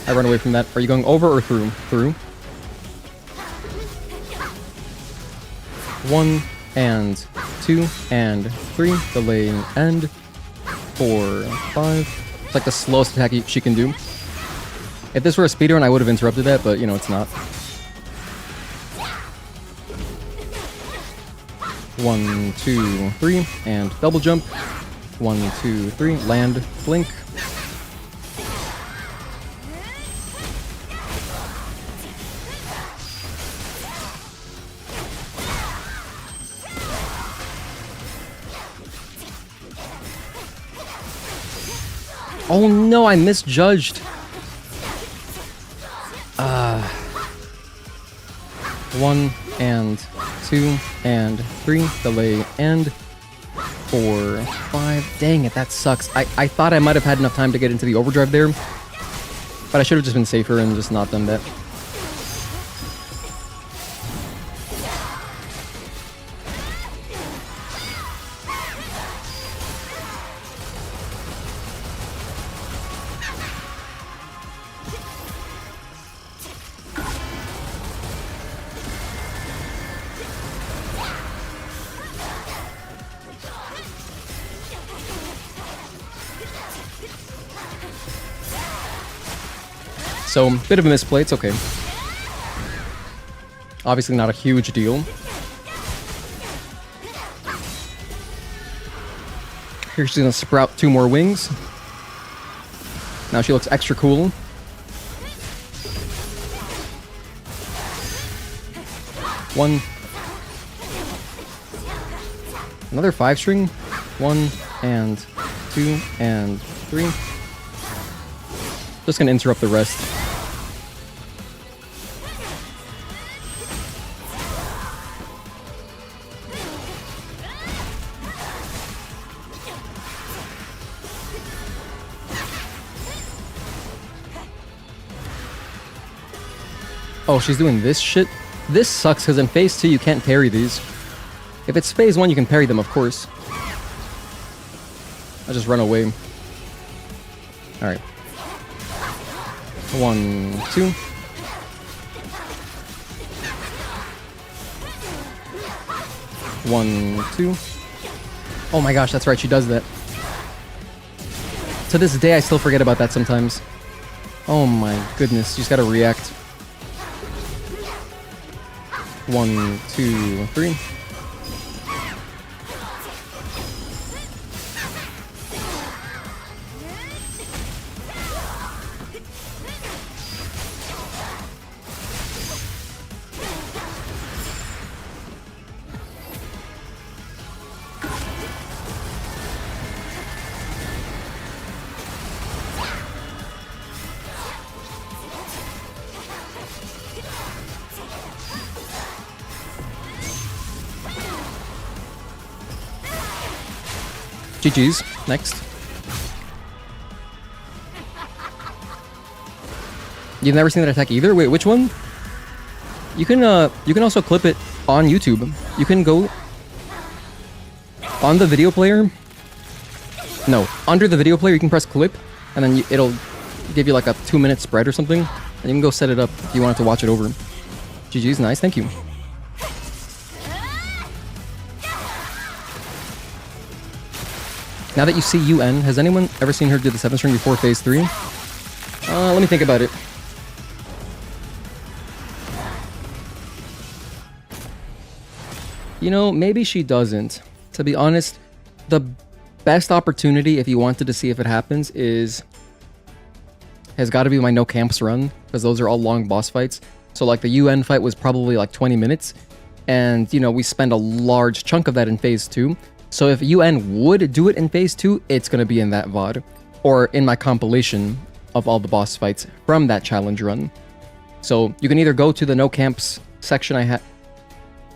I run away from that. Are you going over or through? Through. One and two and three. Delay end. 4, 5. It's like the slowest attack she can do. If this were a speedrun, I would have interrupted that, but you know, it's not. 1, 2, 3, and double jump. 1, 2, 3, land, blink. Oh no, I misjudged. 1 and 2 and 3, delay end. 4, 5. Dang it, that sucks. I thought I might have had enough time to get into the overdrive there, but I should have just been safer and just not done that. So, bit of a misplay, it's okay. Obviously not a huge deal. Here she's gonna sprout 2 more wings. Now she looks extra cool. One. Another 5-string. 1 and 2 and 3. Just gonna interrupt the rest. Oh, she's doing this shit? This sucks because in phase 2 you can't parry these. If it's phase 1 you can parry them, of course. I'll just run away. Alright. 1, 2. One, 2. Oh my gosh, that's right, she does that. To this day I still forget about that sometimes. Oh my goodness, you just gotta react. 1, 2, 3. GG's. Next. You've never seen that attack either? Wait, which one? You can also clip it on YouTube. You can go on the video player. No, under the video player you can press clip, and then it'll give you like a 2-minute spread or something, and you can go set it up if you want to watch it over. GG's, nice, thank you. Now that you see UN, has anyone ever seen her do the 7-string before phase 3? Let me think about it. You know, maybe she doesn't. To be honest, the best opportunity if you wanted to see if it happens has got to be my no camps run, because those are all long boss fights. So like the UN fight was probably like 20 minutes, and you know, we spend a large chunk of that in phase 2. So if UN would do it in phase 2, it's going to be in that VOD, or in my compilation of all the boss fights from that challenge run. So you can either go to the no camps section I had,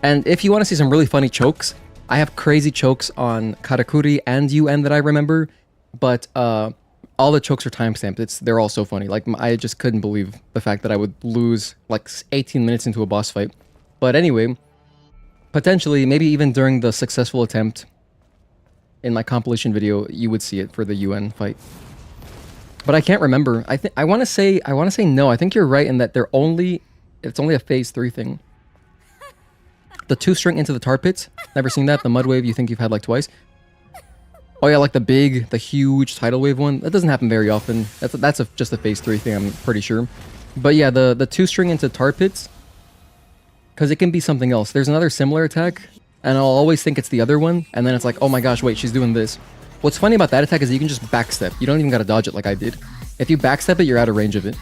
and if you want to see some really funny chokes, I have crazy chokes on Karakuri and UN that I remember, but all the chokes are timestamped. They're all so funny. Like, I just couldn't believe the fact that I would lose like 18 minutes into a boss fight. But anyway, potentially, maybe even during the successful attempt in my compilation video, you would see it for the UN fight. But I can't remember. I want to say no. I think you're right in that it's only a phase 3 thing. The 2-string into the tar pits. Never seen that. The mud wave you think you've had like twice. Oh yeah, like the huge tidal wave one. That doesn't happen very often. That's just a phase 3 thing, I'm pretty sure. But yeah, the 2-string into tar pits, because it can be something else. There's another similar attack, and I'll always think it's the other one, and then it's like, oh my gosh, wait, she's doing this. What's funny about that attack is you can just backstep. You don't even gotta dodge it like I did. If you backstep it, you're out of range of it.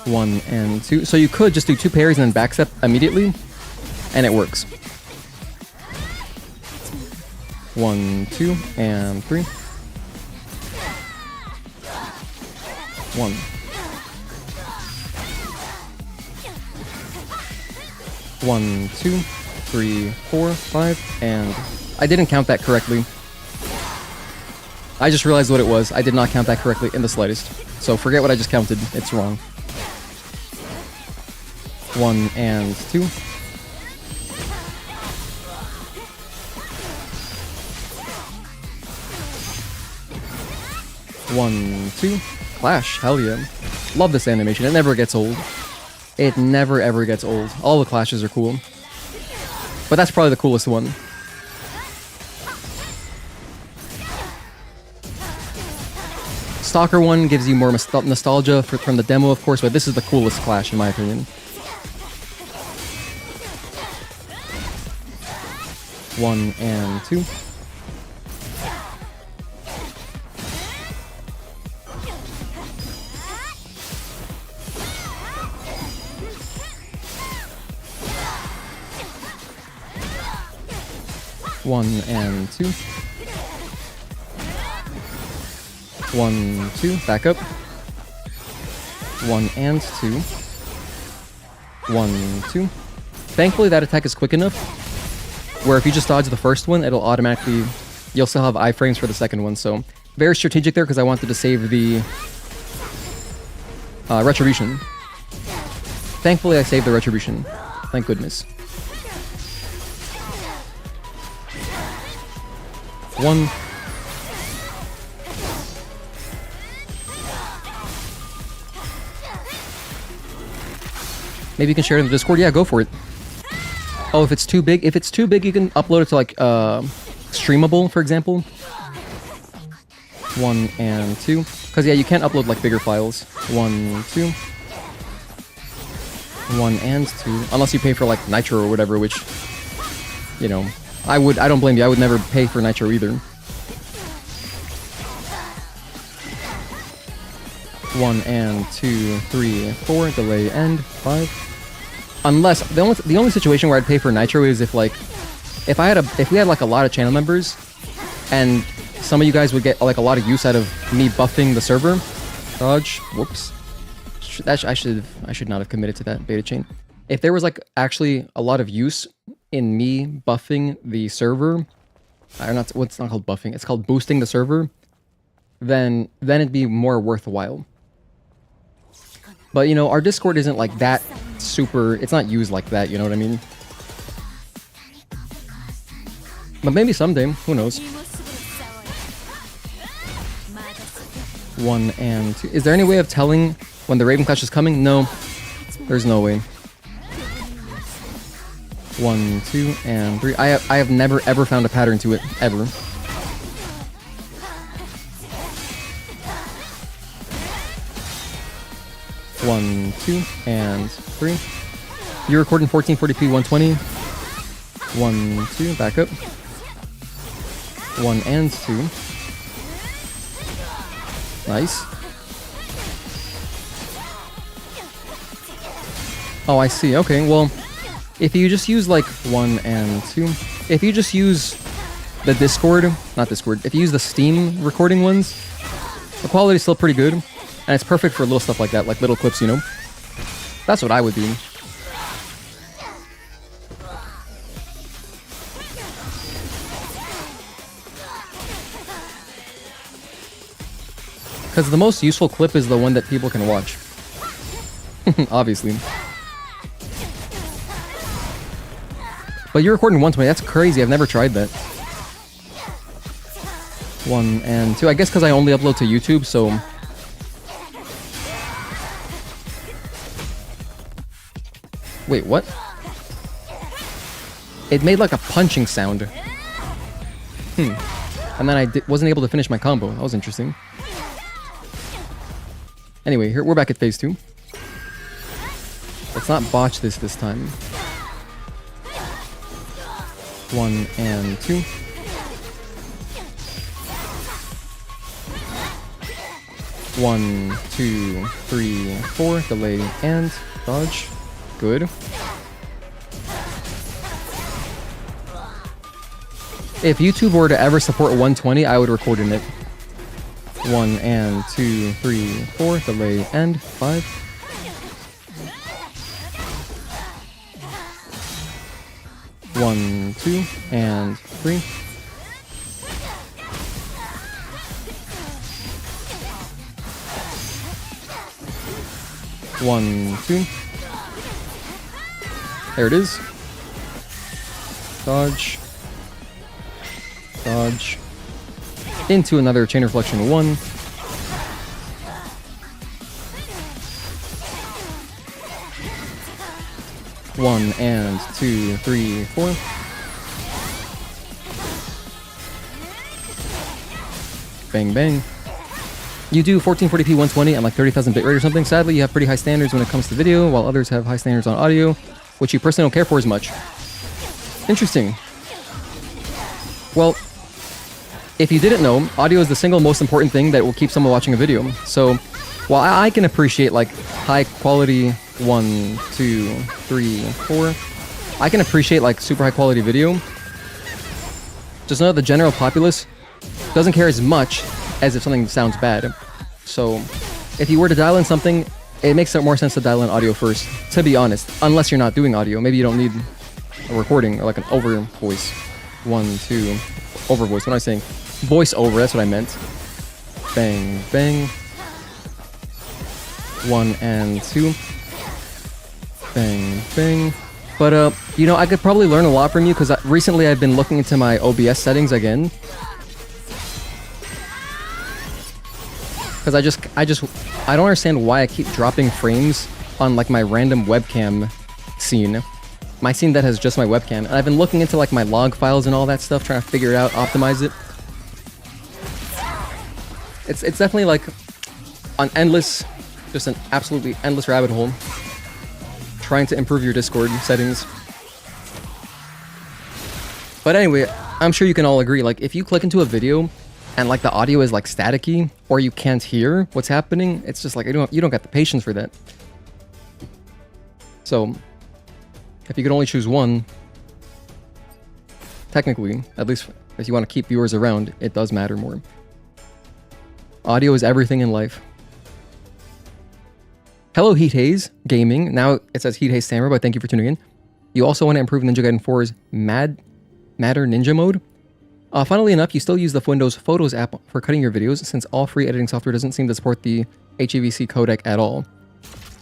1 and 2. So you could just do 2 parries and then backstep immediately, and it works. 1, 2, and 3. 1. One, 2, 3, 4, 5, and I didn't count that correctly. I just realized what it was. I did not count that correctly in the slightest. So forget what I just counted. It's wrong. 1 and 2. 1, 2. Clash. Hell yeah. Love this animation. It never gets old. It never ever gets old. All the clashes are cool. But that's probably the coolest one. Stalker one gives you more nostalgia from the demo, of course, but this is the coolest clash in my opinion. 1 and 2. One and 2. 1, 2. Back up. 1 and 2. 1, 2. Thankfully, that attack is quick enough where if you just dodge the first one, it'll automatically... You'll still have iframes for the second one, so... Very strategic there, because I wanted to save the... Retribution. Thankfully, I saved the Retribution. Thank goodness. 1. Maybe you can share it in the Discord? Yeah, go for it. Oh, if it's too big? If it's too big, you can upload it to, like, streamable, for example. 1 and 2. Because, yeah, you can't upload, like, bigger files. 1, 2. 1 and 2. Unless you pay for, like, Nitro or whatever, which, you know, I don't blame you. I would never pay for Nitro either. 1 and 2, 3, 4. Delay end. 5. Unless the only situation where I'd pay for Nitro is if like if we had like a lot of channel members and some of you guys would get like a lot of use out of me buffing the server. Dodge. Whoops. I should not have committed to that beta chain. If there was like actually a lot of use in me buffing the server, it's not called buffing. It's called boosting the server. Then it'd be more worthwhile. But, you know, our Discord isn't like that super... It's not used like that, you know what I mean? But maybe someday. Who knows? 1 and 2. Is there any way of telling when the Raven Clash is coming? No. There's no way. 1, 2, and 3. I have never ever found a pattern to it. Ever. One, 2, and 3. You're recording 1440p 120. 1, 2, back up. 1 and 2. Nice. Oh, I see. Okay, well, if you just use like 1 and 2, if you just use the if you use the Steam recording ones, the quality's still pretty good. And it's perfect for little stuff like that, like little clips, you know? That's what I would do. Because the most useful clip is the one that people can watch. Obviously. But you're recording 120, that's crazy, I've never tried that. 1 and 2, I guess because I only upload to YouTube, so... Wait, what? It made like a punching sound. And then I wasn't able to finish my combo. That was interesting. Anyway, here we're back at phase 2. Let's not botch this time. 1 and 2. 1, 2, 3, 4. Delay and dodge. Good. If YouTube were to ever support 120, I would record in it. 1 and 2, 3, 4. Delay end. 5. 1, 2, and 3. One, 2. There it is. Dodge. Dodge. Into another chain reflection 1. 1 and 2, 3, 4. Bang bang. You do 1440p 120 and like 30,000 bitrate or something. Sadly, you have pretty high standards when it comes to video, while others have high standards on audio, which you personally don't care for as much. Interesting. Well, if you didn't know, audio is the single most important thing that will keep someone watching a video. So, while I can appreciate like high quality 1, 2, 3, 4, I can appreciate like super high quality video. Just know that the general populace doesn't care as much as if something sounds bad. So, if you were to dial in something, it makes more sense to dial in audio first, to be honest. Unless you're not doing audio. Maybe you don't need a recording, or like an over voice. 1, 2, over voice. What am I saying? Voice over, that's what I meant. Bang, bang. 1 and 2. Bang, bang. But, you know, I could probably learn a lot from you, because recently I've been looking into my OBS settings again. Because I don't understand why I keep dropping frames on like my random webcam scene. My scene that has just my webcam. And I've been looking into like my log files and all that stuff, trying to figure it out, optimize it. It's definitely like an endless, just an absolutely endless rabbit hole. Trying to improve your Discord settings. But anyway, I'm sure you can all agree, like if you click into a video and like the audio is like staticky, or you can't hear what's happening, it's just like you don't got the patience for that. So, if you could only choose one, technically, at least if you want to keep viewers around, it does matter more. Audio is everything in life. Hello Heat Haze Gaming. Now it says Heat Haze Samurai, but thank you for tuning in. You also want to improve Ninja Gaiden 4's Matter Ninja mode? Funnily enough, you still use the Windows Photos app for cutting your videos, since all free editing software doesn't seem to support the HEVC codec at all.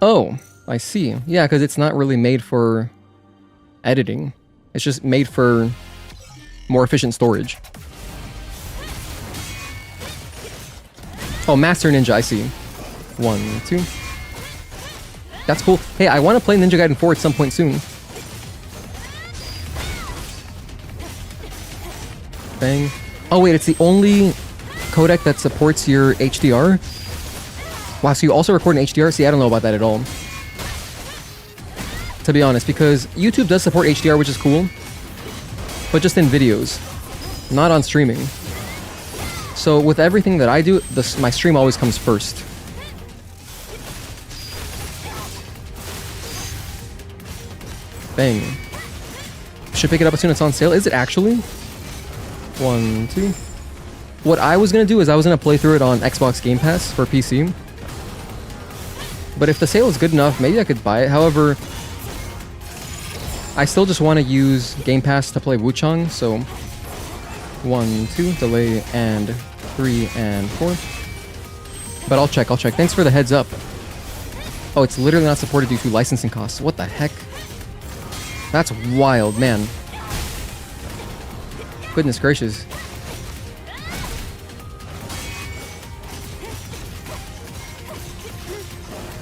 Oh, I see. Yeah, because it's not really made for editing. It's just made for more efficient storage. Oh, Master Ninja, I see. 1, 2. That's cool. Hey, I want to play Ninja Gaiden 4 at some point soon. Bang. Oh wait, it's the only codec that supports your HDR? Wow, so you also record in HDR? See, I don't know about that at all. To be honest, because YouTube does support HDR, which is cool. But just in videos. Not on streaming. So with everything that I do, my stream always comes first. Bang. Should pick it up as soon as it's on sale. Is it actually? 1, 2. What I was gonna do is I was gonna play through it on Xbox Game Pass for PC. But if the sale is good enough, maybe I could buy it. However, I still just want to use Game Pass to play Wuchang, so 1, 2, delay, and 3 and 4. But I'll check. Thanks for the heads up. Oh, it's literally not supported due to licensing costs. What the heck? That's wild, man. Goodness gracious.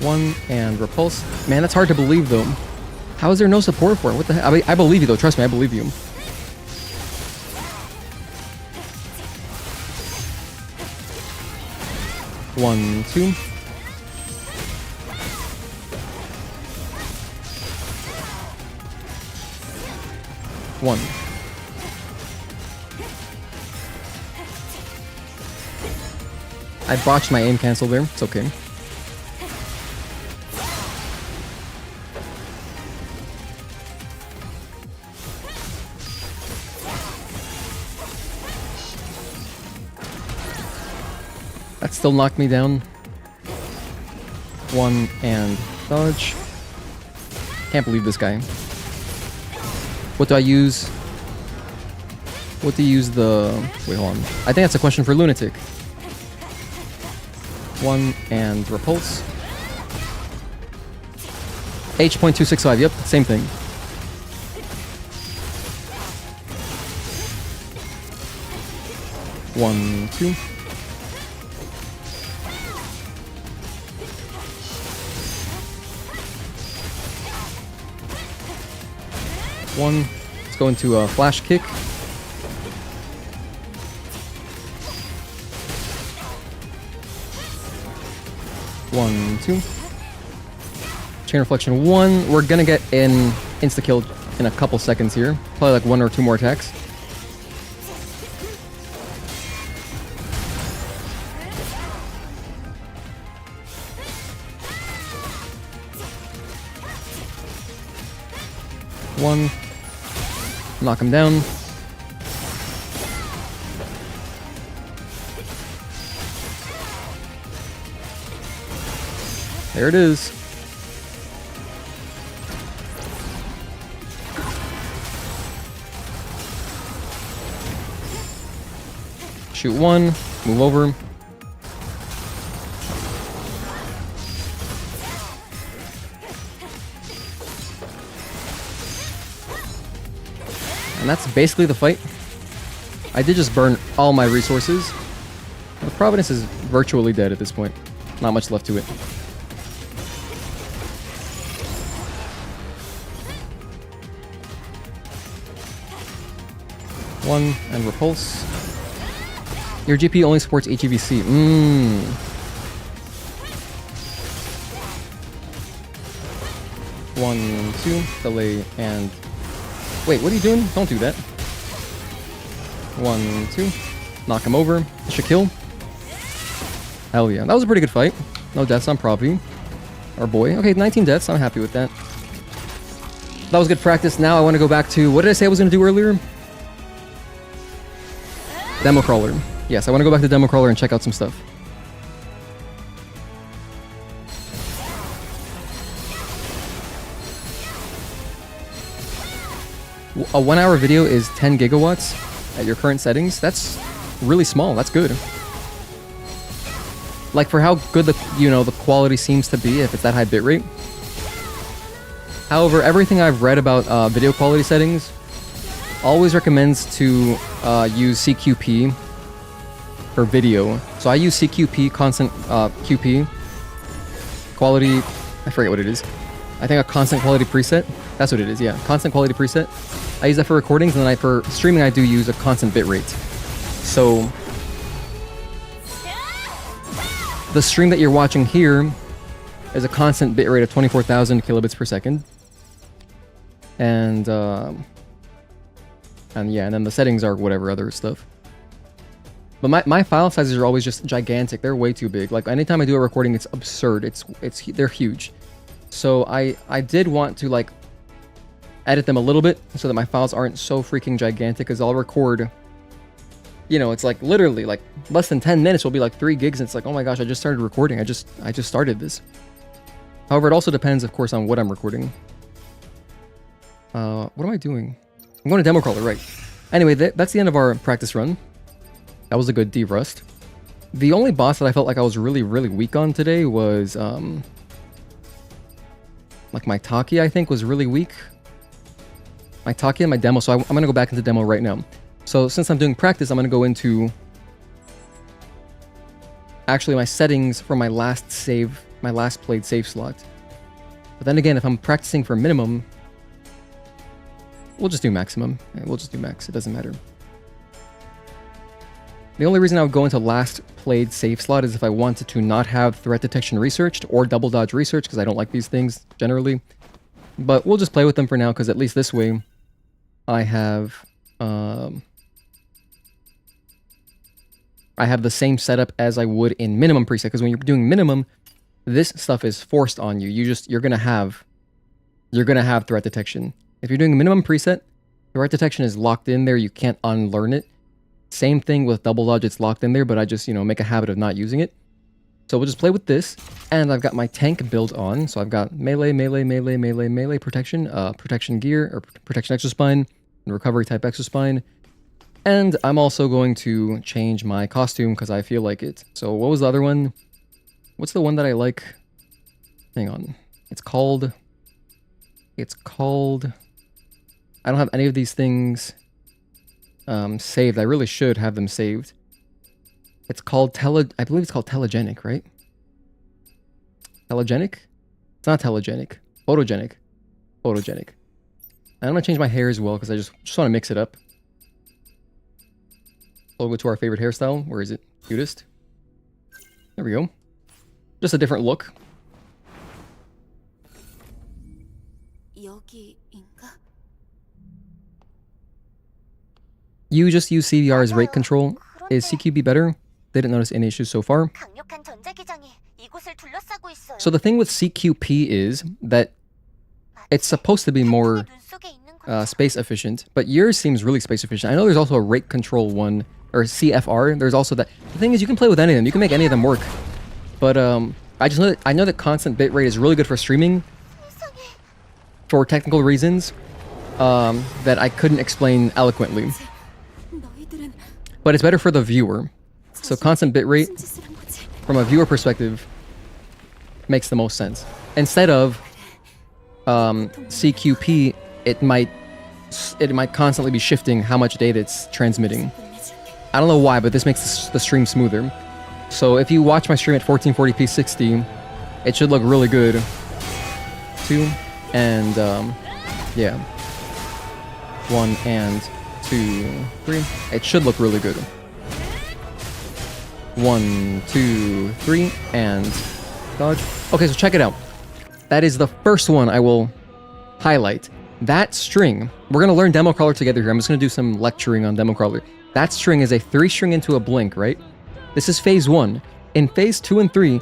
One and repulse. Man, that's hard to believe though. How is there no support for it? What the heck? I believe you though. Trust me, I believe you. One, 2. One. I botched my aim cancel there. It's okay. That still knocked me down. 1 and dodge. Can't believe this guy. What do I use? What do you use the... Wait, hold on. I think that's a question for Lunatic. 1 and repulse. H.265, yep, same thing. One, 2. One. Let's go into a flash kick. 1, 2. Chain reflection 1. We're gonna get an insta kill in a couple seconds here. Probably like 1 or 2 more attacks. One. Knock him down. There it is. Shoot 1. Move over. And that's basically the fight. I did just burn all my resources. The Providence is virtually dead at this point. Not much left to it. One and repulse. Your GP only supports HEVC. One, 2, delay, and... Wait, what are you doing? Don't do that. 1, 2. Knock him over. That should kill. Hell yeah. That was a pretty good fight. No deaths on Provi. Our boy. Okay, 19 deaths. I'm happy with that. That was good practice. Now I want to go back to... What did I say I was going to do earlier? Demo crawler. Yes, I want to go back to demo crawler and check out some stuff. A 1 hour video is 10 gigawatts at your current settings. That's really small. That's good. Like for how good the quality seems to be if it's that high bitrate. However, everything I've read about video quality settings always recommends to use CQP for video. So I use CQP, constant QP, quality, I forget what it is. I think a constant quality preset. That's what it is, yeah. Constant quality preset. I use that for recordings, and then for streaming I do use a constant bitrate. So the stream that you're watching here is a constant bitrate of 24,000 kilobits per second. And yeah, and then the settings are whatever other stuff. But my file sizes are always just gigantic. They're way too big. Like anytime I do a recording, it's absurd. They're huge. So I did want to like edit them a little bit so that my files aren't so freaking gigantic, because I'll record, it's like literally like less than 10 minutes will be like 3 gigs, and it's like, oh my gosh, I just started recording. I just started this. However, it also depends, of course, on what I'm recording. What am I doing? I'm going to demo crawler, right? Anyway, that's the end of our practice run. That was a good de-rust. The only boss that I felt like I was really, really weak on today was, like my Taki, I think, was really weak. My Taki and my demo, so I'm going to go back into demo right now. So since I'm doing practice, I'm going to go into actually my settings for my last played save slot. But then again, if I'm practicing for minimum, we'll just do maximum. We'll just do max. It doesn't matter. The only reason I would go into last played save slot is if I wanted to not have threat detection researched or double dodge research, because I don't like these things generally. But we'll just play with them for now, because at least this way I have the same setup as I would in minimum preset, because when you're doing minimum, this stuff is forced on you. You're gonna have threat detection. If you're doing a minimum preset, threat detection is locked in there. You can't unlearn it. Same thing with double dodge, it's locked in there, but I just, make a habit of not using it. So we'll just play with this, and I've got my tank build on. So I've got melee protection, protection gear, or protection exospine, and recovery type exospine. And I'm also going to change my costume because I feel like it. So what was the other one? What's the one that I like? Hang on. It's called... I don't have any of these things saved. I really should have them saved. It's called I believe it's called telegenic, right? Telegenic? It's not telegenic. Photogenic. Photogenic. And I'm gonna change my hair as well because I just want to mix it up. We'll go to our favorite hairstyle. Where is it? Cutest. There we go. Just a different look. 여기인가? You just use CVR as rate control. Is CQB better? Didn't notice any issues so far. 강력한 전자기장이 이곳을 둘러싸고 있어요. So the thing with CQP is that it's supposed to be more space efficient, but yours seems really space efficient. I know there's also a rate control one, or CFR. There's also that. The thing is, you can play with any of them. You can make any of them work. But I know that constant bitrate is really good for streaming for technical reasons that I couldn't explain eloquently. 너희들은 But it's better for the viewer. So constant bitrate, 무슨 짓을 한 거지? from a viewer perspective, makes the most sense. Instead of CQP, it might constantly be shifting how much data it's transmitting. I don't know why, but this makes the stream smoother. So if you watch my stream at 1440p 60, it should look really good too. And yeah, 1 and 2, 3. It should look really good. 1, 2, 3, and dodge. Okay, so check it out. That is the first one I will highlight. That string, we're gonna learn demo crawler together here. I'm just gonna do some lecturing on demo crawler. That string is a 3 string into a blink, right? This is phase 1. In phase 2 and 3,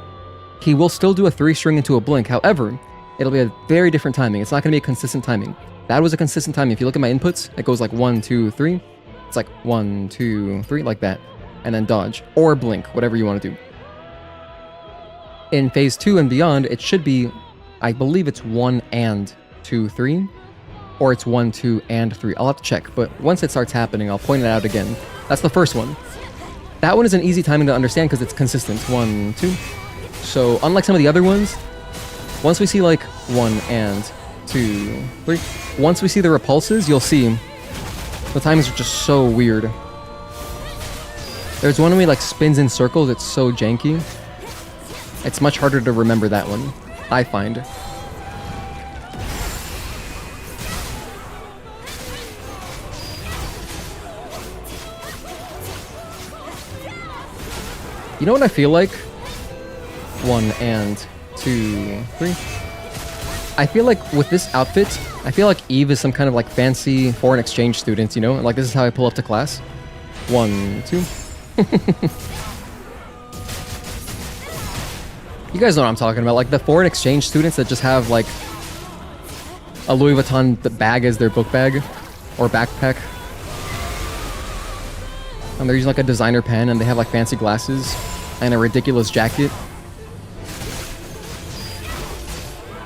he will still do a 3 string into a blink. However, it'll be a very different timing. It's not gonna be a consistent timing. That was a consistent timing. If you look at my inputs, it goes like 1, 2, 3. It's like 1, 2, 3, like that. And then dodge, or blink, whatever you want to do. In phase 2 and beyond, it should be, I believe it's 1 and 2, 3, or it's 1, 2, and 3. I'll have to check, but once it starts happening, I'll point it out again. That's the first one. That one is an easy timing to understand because it's consistent. 1, 2. So unlike some of the other ones, once we see like 1 and 2, 3, once we see the repulses, you'll see the timings are just so weird. There's one where he like spins in circles, it's so janky. It's much harder to remember that one, I find. You know what I feel like? 1 and 2, 3. I feel like with this outfit, I feel like Eve is some kind of like fancy foreign exchange student, you know? Like this is how I pull up to class. 1, 2. You guys know what I'm talking about, like the foreign exchange students that just have like a Louis Vuitton bag as their book bag or backpack. And they're using like a designer pen and they have like fancy glasses and a ridiculous jacket.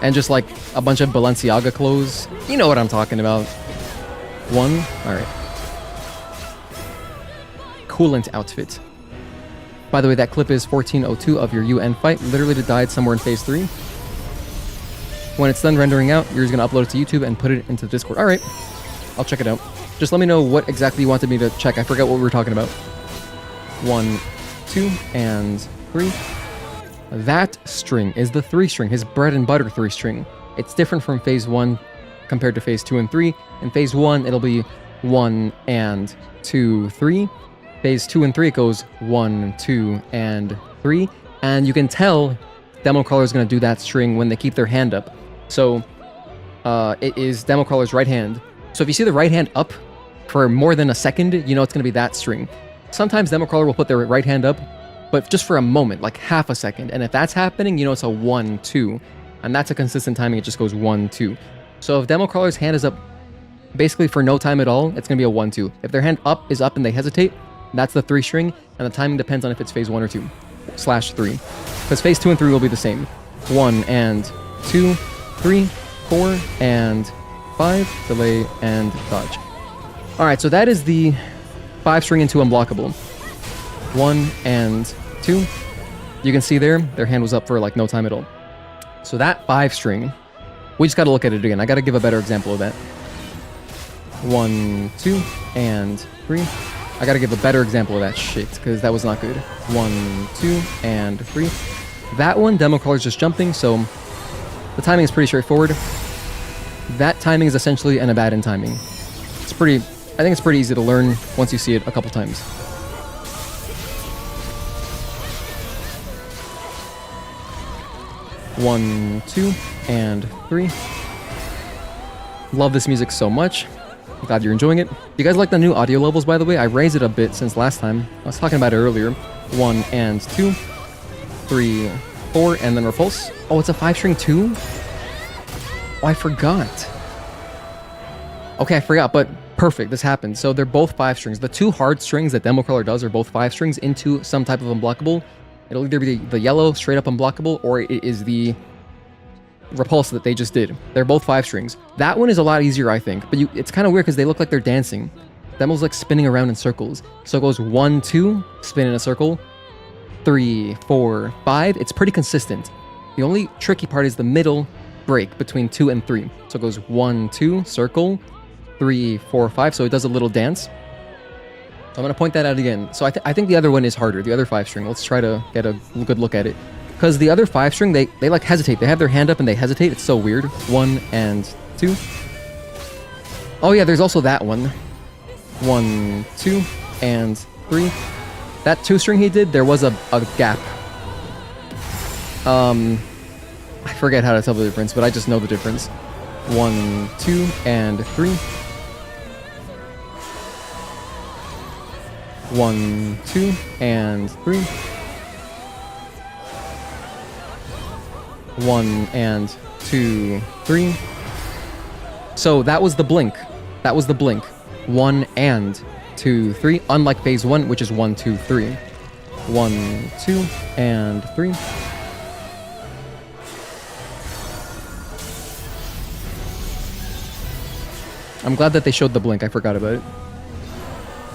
And just like a bunch of Balenciaga clothes. You know what I'm talking about. 1, alright. Coolant outfit. By the way, that clip is 1402 of your UN fight. Literally died somewhere in phase 3. When it's done rendering out, you're just gonna upload it to YouTube and put it into Discord. Alright, I'll check it out. Just let me know what exactly you wanted me to check. I forgot what we were talking about. 1, 2, and 3. That string is the 3 string, his bread and butter 3 string. It's different from phase 1 compared to phase 2 and 3. In phase 1, it'll be 1 and 2, 3. Phase 2 and 3, it goes 1, 2, and 3. And you can tell demo crawler is going to do that string when they keep their hand up. So it is demo crawler's right hand. So if you see the right hand up for more than a second, you know it's going to be that string. Sometimes demo crawler will put their right hand up, but just for a moment, like half a second. And if that's happening, you know it's a 1, 2. And that's a consistent timing. It just goes 1, 2. So if demo crawler's hand is up basically for no time at all, it's going to be a 1, 2. If their hand up is up and they hesitate, that's the 3 string, and the timing depends on if it's phase 1 or 2, /3. Because phase 2 and 3 will be the same. 1 and 2, 3, 4, and 5, delay, and dodge. Alright, so that is the 5 string into unblockable. 1 and 2. You can see there, their hand was up for like no time at all. So that 5 string, we just gotta look at it again. I gotta give a better example of that. 1, 2, and 3. I gotta give a better example of that shit, because that was not good. 1, 2, and 3. That one, demo crawler's just jumping, so the timing is pretty straightforward. That timing is essentially an Abaddon timing. It's pretty, I think it's pretty easy to learn once you see it a couple times. 1, 2, and 3. Love this music so much. Glad you're enjoying it. You guys like the new audio levels, by the way? I raised it a bit since last time. I was talking about it earlier. 1 and 2, 3, 4, and then repulse. Oh, it's a 5-string too? Oh, I forgot. Okay, I forgot, but perfect, this happened. So they're both 5 strings. The 2 hard strings that Demo Crawler does are both 5 strings into some type of unblockable. It'll either be the yellow straight up unblockable, or it is the repulse that they just did. They're both 5 strings. That one is a lot easier, I think, but it's kind of weird because they look like they're dancing. Demo's like spinning around in circles. So it goes 1, 2, spin in a circle, 3, 4, 5. It's pretty consistent. The only tricky part is the middle break between 2 and 3. So it goes 1, 2, circle, 3, 4, 5. So it does a little dance. So I'm going to point that out again. So I think the other one is harder, the other 5 string. Let's try to get a good look at it. Because the other 5 string, they like hesitate. They have their hand up and they hesitate. It's so weird. 1 and 2. Oh yeah, there's also that one. 1, 2, and 3. That 2 string he did, there was a gap. I forget how to tell the difference, but I just know the difference. 1, 2, and 3. 1, 2, and 3. 1 and 2, 3. So that was the blink. That was the blink. 1 and 2, 3. Unlike phase 1, which is 1, 2, 3. 1, 2, and 3. I'm glad that they showed the blink. I forgot about it.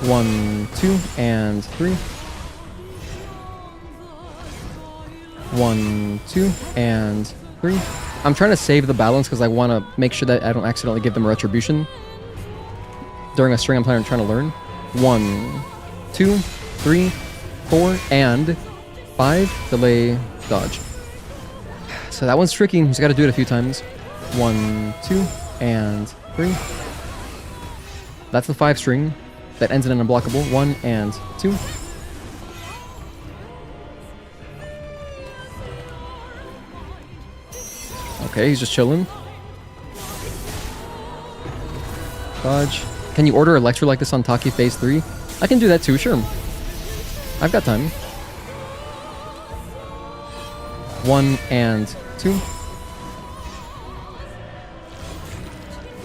1, 2, and 3. 1, 2, and 3. I'm trying to save the balance because I want to make sure that I don't accidentally give them retribution during a string I'm trying to learn. 1, 2, 3, 4, and 5. Delay, dodge. So that one's tricky. You just got to do it a few times. 1, 2, and 3. That's the 5 string that ends in an unblockable. 1 and 2. Okay, he's just chilling. Dodge. Can you order Electro like this on Taki Phase 3? I can do that too, sure. I've got time. 1 and 2.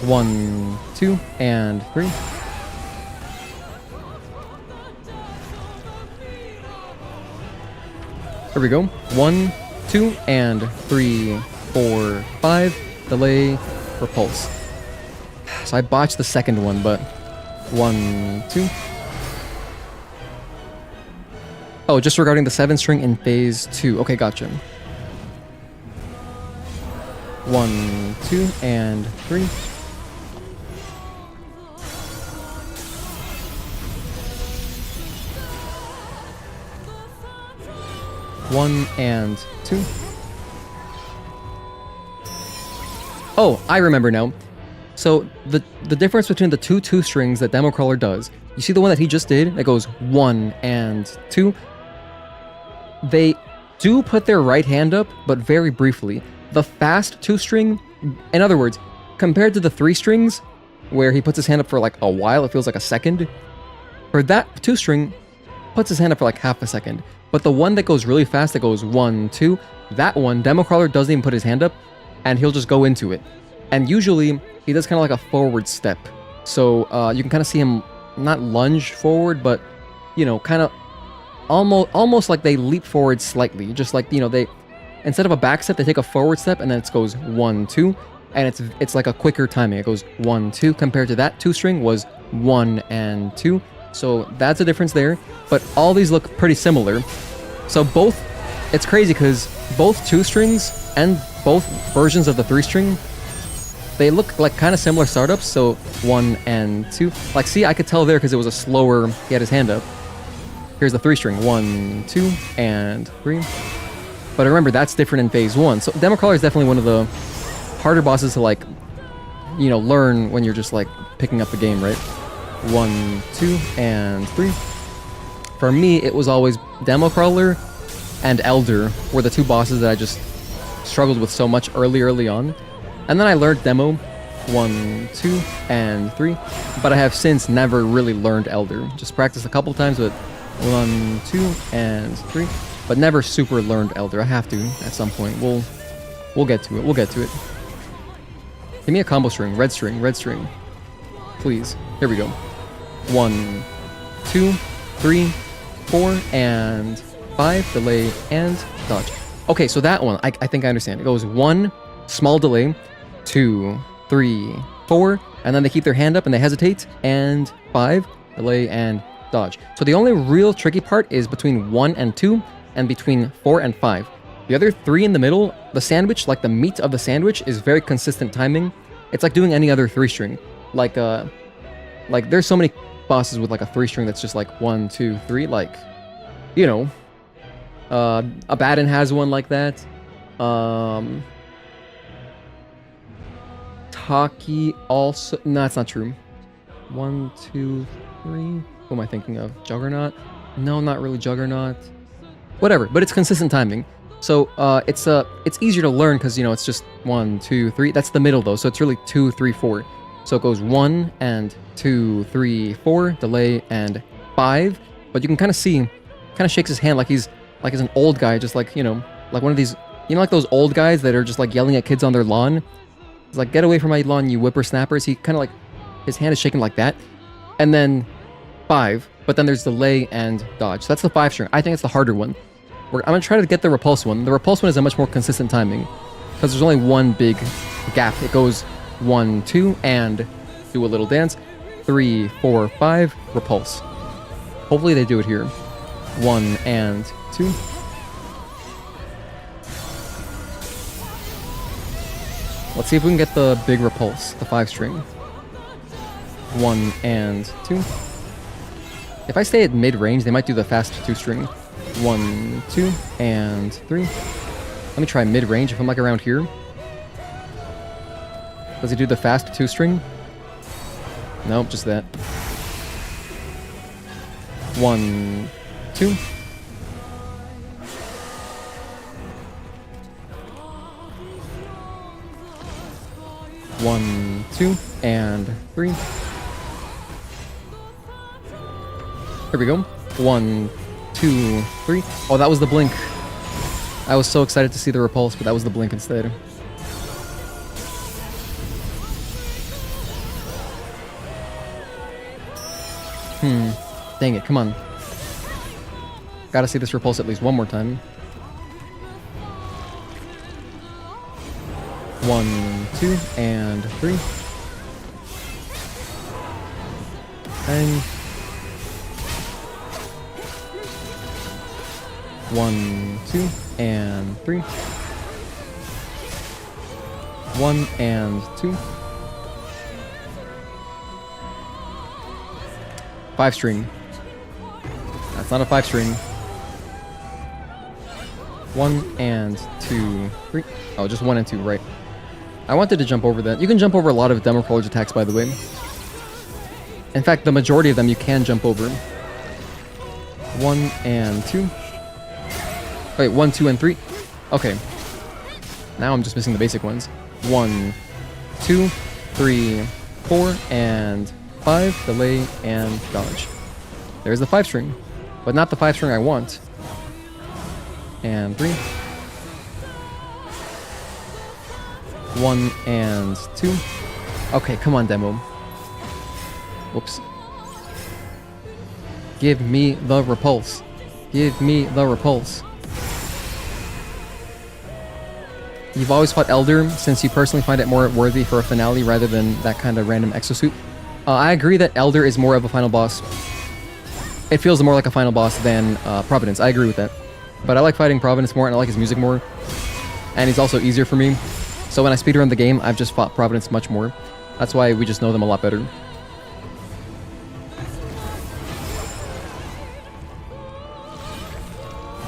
1, 2, and 3. Here we go. 1, 2, and 3, 4, 5. Delay, repulse. So I botched the second one, but 1, 2. Oh, just regarding the 7 string in phase 2. Okay, gotcha. 1, 2, and 3. 1 and 2. Oh, I remember now. So the difference between the two strings that Demo Crawler does, you see the one that he just did? That goes 1 and 2. They do put their right hand up, but very briefly. The fast 2 string, in other words, compared to the 3 strings, where he puts his hand up for like a while, it feels like a second. For that 2 string, puts his hand up for like half a second. But the one that goes really fast, that goes 1, 2, that one, Demo Crawler doesn't even put his hand up, and he'll just go into it. And usually, he does kind of like a forward step. So you can kind of see him not lunge forward, but, you know, kind of almost like they leap forward slightly. Just like, you know, they, instead of a back step, they take a forward step, and then it goes 1, 2, and it's like a quicker timing. It goes 1, 2, compared to that 2 string was 1 and 2. So that's a difference there, but all these look pretty similar. So both, it's crazy because both 2 strings and both versions of the 3 string, they look like kind of similar startups. So 1 and 2, like, see, I could tell there because it was a slower, he had his hand up. Here's the 3 string, 1, 2, and 3. But remember, that's different in phase 1. So Demo Crawler is definitely one of the harder bosses to, like, you know, learn when you're just like picking up the game, right? 1, 2, and 3. For me, it was always Demo Crawler and Elder were the 2 bosses that I just struggled with so much early on. And then I learned demo 1, 2, and 3. But I have since never really learned Elder. Just practiced a couple times with 1, 2, and 3. But never super learned Elder. I have to at some point. We'll get to it. We'll get to it. Give me a combo string. Red string. Red string. Please. Here we go. 1, 2, 3, 4, and 5. Delay and dodge. Okay, so that one, I think I understand. It goes 1, small delay, 2, 3, 4, and then they keep their hand up and they hesitate, and 5, delay and dodge. So the only real tricky part is between 1 and 2, and between 4 and 5. The other 3 in the middle, the sandwich, like the meat of the sandwich, is very consistent timing. It's like doing any other 3-string. Like there's so many bosses with like a 3-string that's just like 1, 2, 3, like, you know, Abaddon has one like that. Taki also, no, that's not true. 1, 2, 3, who am I thinking of? Juggernaut? No, not really Juggernaut. Whatever, but it's consistent timing. So it's easier to learn because, you know, it's just 1, 2, 3. That's the middle though, so it's really 2, 3, 4. So it goes 1 and 2, 3, 4, delay and 5. But you can kind of see, kind of shakes his hand like he's an old guy, just like, you know, like one of these, you know, like those old guys that are just like yelling at kids on their lawn. He's like, get away from my lawn, you whippersnappers. He kind of like, his hand is shaking like that. And then 5, but then there's delay and dodge. So that's the 5-string. I think it's the harder one. I'm gonna try to get the repulse one. The repulse one is a much more consistent timing because there's only one big gap. It goes 1, 2, and do a little dance. 3, 4, 5, repulse. Hopefully they do it here. 1 and 2. Let's see if we can get the big repulse, the 5-string. 1 and 2. If I stay at mid-range, they might do the fast 2-string. 1, 2, and 3. Let me try mid-range if I'm like around here. Does he do the fast 2-string? Nope, just that. 1, 2. 1, 2, and 3. Here we go. 1, 2, 3. Oh, that was the blink. I was so excited to see the repulse, but that was the blink instead. Dang it, come on. Gotta see this repulse at least one more time. 1, 2, and 3. And 1, 2, and 3. 1 and 2. 5-string. That's not a 5-string. 1 and 2, 3. Oh, just 1 and 2, right. I wanted to jump over that. You can jump over a lot of demo crawler's attacks, by the way. In fact, the majority of them you can jump over. 1 and 2. Wait, 1, 2, and 3. Okay. Now I'm just missing the basic ones. 1, 2, 3, 4, and 5. Delay and dodge. There's the 5-string. But not the 5-string I want. And 3. 1 and 2. Okay, come on, demo. Whoops. Give me the repulse. Give me the repulse. You've always fought Elder since you personally find it more worthy for a finale rather than that kind of random exosuit. I agree that Elder is more of a final boss. It feels more like a final boss than Providence. I agree with that. But I like fighting Providence more and I like his music more. And he's also easier for me. So when I speedrun the game, I've just fought Providence much more. That's why we just know them a lot better.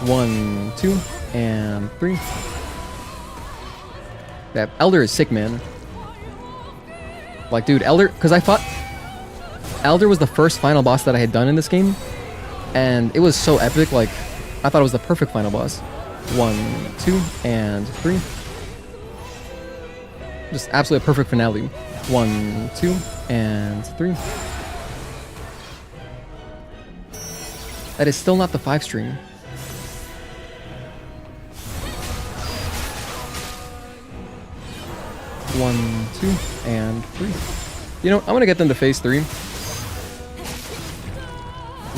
One, 2, and 3. That Elder is sick, man. Like, dude, Elder, because I fought... Elder was the first final boss that I had done in this game. And it was so epic, like, I thought it was the perfect final boss. 1, 2, and 3. Just absolutely a perfect finale. 1, 2, and 3. That is still not the 5 string. One, 2, and 3. You know, I'm gonna get them to phase 3.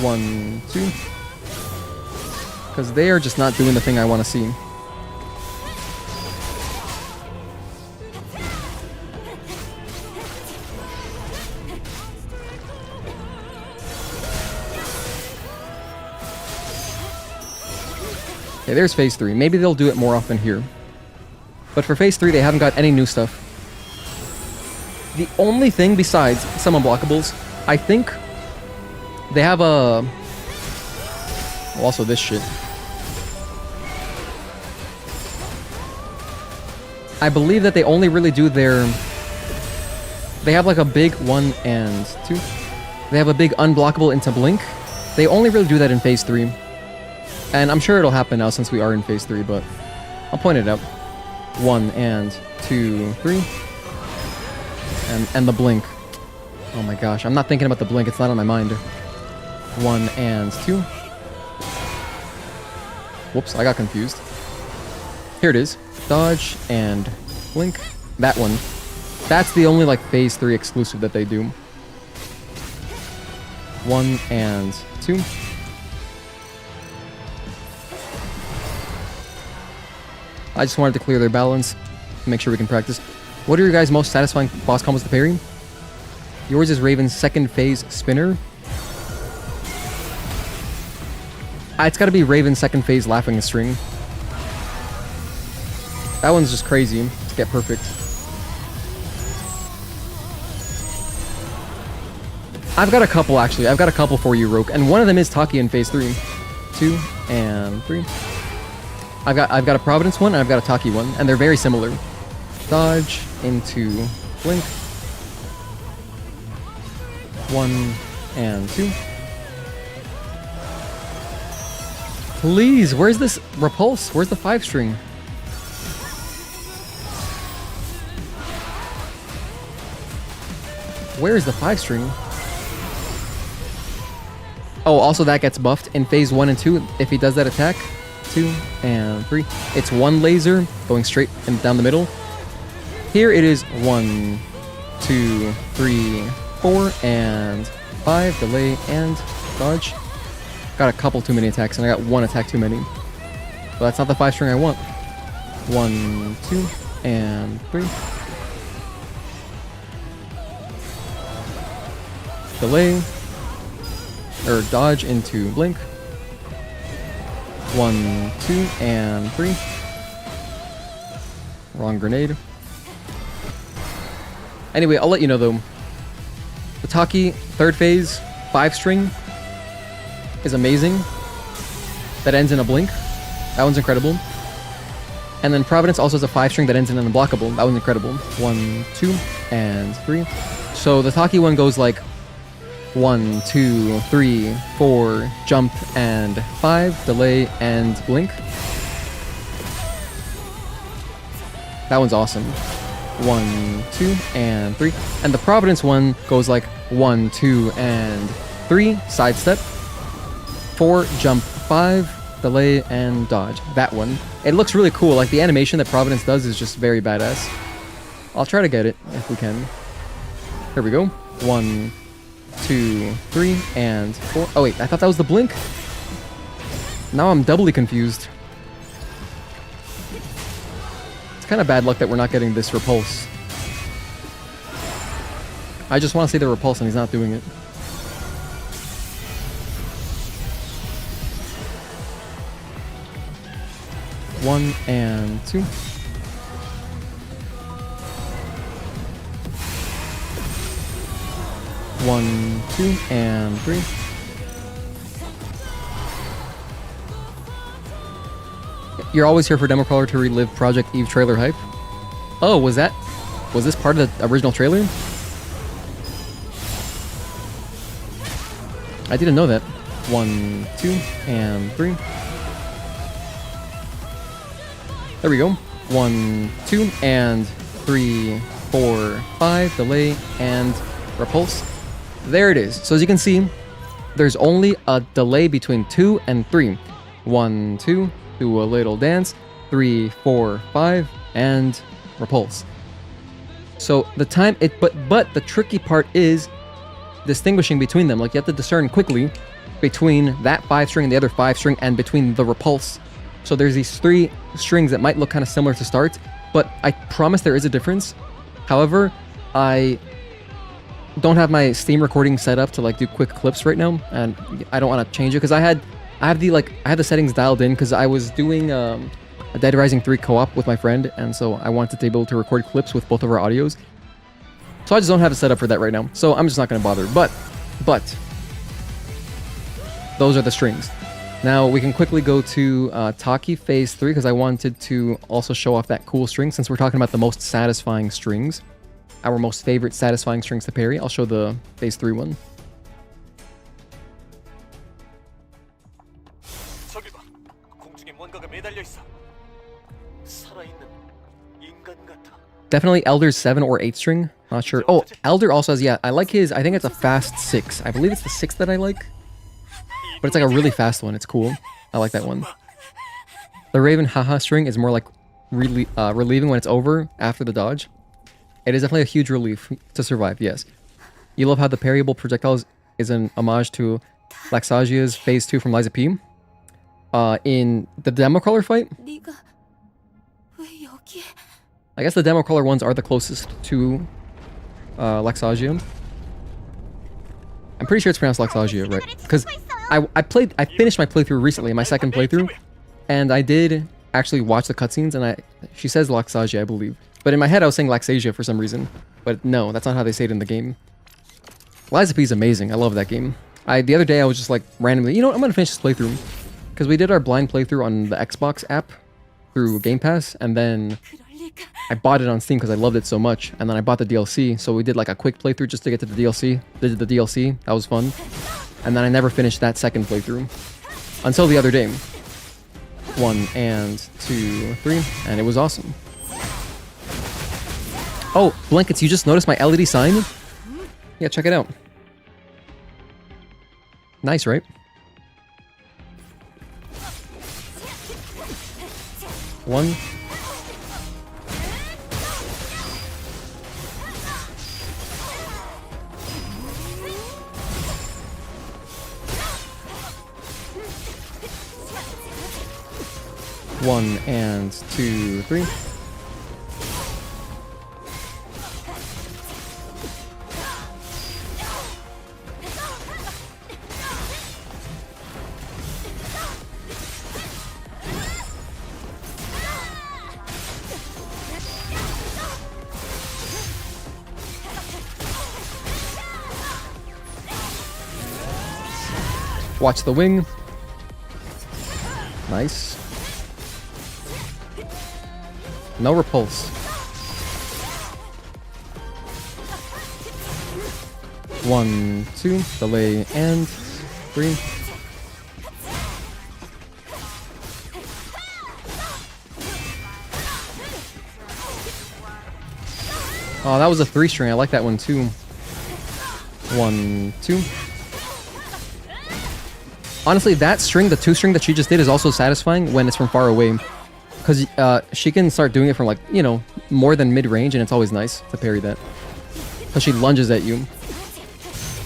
1, 2. Because they are just not doing the thing I want to see. Okay, there's phase 3. Maybe they'll do it more often here. But for phase 3, they haven't got any new stuff. The only thing besides some unblockables, I think they have a... well, also this shit. I believe that they only really do their... they have like a big 1 and 2. They have a big unblockable into blink. They only really do that in phase 3. And I'm sure it'll happen now since we are in phase 3, but I'll point it out. 1 and 2, 3. And the blink. Oh my gosh, I'm not thinking about the blink, it's not on my mind. 1 and 2. Whoops, I got confused. Here it is. Dodge and blink. That one. That's the only like phase 3 exclusive that they do. 1 and 2. I just wanted to clear their balance, make sure we can practice. What are your guys' most satisfying boss combos to parry? Yours is Raven's second phase spinner. It's gotta be Raven's second phase laughing string. That one's just crazy to get perfect. I've got a couple actually. I've got a couple for you, Roke, and one of them is Taki in phase 3. 2 and 3. I've got a Providence one and I've got a Taki one, and they're very similar. Dodge into blink. 1 and 2. Please, where's this repulse? Where's the 5 string? Where is the 5 string? Oh, also that gets buffed in phase 1 and 2 if he does that attack. 2 and 3. It's 1 laser going straight and down the middle. Here it is 1, 2, 3, 4, and 5. Delay and dodge. Got a couple too many attacks, and I got 1 attack too many. But that's not the 5 string I want. 1, 2, and 3. Delay. Or dodge into blink. 1, 2, and 3. Wrong grenade. Anyway, I'll let you know though. The Taki, 3rd phase, 5 string is amazing. That ends in a blink. That one's incredible. And then Providence also has a 5 string that ends in an unblockable. That one's incredible. 1, 2, and 3. So the Taki one goes like 1, 2, 3, 4, jump, and 5, delay, and blink. That one's awesome. 1, 2, and 3. And the Providence one goes like 1, 2, and 3, sidestep. 4, jump, 5, delay, and dodge. That one. It looks really cool. Like the animation that Providence does is just very badass. I'll try to get it if we can. Here we go. 1, 2, 3, and 4. Oh wait, I thought that was the blink. Now I'm doubly confused. It's kind of bad luck that we're not getting this repulse. I just want to say the repulse and he's not doing it. One and 2. One, 2, and 3. You're always here for Demo Crawler to relive Project EVE trailer hype. Oh, was this part of the original trailer? I didn't know that. 1, 2, and 3. There we go. 1, 2, and 3, 4, 5, delay, and repulse. There it is. So as you can see, there's only a delay between 2 and 3. 1, 2, do a little dance, 3, 4, 5, and repulse. So the time but the tricky part is distinguishing between them. Like you have to discern quickly between that 5 string and the other 5 string and between the repulse. So there's these 3 strings that might look kind of similar to start, but I promise there is a difference. However, I don't have my Steam recording set up to like do quick clips right now, and I don't want to change it because I had the settings dialed in because I was doing a Dead Rising 3 co-op with my friend, and so I wanted to be able to record clips with both of our audios. So I just don't have it set up for that right now. So I'm just not going to bother. But those are the strings. Now we can quickly go to Taki Phase 3 because I wanted to also show off that cool string since we're talking about the most satisfying strings. Our most favorite satisfying strings to parry. I'll show the Phase 3 one. 저기 봐. 공중에 뭔가가 매달려 있어. 살아있는 인간 같아. Definitely Elder's 7 or 8 string. Not sure. Oh, Elder also has, yeah, I like his, I think it's a fast 6. I believe it's the 6 that I like. But it's like a really fast one. It's cool. I like that one. The Raven Haha string is more like really relieving when it's over after the dodge. It is definitely a huge relief to survive, yes. You love how the parryable projectiles is an homage to Laxagia's Phase 2 from Liza P. In the demo crawler fight, 네가 왜 여기에? I guess the demo crawler ones are the closest to Laxagia. I'm pretty sure it's pronounced Laxagia, right? Because I finished my playthrough recently, my second playthrough, and I did actually watch the cutscenes, and she says Laxagia, I believe. But in my head, I was saying Laxasia for some reason. But no, that's not how they say it in the game. Liza P is amazing. I love that game. The other day, I was just like randomly, you know what, I'm going to finish this playthrough. Because we did our blind playthrough on the Xbox app through Game Pass, and then I bought it on Steam because I loved it so much, and then I bought the DLC, so we did like a quick playthrough just to get to the DLC. Did the DLC, that was fun. And then I never finished that second playthrough. Until the other day. 1 and 2, 3, and it was awesome. Oh, Blankets, you just noticed my LED sign? Yeah, check it out. Nice, right? One. One and 2, 3. Watch the wing. Nice. No repulse. 1, 2, delay, and 3. Oh, that was a 3 string. I like that one too. 1, 2. Honestly, that string, the 2 string that she just did, is also satisfying when it's from far away. Because she can start doing it from, like, you know, more than mid-range, and it's always nice to parry that. Because she lunges at you.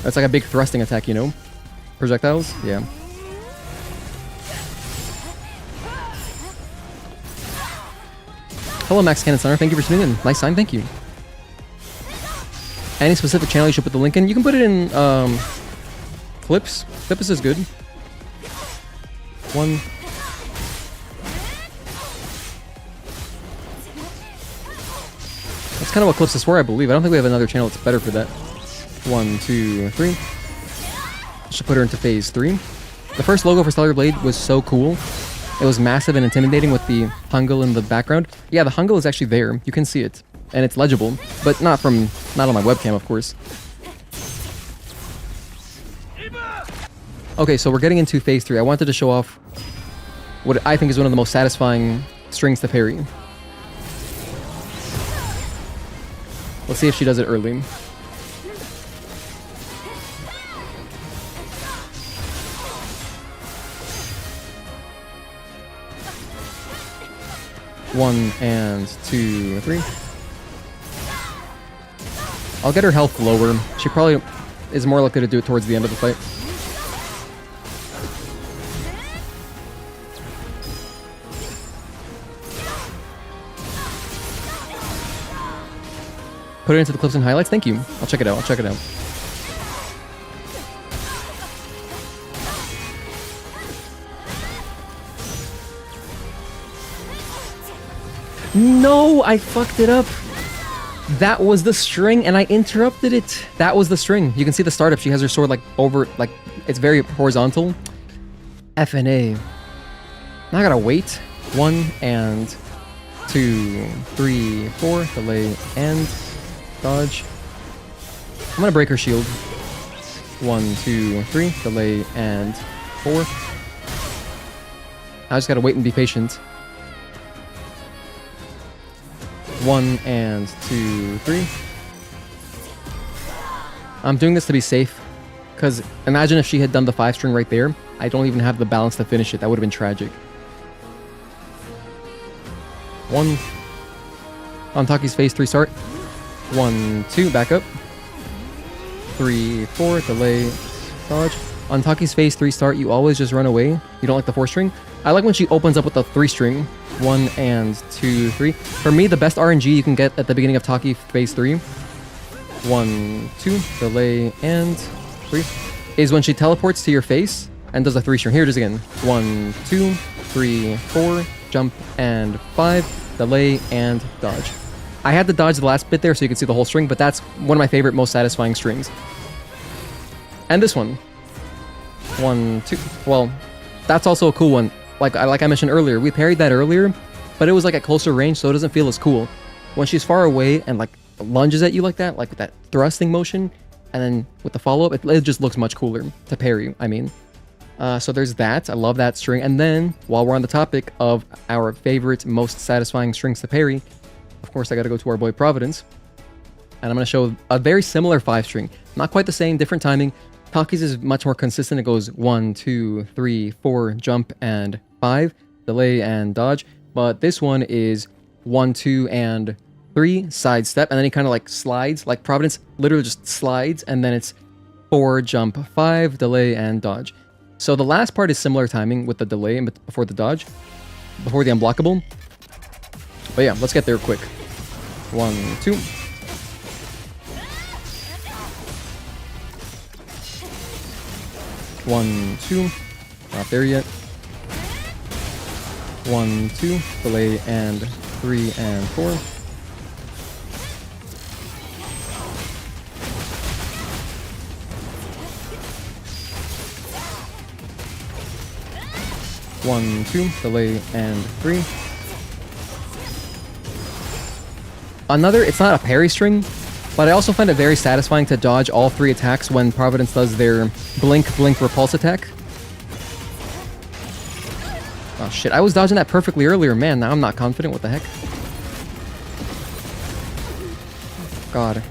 It's like a big thrusting attack, you know? Projectiles? Yeah. Hello, Max Cannon Center. Thank you for tuning in. Nice sign, thank you. Any specific channel you should put the link in? You can put it in, Clips. Clips is good. 1. That's kind of what Clips is for, I believe. I don't think we have another channel that's better for that. 1, 2, 3. Should put her into Phase 3. The first logo for Stellar Blade was so cool. It was massive and intimidating with the Hangul in the background. Yeah, the Hangul is actually there. You can see it. And it's legible. But not on my webcam, of course. Okay, so we're getting into Phase 3. I wanted to show off what I think is one of the most satisfying strings to parry. Let's see if she does it early. One and two, three. I'll get her health lower. She probably is more likely to do it towards the end of the fight. Put it into the clips and highlights. Thank you. I'll check it out. I'll check it out. No, I fucked it up. That was the string and I interrupted it. That was the string. You can see the startup. She has her sword like over, like it's very horizontal. F and A. Now I gotta wait. 1 and 2, 3, 4. Delay and dodge. I'm gonna break her shield. 1, 2, 3. Delay and 4. I just gotta wait and be patient. 1 and 2, 3. I'm doing this to be safe, because imagine if she had done the 5 string right there. I don't even have the balance to finish it. That would have been tragic. 1. On Taki's face, 3 start. 1, 2, back up. 3, 4, delay, dodge. On Taki's face, 3 start, you always just run away. You don't like the 4 string. I like when she opens up with the 3 string. 1 and 2, 3. For me, the best RNG you can get at the beginning of Taki phase 3. 1, 2, delay, and 3. Is when she teleports to your face and does a 3 string. Here it is again. 1, 2, 3, 4, jump, and 5, delay, and dodge. I had to dodge the last bit there so you can see the whole string, but that's one of my favorite, most satisfying strings. And this one. 1, 2. Well, that's also a cool one. Like I mentioned earlier, we parried that earlier, but it was like at closer range, so it doesn't feel as cool. When she's far away and like lunges at you like that, like with that thrusting motion, and then with the follow-up, it just looks much cooler to parry, I mean. So there's that. I love that string. And then, while we're on the topic of our favorite, most satisfying strings to parry, of course I gotta go to our boy Providence. And I'm gonna show a very similar 5 string. Not quite the same, different timing. Taki's is much more consistent. It goes 1, 2, 3, 4, jump, and 5, delay, and dodge. But this one is 1, 2, and 3, side step, and then he kind of like slides, like Providence literally just slides, and then it's 4, jump, 5, delay, and dodge. So the last part is similar timing with the delay and before the dodge, before the unblockable. But yeah, let's get there quick. 1, 2. One, 2. Not there yet. 1, 2. Delay and 3 and 4. 1, 2. Delay and 3. Another, it's not a parry string, but I also find it very satisfying to dodge all 3 attacks when Providence does their blink, blink, repulse attack. Oh shit, I was dodging that perfectly earlier, man, now I'm not confident, what the heck? God.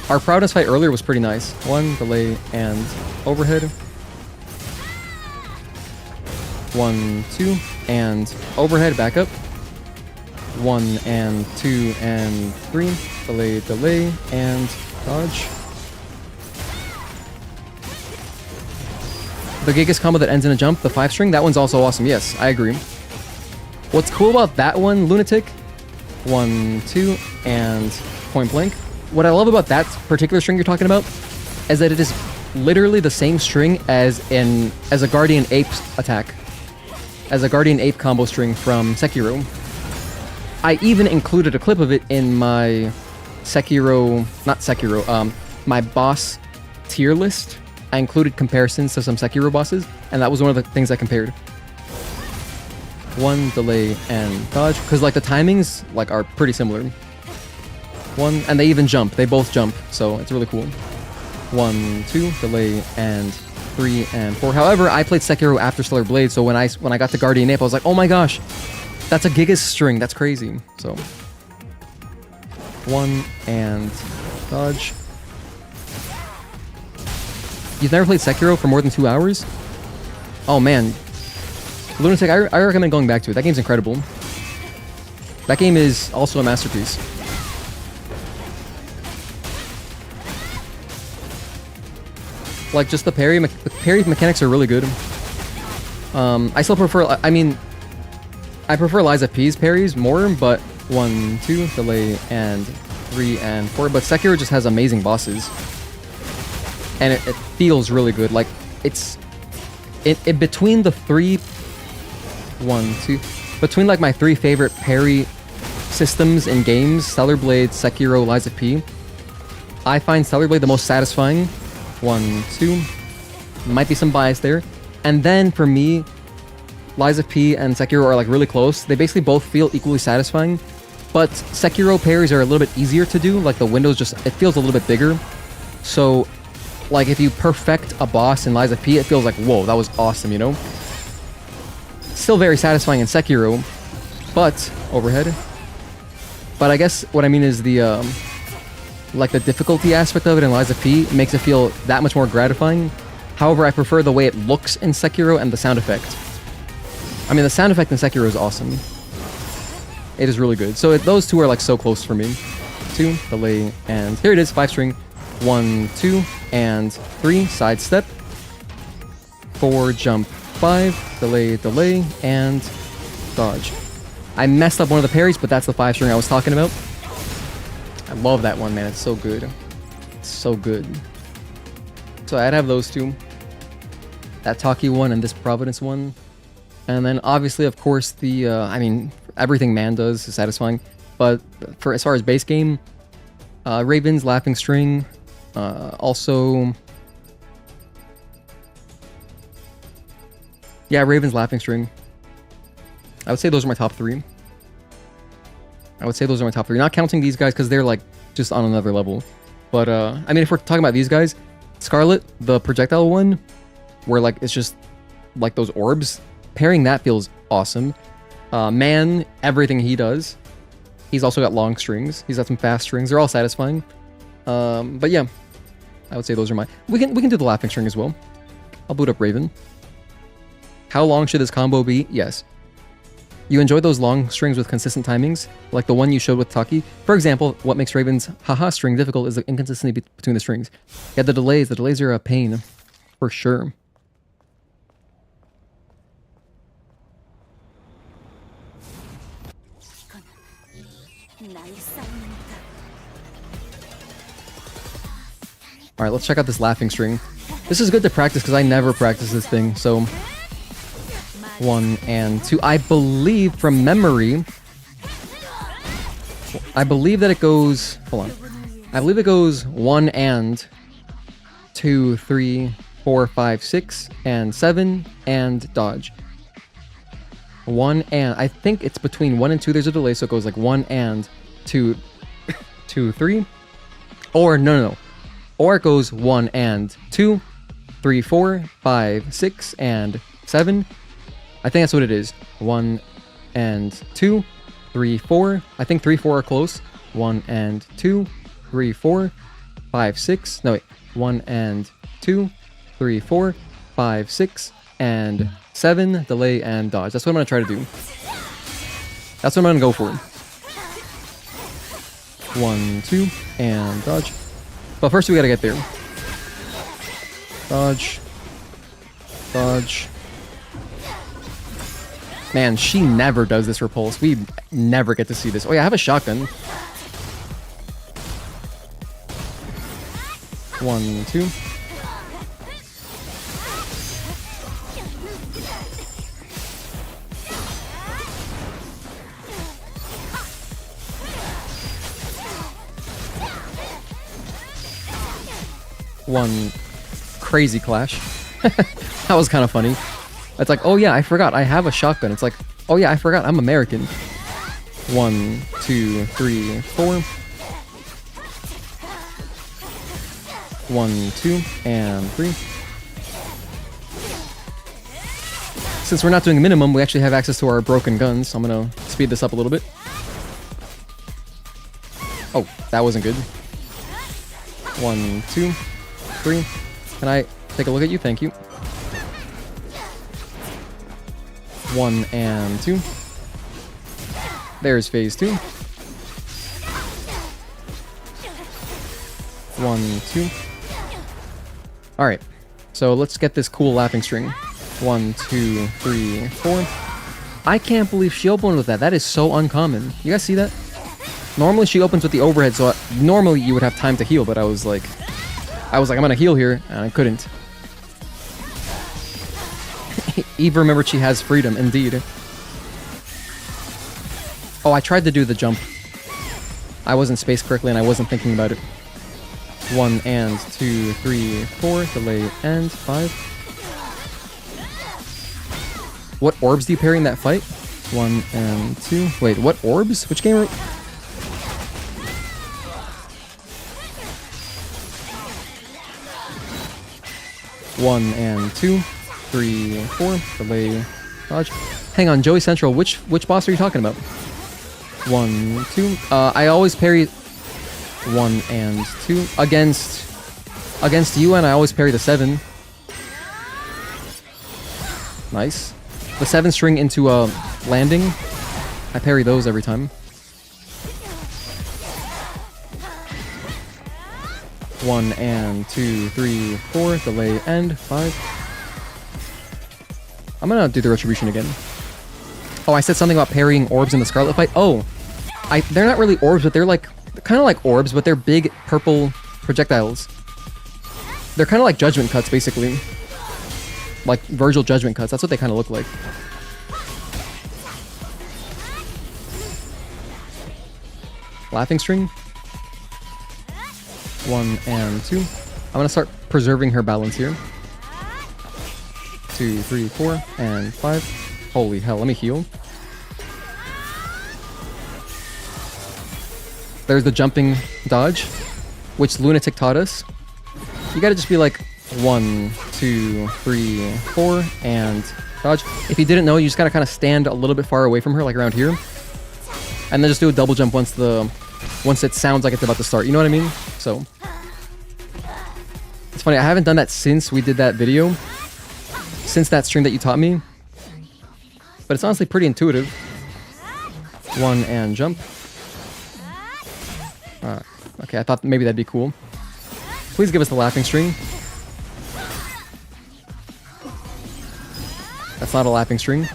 Our Providence fight earlier was pretty nice. 1, delay, and overhead. 1, 2, and overhead, back up. 1 and 2 and 3, delay, delay, and dodge. The Gigas combo that ends in a jump, the 5 string, that one's also awesome. Yes, I agree. What's cool about that one, Lunatic? 1, 2, and point blank. What I love about that particular string you're talking about is that it is literally the same string as a Guardian Ape attack. As a Guardian Ape combo string from Sekiro. I even included a clip of it in my my boss tier list. I included comparisons to some Sekiro bosses, and that was one of the things I compared. 1, delay, and dodge, because like the timings like are pretty similar. 1, and they even jump. They both jump, so it's really cool. 1, 2, delay, and 3 and 4. However, I played Sekiro after Stellar Blade, so when I got to Guardian Ape, I was like, oh my gosh, that's a Gigas string. That's crazy. So 1 and dodge. You've never played Sekiro for more than 2 hours? Oh man. Lunatic, I recommend going back to it. That game's incredible. That game is also a masterpiece. Like, just the parry mechanics are really good. I still prefer, I mean, I prefer Liza P's parries more, but 1, 2, delay, and 3 and 4. But Sekiro just has amazing bosses. And it feels really good. Like, it's... It between the 3... 1, 2... Between, like, my 3 favorite parry systems in games, Stellar Blade, Sekiro, Liza P, I find Stellar Blade the most satisfying. 1, 2. Might be some bias there. And then, for me, Liza P and Sekiro are, like, really close. They basically both feel equally satisfying. But Sekiro parries are a little bit easier to do. Like, the windows just... It feels a little bit bigger. So, like, if you perfect a boss in Liza P, it feels like, whoa, that was awesome, you know? Still very satisfying in Sekiro, but... Overhead. But I guess what I mean is the, like, the difficulty aspect of it in Liza P makes it feel that much more gratifying. However, I prefer the way it looks in Sekiro and the sound effect. I mean, the sound effect in Sekiro is awesome. It is really good. So those two are, like, so close for me. 2, delay, and here it is, 5 string. 1, 2, and 3, sidestep. 4, jump, 5, delay, delay, and dodge. I messed up one of the parries, but that's the 5 string I was talking about. I love that one, man. It's so good. It's so good. So I'd have those two. That Taki one and this Providence one. And then obviously, of course, the, I mean, everything man does is satisfying. But for as far as base game, Raven's Laughing String, also... Yeah, Raven's Laughing String. I would say those are my top 3. I would say those are my top 3. Not counting these guys because they're, like, just on another level. But, I mean, if we're talking about these guys, Scarlet, the projectile one, where, like, it's just, like, those orbs, pairing that feels awesome. Man, everything he does. He's also got long strings. He's got some fast strings. They're all satisfying. But, yeah. I would say those are my... We can do the Laughing String as well. I'll boot up Raven. How long should this combo be? Yes. You enjoy those long strings with consistent timings, like the one you showed with Taki. For example, what makes Raven's haha string difficult is the inconsistency between the strings. Yeah, the delays are a pain, for sure. Alright, let's check out this Laughing String. This is good to practice because I never practice this thing, so... 1 and 2. I believe from memory... I believe that it goes... Hold on. I believe it goes 1 and 2, 3, 4, 5, 6, and 7, and dodge. 1 and... I think it's between 1 and 2 there's a delay, so it goes like 1 and 2, 2, 3. Or, no. Or it goes 1 and 2, 3, 4, 5, 6, and 7. I think that's what it is. 1 and 2, 3, 4. I think 3, 4 are close. 1 and 2, 3, 4, 5, 6. No, wait. 1 and 2, 3, 4, 5, 6, and 7. Delay and dodge. That's what I'm going to try to do. That's what I'm going to go for. 1, 2, and dodge. But first we got to get there. Dodge. Dodge. Man, she never does this repulse. We never get to see this. Oh yeah, I have a shotgun. 1, 2. One crazy clash. That was kind of funny. It's like, oh yeah, I forgot. I have a shotgun. It's like, oh yeah, I forgot. I'm American. 1, 2, 3, 4. 1, 2, and 3. Since we're not doing a minimum, we actually have access to our broken guns, so I'm gonna speed this up a little bit. Oh, that wasn't good. 1, 2, 3. Can I take a look at you? Thank you. 1 and 2. There's phase 2. 1, 2. Alright, so let's get this cool laughing string. 1, 2, 3, 4. I can't believe she opened with that. That is so uncommon. You guys see that? Normally she opens with the overhead, so normally you would have time to heal, but I was like, I'm gonna heal here, and I couldn't. Eve remembered she has freedom, indeed. Oh, I tried to do the jump. I wasn't spaced correctly, and I wasn't thinking about it. 1 and 2, 3, 4, delay, and 5. What orbs do you parry in that fight? 1 and 2. Wait, what orbs? Which game are... 1 and 2, 3, 4, delay, dodge. Hang on, Joey Central, which boss are you talking about? 1, 2. I always parry 1 and 2 against you, and I always parry the 7. Nice. The 7 string into a landing. I parry those every time. 1 and 2, 3, 4, delay, end, 5. I'm gonna do the retribution again. Oh, I said something about parrying orbs in the Scarlet fight. Oh, they're not really orbs, but they're like kind of like orbs, but they're big purple projectiles. They're kind of like judgment cuts, basically. Like Virgil judgment cuts. That's what they kind of look like. Laughing string. 1 and 2. I'm gonna start preserving her balance here. 2, 3, 4, and 5. Holy hell, let me heal. There's the jumping dodge, which Lunatic taught us. You gotta just be like 1, 2, 3, 4, and dodge. If you didn't know, you just gotta kind of stand a little bit far away from her, like around here. And then just do a double jump once it sounds like it's about to start. You know what I mean? So it's funny, I haven't done that since we did that video. Since that stream that you taught me. But it's honestly pretty intuitive. 1 and jump. Okay, I thought maybe that'd be cool. Please give us the laughing string. That's not a laughing string.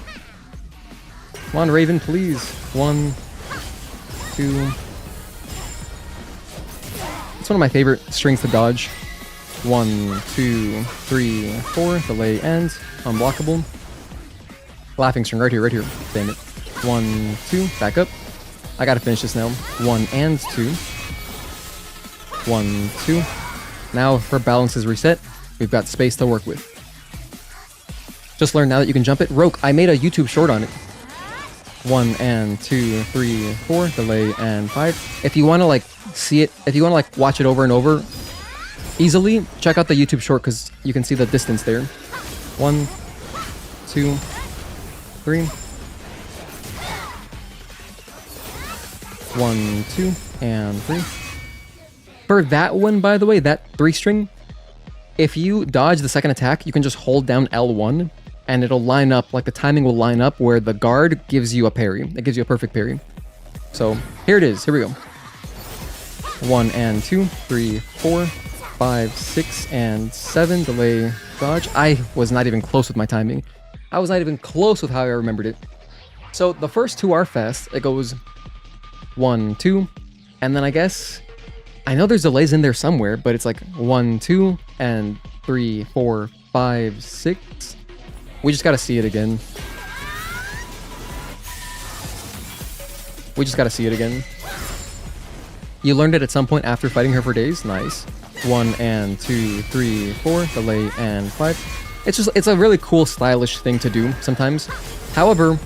Come on, Raven, please. 1, 2. It's one of my favorite strings to dodge. 1, 2, 3, 4. Delay, end. Unblockable. Laughing string right here, right here. Damn it. 1, 2. Back up. I gotta finish this now. 1 and 2. 1, 2. Now her balance is reset. We've got space to work with. Just learned now that you can jump it. Roke, I made a YouTube short on it. 1 and 2, 3, 4. Delay, and 5. If you want to like see it, if you want to like watch it over and over easily, check out the YouTube short because you can see the distance there. 1, 2, 3. 1, 2, and 3. For that one, by the way, that 3 string, if you dodge the second attack, you can just hold down L1 and it'll line up, like the timing will line up where the guard gives you a parry. It gives you a perfect parry. So here it is. Here we go. 1 and 2, 3, 4, 5, 6, and 7. Delay, dodge. I was not even close with my timing. I was not even close with how I remembered it. So the first 2 are fast. It goes 1, 2, and then I know there's delays in there somewhere, but it's like 1, 2, and 3, 4, 5, 6. We just gotta see it again. We just gotta see it again. You learned it at some point after fighting her for days. Nice. 1 and 2, 3, 4, delay, and 5. It's a really cool, stylish thing to do sometimes. However,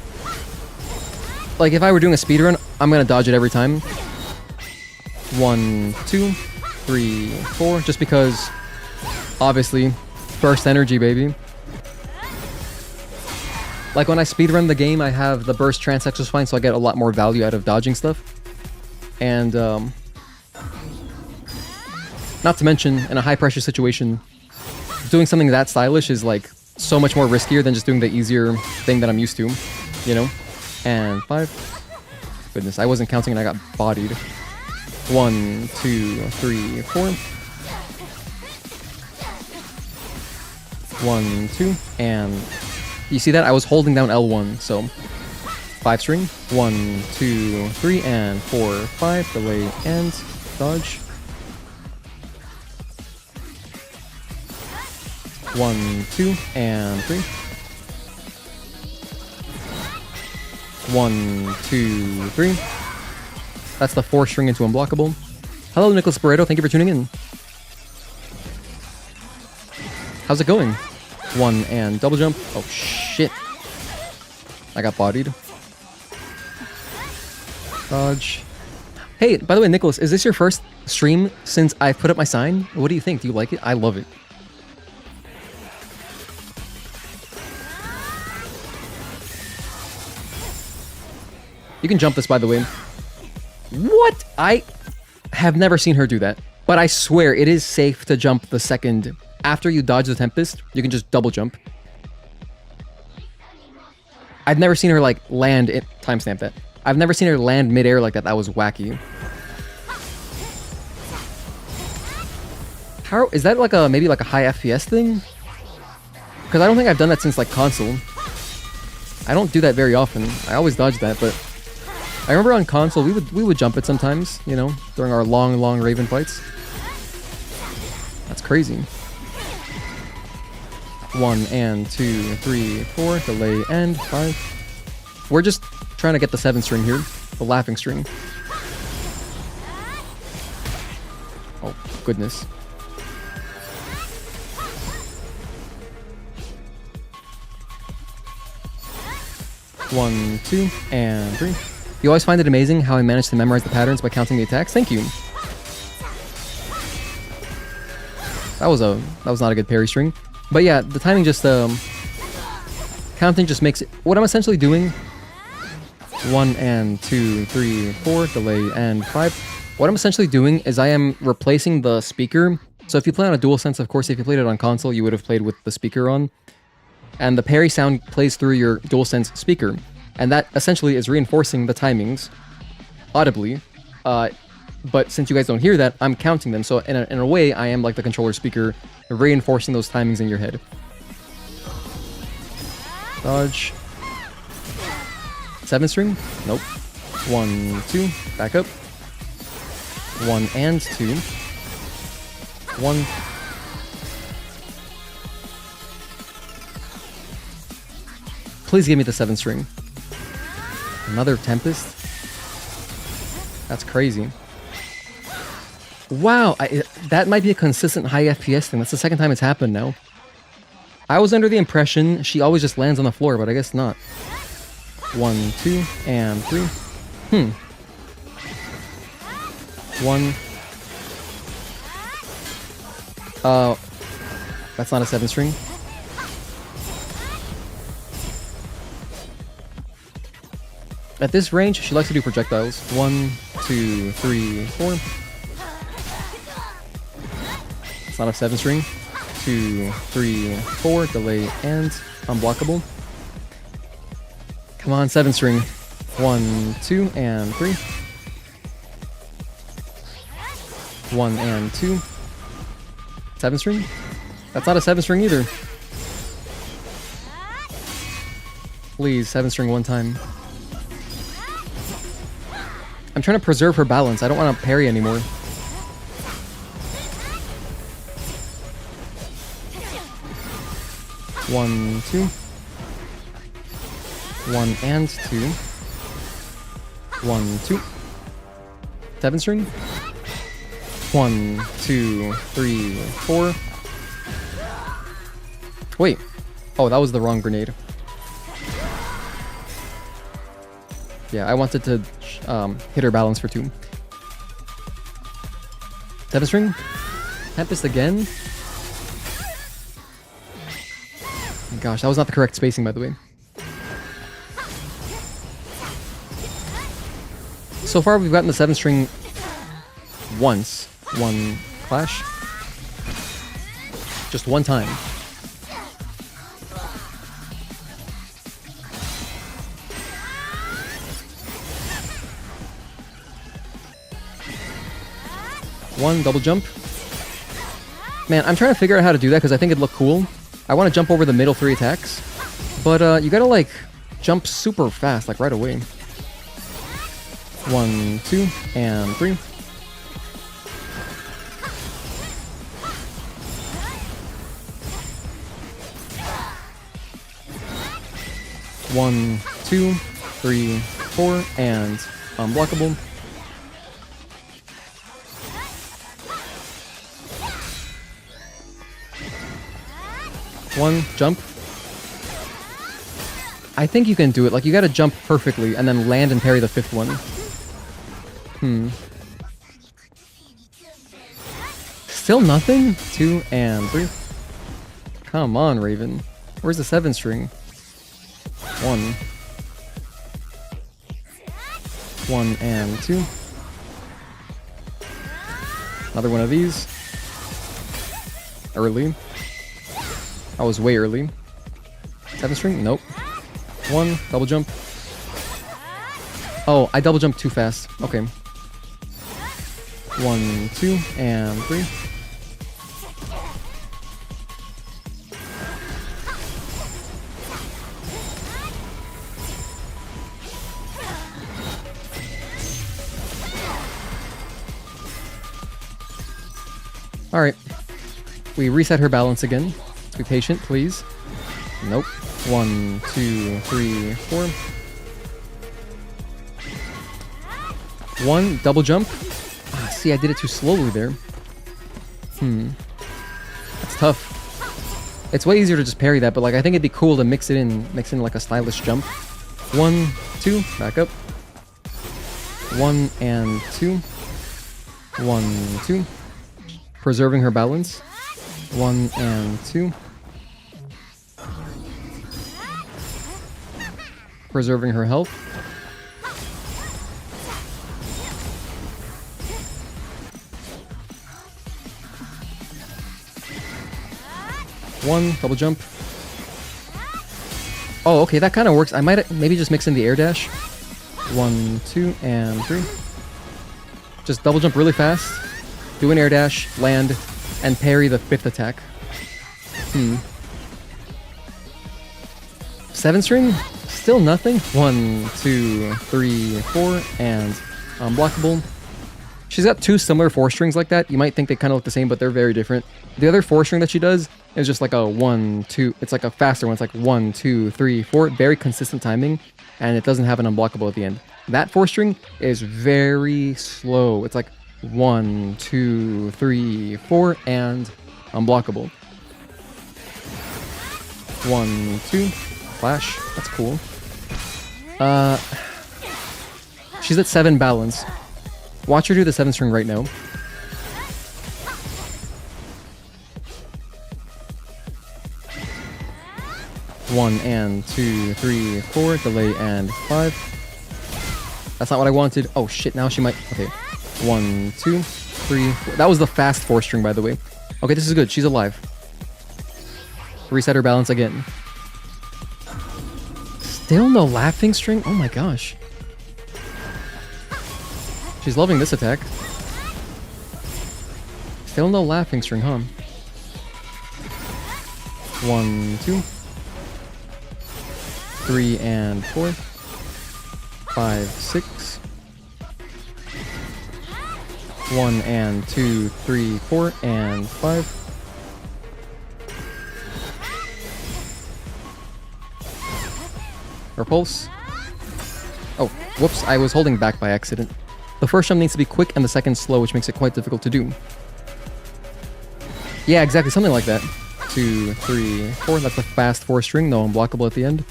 like if I were doing a speedrun, I'm gonna dodge it every time. 1, 2, 3, 4, just because, obviously, burst energy, baby. Like when I speedrun the game, I have the burst trance exospine, so I get a lot more value out of dodging stuff. And Not to mention, in a high pressure situation, doing something that stylish is like so much more riskier than just doing the easier thing that I'm used to, you know? And 5. Goodness, I wasn't counting and I got bodied. 1, 2, 3, 4. 1, 2, and you see that? I was holding down L1, so 5 string. 1, 2, 3, and 4, 5. Delay and dodge. 1, 2, and 3. 1, 2, 3. That's the 4 string into unblockable. Hello, Nicholas Barreto. Thank you for tuning in. How's it going? 1 and double jump. Oh, shit. I got bodied. Dodge. Hey, by the way, Nicholas, is this your first stream since I've put up my sign? What do you think? Do you like it? I love it. You can jump this, by the way. What? I have never seen her do that. But I swear, it is safe to jump the second. After you dodge the Tempest, you can just double jump. I've never seen her, like, land it. Timestamp that. I've never seen her land midair like that. That was wacky. How is that like a maybe like a high FPS thing? Because I don't think I've done that since like console. I don't do that very often. I always dodge that, but I remember on console we would jump it sometimes, you know, during our long Raven fights. That's crazy. 1 and 2, 3, 4, delay and 5. We're just trying to get the 7 string here, the laughing string. Oh goodness. One, 2, and 3. You always find it amazing how I managed to memorize the patterns by counting the attacks. Thank you. That was not a good parry string. But yeah, the timing just counting just makes it. What I'm essentially doing. 1 and 2, 3, 4, delay and 5. What I'm essentially doing is I am replacing the speaker. So if you play on a DualSense, of course, if you played it on console, you would have played with the speaker on. And the parry sound plays through your DualSense speaker. And that essentially is reinforcing the timings audibly. But since you guys don't hear that, I'm counting them. So in a way, I am like the controller speaker, reinforcing those timings in your head. Dodge. 7 string? Nope. 1, 2. Back up. 1 and 2. 1. Please give me the 7 string. Another Tempest? That's crazy. Wow, that might be a consistent high FPS thing. That's the second time it's happened now. I was under the impression she always just lands on the floor, but I guess not. 1, 2, and 3. 1. That's not a 7 string. At this range, she likes to do projectiles. 1, 2, 3, 4. It's not a 7 string. 2, 3, 4. Delay and unblockable. Come on, 7 string. 1, 2, and 3. 1 and 2. 7 string? That's not a 7 string either. Please, 7 string one time. I'm trying to preserve her balance. I don't want to parry anymore. One, 2. 1 and 2. 1, 2. 7 string. 1, 2, 3, 4. Wait. Oh, that was the wrong grenade. Yeah, I wanted to hit her balance for 2. 7 string. Tempest again. Gosh, that was not the correct spacing, by the way. So far, we've gotten the 7 string once. 1 clash. Just one time. One double jump. Man, I'm trying to figure out how to do that because I think it'd look cool. I want to jump over the middle 3 attacks. But you gotta like jump super fast, like right away. 1, 2, and 3. One, 2, 3, 4, and unblockable. One, jump. I think you can do it. Like, you gotta jump perfectly and then land and parry the 5th one. Still nothing? 2 and 3. Come on, Raven. Where's the 7 string? 1. 1 and 2. Another one of these. Early. I was way early. 7 string? Nope. 1, double jump. Oh, I double jumped too fast. Okay. 1, 2, and 3. Alright. We reset her balance again. Let's be patient, please. Nope. 1, 2, 3, 4. 1, double jump. Ah, see, I did it too slowly there. That's tough. It's way easier to just parry that, but like I think it'd be cool to mix in like a stylish jump. 1, 2, back up. 1 and 2. 1, 2. Preserving her balance. 1 and 2. Preserving her health. One double jump. Oh, okay, that kind of works. I might maybe just mix in the air dash. 1, 2, and 3. Just double jump really fast. Do an air dash, land, and parry the 5th attack. 7 string? Still nothing. 1, 2, 3, 4, and unblockable. She's got 2 similar 4 strings like that. You might think they kind of look the same, but they're very different. The other 4 string that she does is just like a 1, 2. It's like a faster one. It's like 1, 2, 3, 4. Very consistent timing, and it doesn't have an unblockable at the end. That 4 string is very slow. It's like 1, 2, 3, 4, and unblockable. 1, 2, flash. That's cool. She's at 7 balance. Watch her do the 7 string right now. One and 2, 3, 4, delay and 5. That's not what I wanted. Oh shit, now she might. Okay. 1, 2, 3, 4. That was the fast 4 string, by the way. Okay, this is good. She's alive. Reset her balance again. Still no laughing string? Oh my gosh. She's loving this attack. Still no laughing string, huh? 1, 2, 3, and 4. 5, 6. 1 and 2, 3, 4, and 5. Repulse. Oh, whoops, I was holding back by accident. The first jump needs to be quick and the second slow, which makes it quite difficult to do. Yeah, exactly, something like that. 2, 3, 4. That's a fast 4 string, no unblockable at the end.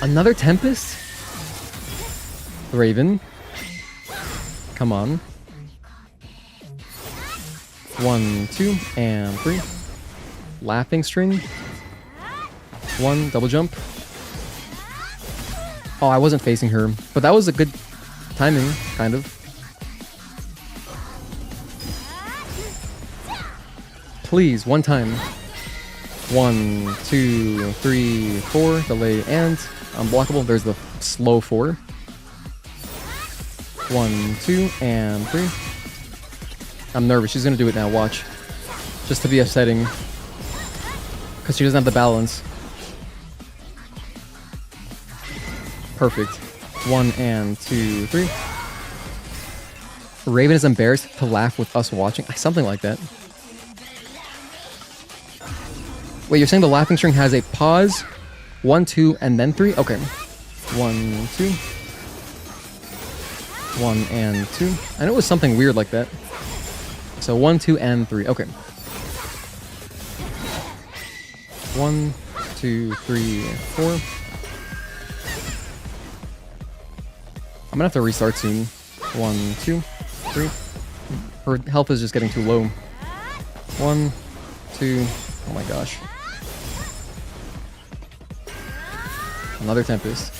Another Tempest? Raven. Come on. 1, 2, and 3. Laughing string. 1, double jump. Oh, I wasn't facing her, but that was a good timing, kind of. please, one time. 1, 2, 3, 4. Delay and unblockable. There's the slow 4. 1, 2, and 3. I'm nervous. She's gonna do it now. Watch. Just to be upsetting. Because she doesn't have the balance. Perfect. 1 and 2, 3. Raven is embarrassed to laugh with us watching. Something like that. Wait, you're saying the laughing string has a pause? 1, 2, and then 3? Okay. 1, 2. 1 and 2. I know it was something weird like that. So 1, 2, and 3. Okay. 1, 2, 3, 4. I'm gonna have to restart soon. 1, 2, 3. Her health is just getting too low. 1, 2. Oh my gosh. Another Tempest.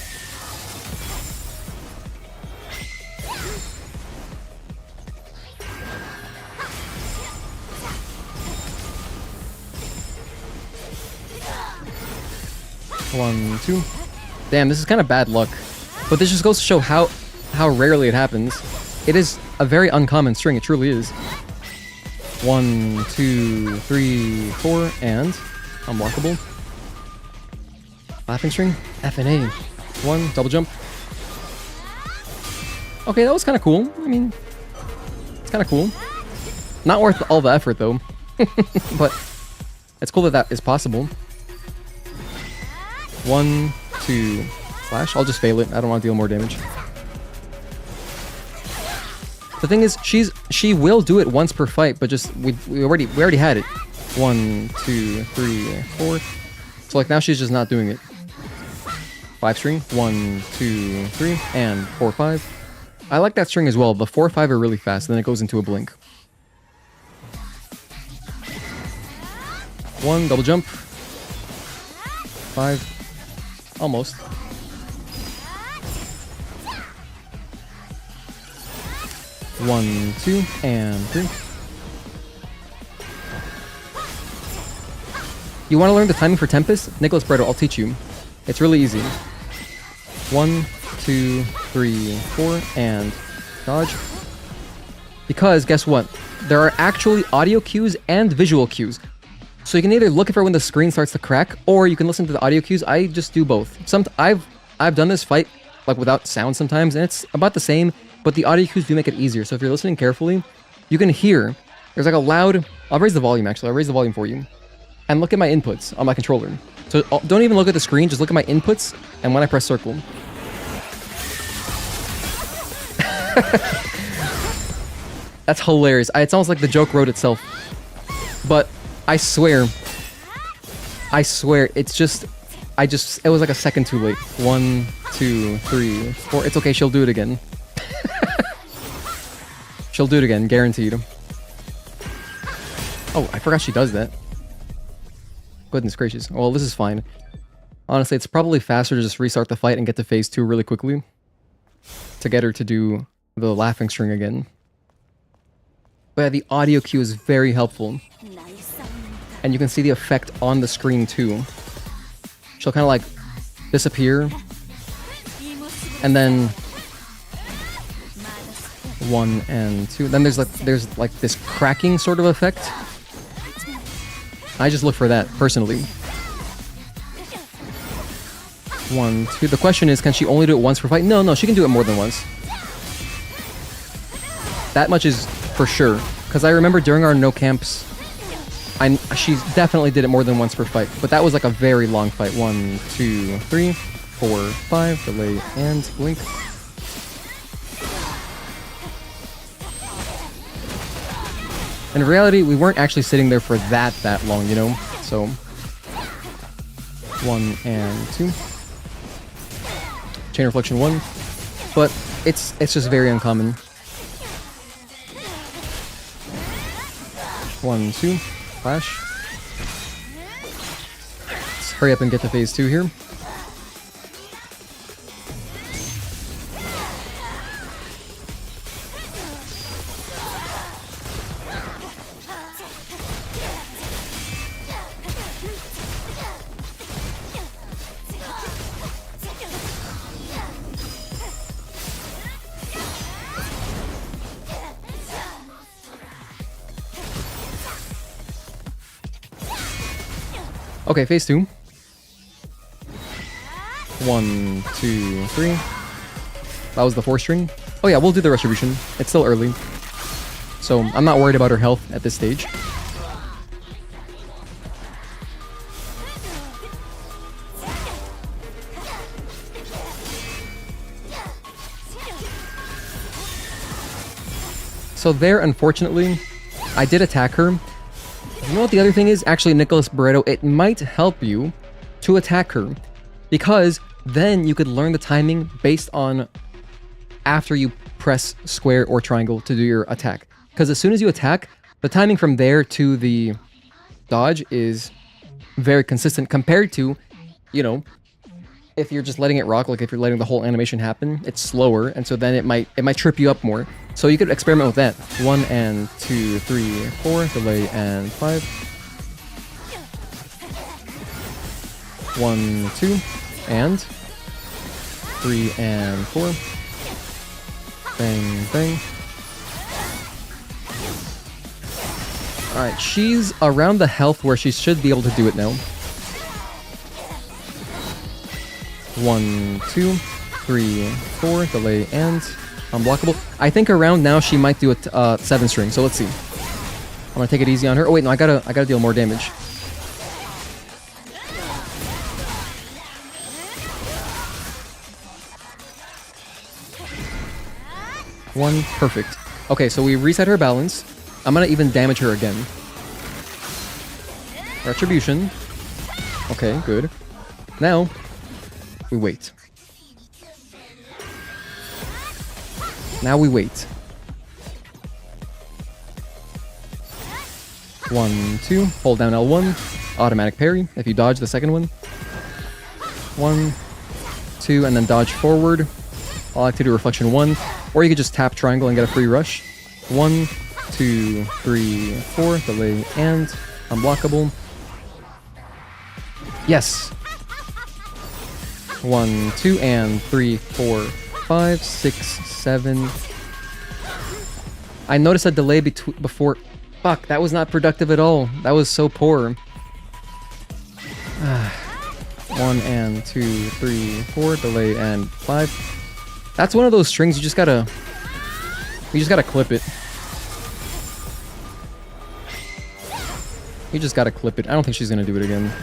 One, 2. Damn, this is kind of bad luck. But this just goes to show how rarely it happens. It is a very uncommon string, it truly is. 1, 2, 3, 4, and unblockable. Laughing string, F and A. 1, double jump. Okay, that was kind of cool. I mean, it's kind of cool. Not worth all the effort though. But it's cool that that is possible. 1, 2, flash. I'll just fail it. I don't want to deal more damage. The thing is, she will do it once per fight, but just we already had it. 1, 2, 3, 4. So like now she's just not doing it. 5 string. 1, 2, 3, and 4, 5. I like that string as well. The 4, 5 are really fast, and then it goes into a blink. 1, double jump. 5. Almost. 1, 2, and 3. You want to learn the timing for Tempest? Nicholas Bredo, I'll teach you. It's really easy. 1, 2, 3, 4, and dodge. Because, guess what? There are actually audio cues and visual cues. So you can either look for when the screen starts to crack, or you can listen to the audio cues. I just do both. I've done this fight like without sound sometimes, and it's about the same, but the audio cues do make it easier. So if you're listening carefully, you can hear there's like a loud. I'll raise the volume actually. I'll raise the volume for you, and look at my inputs on my controller. So don't even look at the screen. Just look at my inputs, and when I press circle. That's hilarious. It's almost like the joke wrote itself, but. I swear, it's just, it was like a second too late. 1, 2, 3, 4. It's okay, she'll do it again. She'll do it again, guaranteed. Oh, I forgot she does that. Goodness gracious. Well, this is fine. Honestly, it's probably faster to just restart the fight and get to phase 2 really quickly. To get her to do the laughing string again. But yeah, the audio cue is very helpful. And you can see the effect on the screen too. She'll kind of like disappear. And then 1 and 2. Then there's like this cracking sort of effect. I just look for that personally. 1, 2. The question is, can she only do it once per fight? No, she can do it more than once. That much is for sure. Because I remember during our no camps, she definitely did it more than once per fight, but that was like a very long fight. 1, 2, 3, 4, 5, delay and blink. In reality, we weren't actually sitting there for that long, you know? So 1 and 2. Chain reflection 1. But it's just very uncommon. 1, 2. Flash. Let's hurry up and get to phase 2 here. Okay, phase 2. 1, 2, 3. That was the 4 string. Oh yeah, we'll do the retribution. It's still early. So I'm not worried about her health at this stage. So there, unfortunately, I did attack her. You know what the other thing is? Actually, Nicholas Barreto, it might help you to attack her, because then you could learn the timing based on after you press square or triangle to do your attack. Because as soon as you attack, the timing from there to the dodge is very consistent compared to, you know, if you're just letting it rock, like if you're letting the whole animation happen, it's slower, and so then it might trip you up more. So you could experiment with that. 1 and 2, 3, 4, delay and 5. 1, 2, and 3 and 4. Bang, bang. Alright, she's around the health where she should be able to do it now. 1, 2, 3, 4, delay and unblockable. I think around now she might do a 7 string, so let's see. I'm gonna take it easy on her. Oh wait, no, I gotta deal more damage. One, perfect. Okay, so we reset her balance. I'm gonna even damage her again. Retribution. Okay, good. Now, we wait. Now we wait. 1, 2, hold down L1, automatic parry if you dodge the second one. 1, 2, and then dodge forward. All activity reflection 1, or you could just tap triangle and get a free rush. 1, 2, 3, 4, delay and unblockable. Yes. 1, 2, and 3, 4, 5, 6, 7. I noticed a delay before. Fuck, that was not productive at all. That was so poor. 1 and 2, 3, 4, delay and 5. That's one of those strings you just gotta clip it. You just gotta clip it. I don't think she's gonna do it again.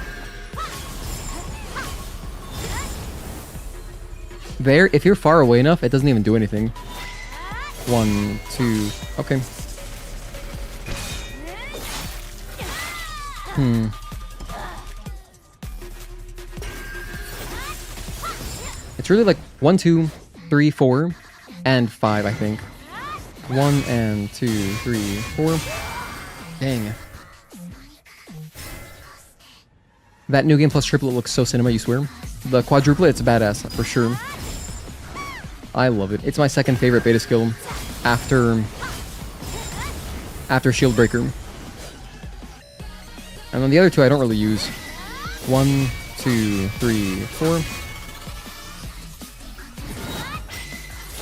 There, if you're far away enough, it doesn't even do anything. 1, 2, okay. It's really like 1, 2, 3, 4, and 5, I think. 1 and 2, 3, 4. Dang. That new game plus triplet looks so cinema, you swear. The quadruplet, it's badass, for sure. I love it. It's my second favorite beta skill after Shield Breaker. And then the other two I don't really use. 1, 2, 3, 4.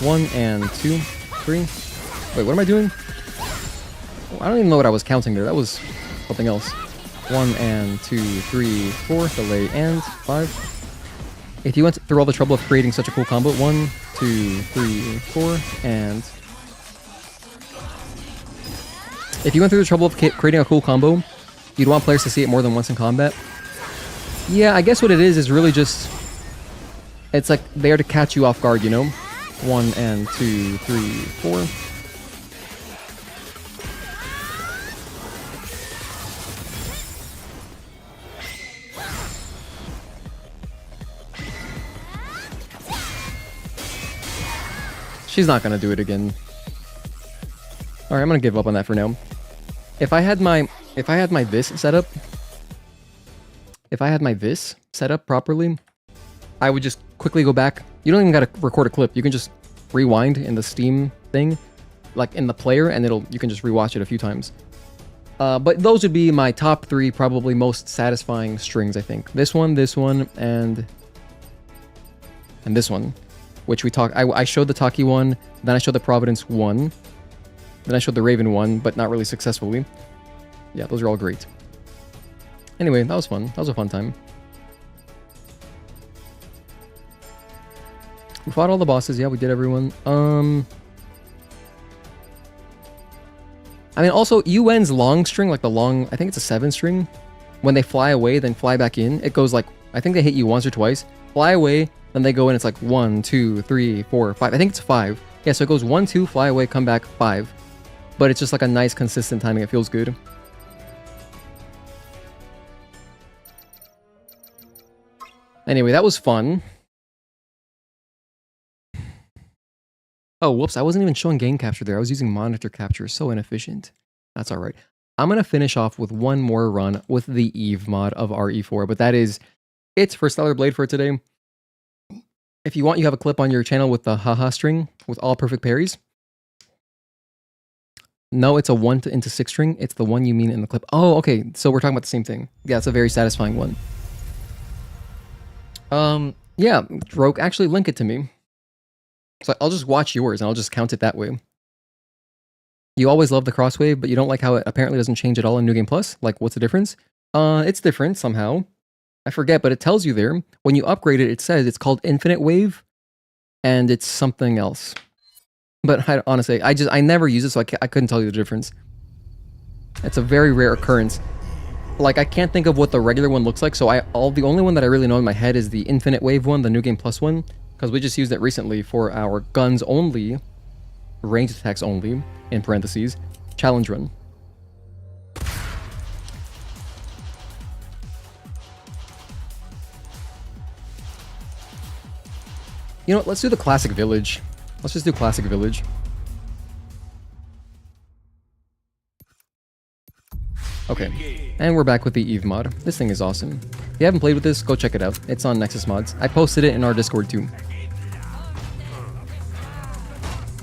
1 and 2, 3. Wait, what am I doing? Oh, I don't even know what I was counting there. That was something else. 1 and 2, 3, 4, delay and 5. If you went through all the trouble of creating such a cool combo, 1, 2, 3, 4, and... If you went through the trouble of creating a cool combo, you'd want players to see it more than once in combat. Yeah, I guess what it is really just... It's like there to catch you off guard, you know? 1 and 2, 3, 4. She's not gonna do it again. Alright, I'm gonna give up on that for now. If I had my this set up properly, I would just quickly go back. You don't even gotta record a clip. You can just rewind in the Steam thing, like in the player, and you can just rewatch it a few times. But those would be my top 3 probably most satisfying strings, I think. This one, and this one. Which I showed the Taki one, then I showed the Providence one, then I showed the Raven one, but not really successfully. Yeah, those are all great. Anyway, that was fun. That was a fun time. We fought all the bosses. Yeah, we did everyone. I mean, also, UN's long string, like the long, I think it's a 7 string. When they fly away, then fly back in, it goes like, I think they hit you once or twice. Fly away, then they go in, it's like 1, 2, 3, 4, 5. I think it's 5. Yeah, so it goes 1, 2, fly away, come back, 5. But it's just like a nice, consistent timing. It feels good. Anyway, that was fun. Oh, whoops, I wasn't even showing game capture there. I was using monitor capture. So inefficient. That's all right. I'm going to finish off with one more run with the EVE mod of RE4, but that is it for Stellar Blade for today. If you want, you have a clip on your channel with the haha string with all perfect parries. No, it's a 1 into 6 string. It's the one you mean in the clip. Oh, okay. So we're talking about the same thing. Yeah, it's a very satisfying one. Yeah, Rogue, actually link it to me. So I'll just watch yours and I'll just count it that way. You always love the crosswave, but you don't like how it apparently doesn't change at all in New Game Plus? Like, what's the difference? It's different somehow. I forget, but it tells you there. When you upgrade it, it says it's called Infinite Wave, and it's something else. But honestly, I never use it, so I couldn't tell you the difference. It's a very rare occurrence. Like, I can't think of what the regular one looks like, so the only one that I really know in my head is the Infinite Wave one, the New Game Plus one, because we just used it recently for our guns only, ranged attacks only, in parentheses, challenge run. You know what, let's do the classic village. Let's just do classic village. Okay, and we're back with the EVE mod. This thing is awesome. If you haven't played with this, go check it out. It's on Nexus Mods. I posted it in our Discord too.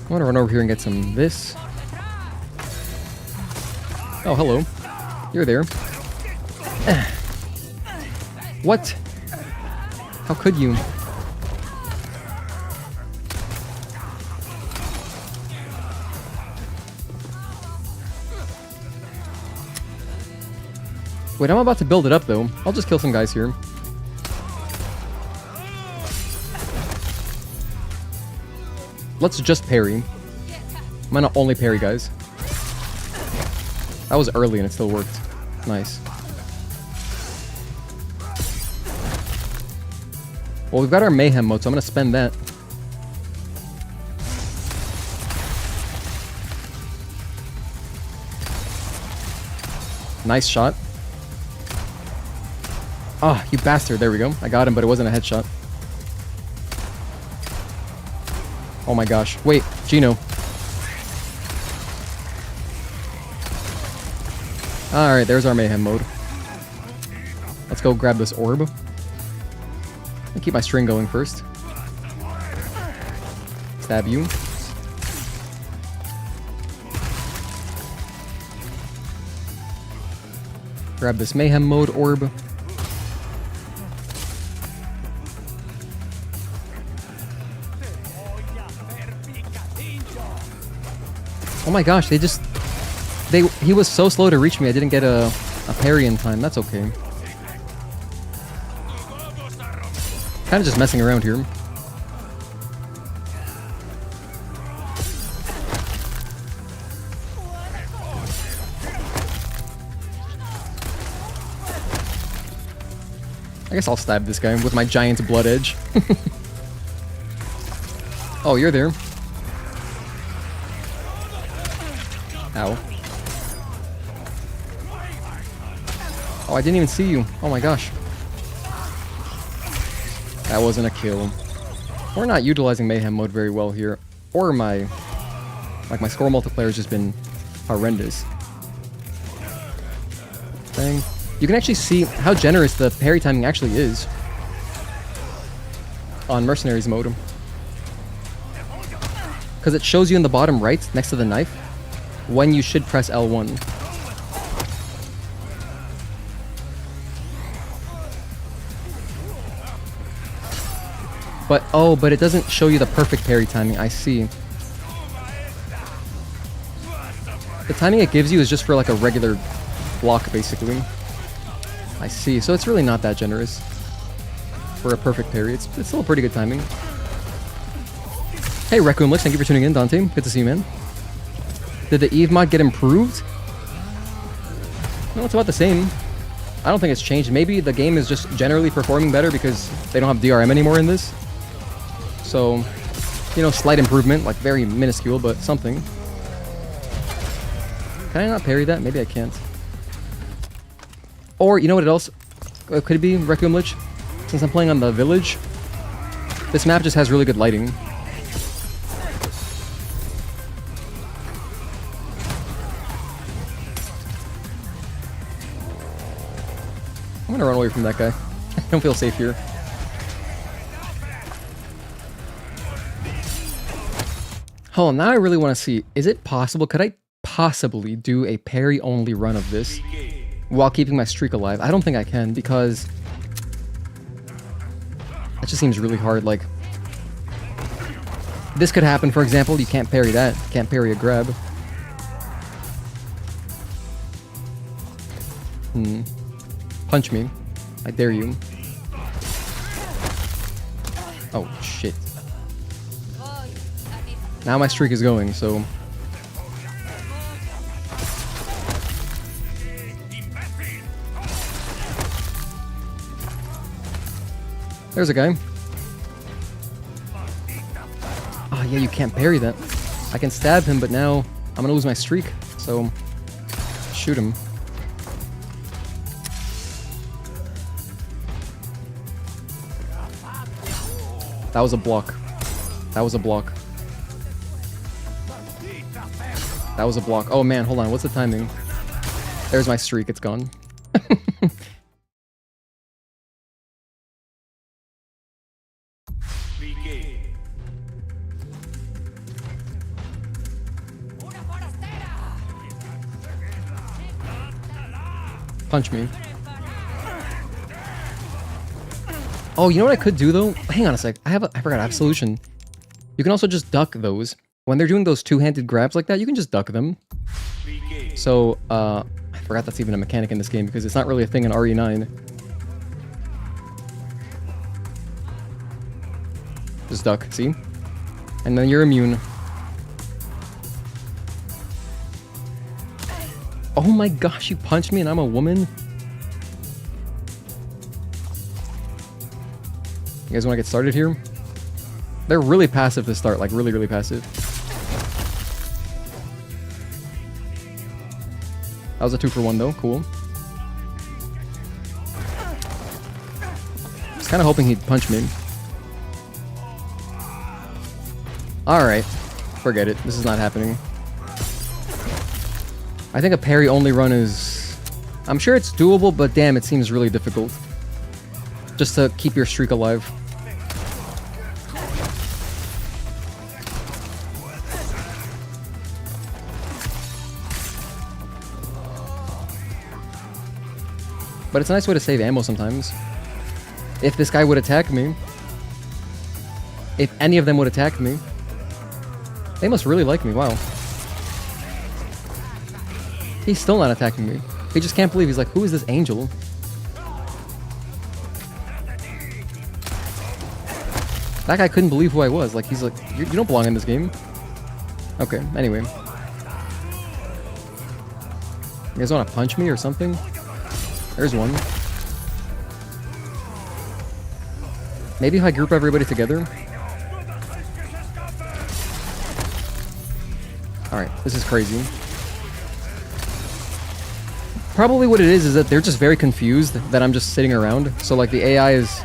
I want to run over here and get some of this. Oh, hello. You're there. What? How could you? Wait, I'm about to build it up though. I'll just kill some guys here. Let's just parry. I'm gonna only parry guys. That was early and it still worked. Nice. Well, we've got our mayhem mode, so I'm gonna spend that. Nice shot. Ah, oh, you bastard. There we go. I got him, but it wasn't a headshot. Oh my gosh. Wait, Gino. Alright, there's our mayhem mode. Let's go grab this orb. I'll keep my string going first. Stab you. Grab this mayhem mode orb. Oh my gosh, he was so slow to reach me, I didn't get a parry in time. That's okay. Kind of just messing around here. I guess I'll stab this guy with my giant blood edge. Oh, you're there. Ow. Oh, I didn't even see you. Oh my gosh. That wasn't a kill. We're not utilizing mayhem mode very well here. Or my score multiplier has just been horrendous. Dang. You can actually see how generous the parry timing actually is on Mercenaries mode. Because it shows you in the bottom right, next to the knife, when you should press L1. But it doesn't show you the perfect parry timing, I see. The timing it gives you is just for like a regular block, basically. I see. So it's really not that generous for a perfect parry. It's still a pretty good timing. Hey, Requiem Lich, thank you for tuning in, Dante. Good to see you, man. Did the EVE mod get improved? No, it's about the same. I don't think it's changed. Maybe the game is just generally performing better because they don't have DRM anymore in this. So, you know, slight improvement, like very minuscule, but something. Can I not parry that? Maybe I can't. Or, you know what else could it be, Requiem Lich? Since I'm playing on the village, this map just has really good lighting. I'm gonna run away from that guy. I don't feel safe here. Oh, now I really want to see, is it possible, could I possibly do a parry-only run of this while keeping my streak alive? I don't think I can, because it just seems really hard. Like, this could happen, for example, you can't parry that, can't parry a grab. Punch me. I dare you. Oh, shit. Now my streak is going, so... There's a guy. Ah, yeah, you can't parry that. I can stab him, but now I'm gonna lose my streak, so... Shoot him. That was a block. That was a block. That was a block. Oh man, hold on. What's the timing? There's my streak. It's gone. Punch me. Oh, you know what I could do though? Hang on a sec. I forgot I have a solution. You can also just duck those. When they're doing those two-handed grabs like that, you can just duck them. So, I forgot that's even a mechanic in this game because it's not really a thing in RE9. Just duck, see? And then you're immune. Oh my gosh, you punched me and I'm a woman? You guys want to get started here? They're really passive to start, like really, really passive. That was a 2-for-1 though, cool. I was kind of hoping he'd punch me. Alright, forget it, this is not happening. I think a parry only run is... I'm sure it's doable, but damn, it seems really difficult. Just to keep your streak alive. But it's a nice way to save ammo sometimes. If this guy would attack me, if any of them would attack me, they must really like me, wow. He's still not attacking me. He just can't believe, he's like, who is this angel? That guy couldn't believe who I was. Like, he's like, you don't belong in this game. Okay, anyway. You guys want to punch me or something? There's one. Maybe if I group everybody together. Alright, this is crazy. Probably what it is that they're just very confused that I'm just sitting around. So like the AI is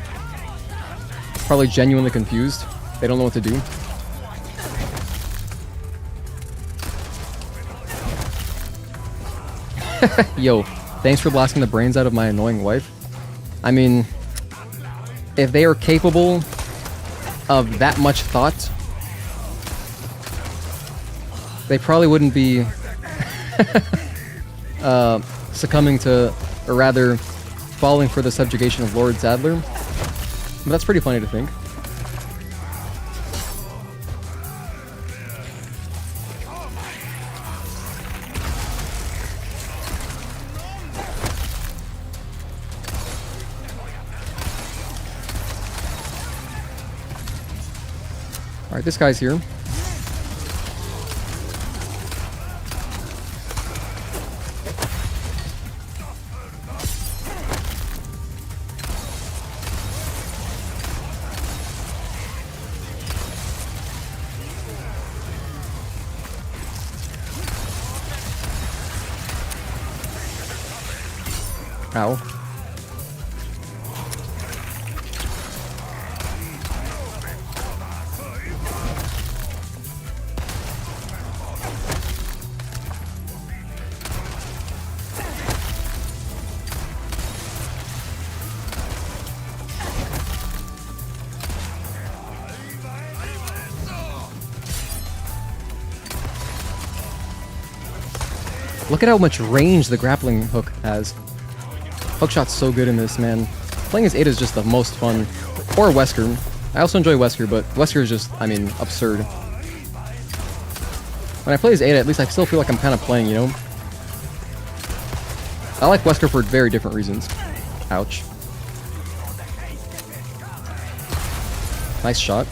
probably genuinely confused. They don't know what to do. Yo, thanks for blasting the brains out of my annoying wife. I mean, if they are capable of that much thought, they probably wouldn't be succumbing to, or rather, falling for the subjugation of Lord Sadler. But that's pretty funny to think. Alright, this guy's here. Ow. Look at how much range the grappling hook has. Hookshot's so good in this, man. Playing as Ada is just the most fun. Or Wesker. I also enjoy Wesker, but Wesker is just, I mean, absurd. When I play as Ada, at least I still feel like I'm kind of playing, you know? I like Wesker for very different reasons. Ouch. Nice shot.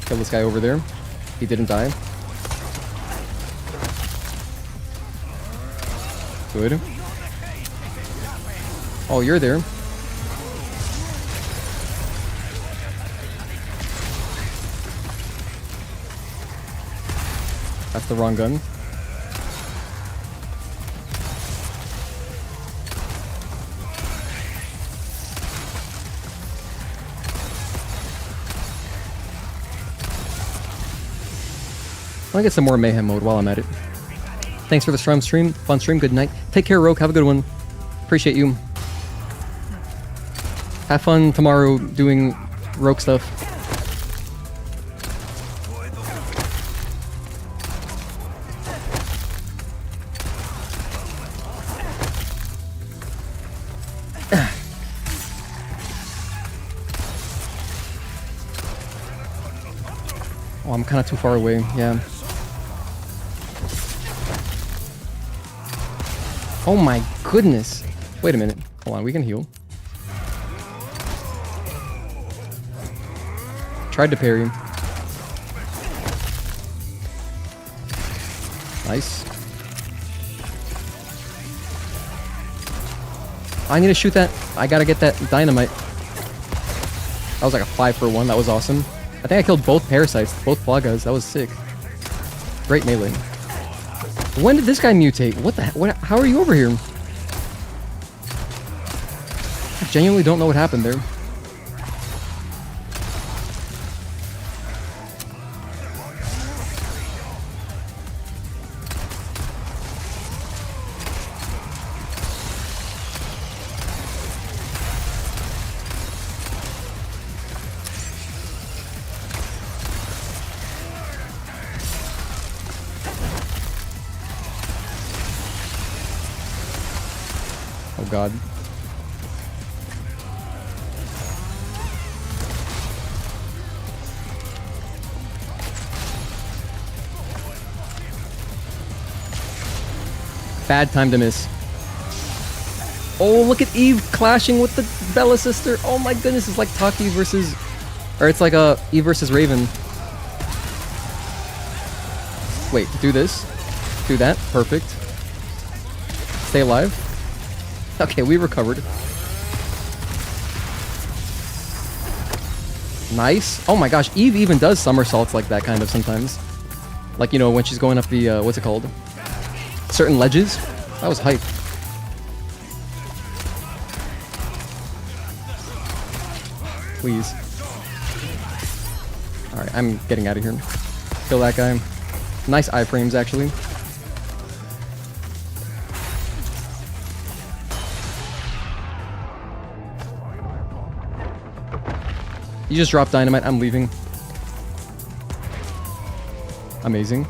Kill this guy over there. He didn't die. Good. Oh, you're there. That's the wrong gun. I want to get some more mayhem mode while I'm at it. Thanks for the fun stream, good night. Take care, Rogue, have a good one. Appreciate you. Have fun tomorrow doing Rogue stuff. Oh, I'm kind of too far away, yeah. Oh my goodness. Wait a minute. Hold on, we can heal. Tried to parry. Nice. I need to shoot that. I gotta get that dynamite. That was like a 5-for-1. That was awesome. I think I killed both parasites, both Plagas. That was sick. Great melee. When did this guy mutate? What the what? How are you over here? I genuinely don't know what happened there. Oh god. Bad time to miss. Oh, look at Eve clashing with the Bella sister. Oh my goodness, it's like Taki versus... Or it's like Eve versus Raven. Wait, do this. Do that. Perfect. Stay alive. Okay, we recovered. Nice. Oh my gosh, Eve even does somersaults like that kind of sometimes. Like, you know, when she's going up the, what's it called? Certain ledges. That was hype. Please. Alright, I'm getting out of here. Kill that guy. Nice iframes, actually. You just dropped dynamite. I'm leaving. Amazing.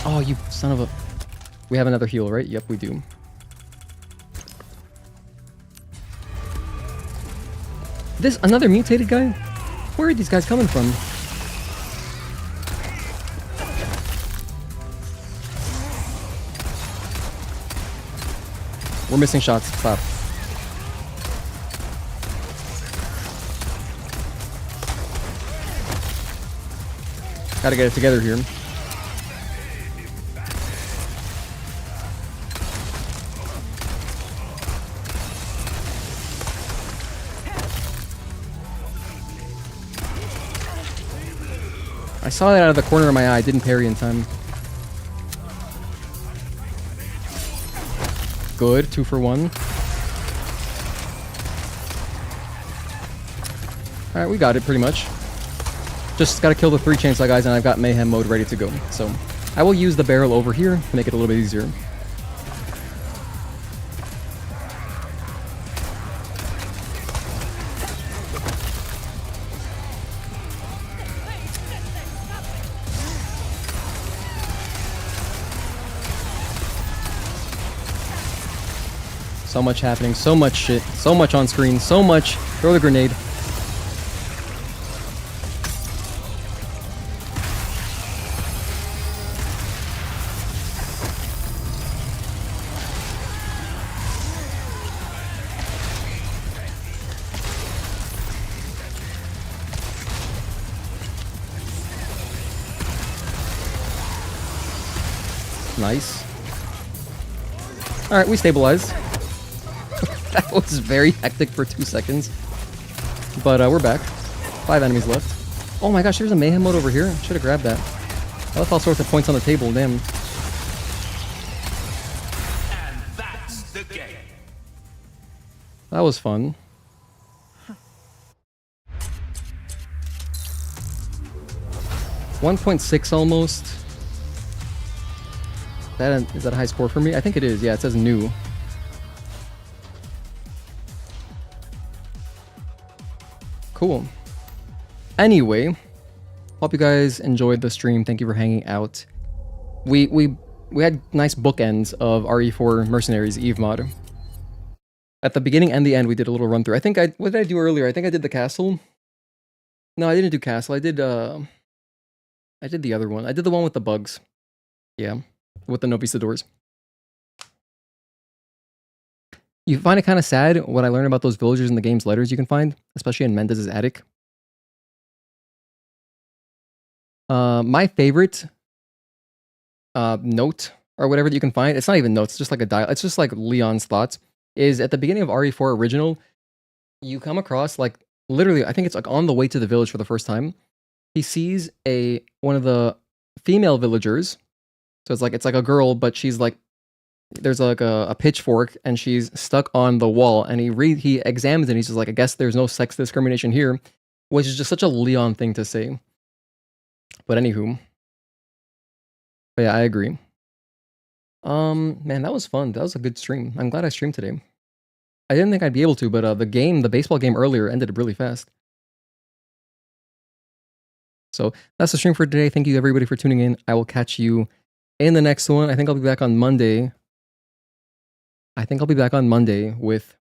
Oh, you son of a... We have another heal, right? Yep, we do. This another mutated guy? Where are these guys coming from? We're missing shots. Stop. Gotta get it together here. I saw that out of the corner of my eye. I didn't parry in time. Good. 2 for 1. Alright, we got it pretty much. Just gotta kill the 3 chainsaw guys and I've got mayhem mode ready to go. So I will use the barrel over here to make it a little bit easier. So much happening, so much shit, so much on screen, so much. Throw the grenade. Nice. Alright, we stabilize. That was very hectic for 2 seconds. But we're back. 5 enemies left. Oh my gosh, there's a mayhem mode over here. Should have grabbed that. I left all sorts of points on the table, damn. And that's the game. That was fun. .6 almost. Is that a high score for me? I think it is. Yeah, it says new. Cool. Anyway, hope you guys enjoyed the stream. Thank you for hanging out. We had nice bookends of RE4 Mercenaries EVE mod. At the beginning and the end, we did a little run through. What did I do earlier? I think I did the castle. No, I didn't do castle. I did the other one. I did the one with the bugs. Yeah, with the Novicidors. You find it kind of sad what I learned about those villagers in the game's letters you can find, especially in Mendez's attic. My favorite note or whatever that you can find, it's not even notes, it's just like a dial. It's just like Leon's thoughts. Is at the beginning of RE4 original, you come across like literally, I think it's like on the way to the village for the first time. He sees one of the female villagers. So it's like a girl, but she's like, there's like a pitchfork and she's stuck on the wall, and he examines it and he's just like, I guess there's no sex discrimination here, which is just such a Leon thing to say. But anywho. But yeah, I agree. Man, that was fun. That was a good stream. I'm glad I streamed today. I didn't think I'd be able to, but the baseball game earlier ended really fast. So that's the stream for today. Thank you everybody for tuning in. I will catch you in the next one. I think I'll be back on Monday. With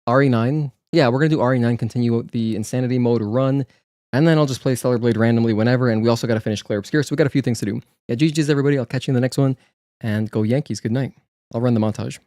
RE9. Yeah, we're going to do RE9, continue the Insanity mode run, and then I'll just play Stellar Blade randomly whenever, and we also got to finish Claire Obscure, so we got a few things to do. Yeah, GG's everybody. I'll catch you in the next one, and go Yankees. Good night. I'll run the montage.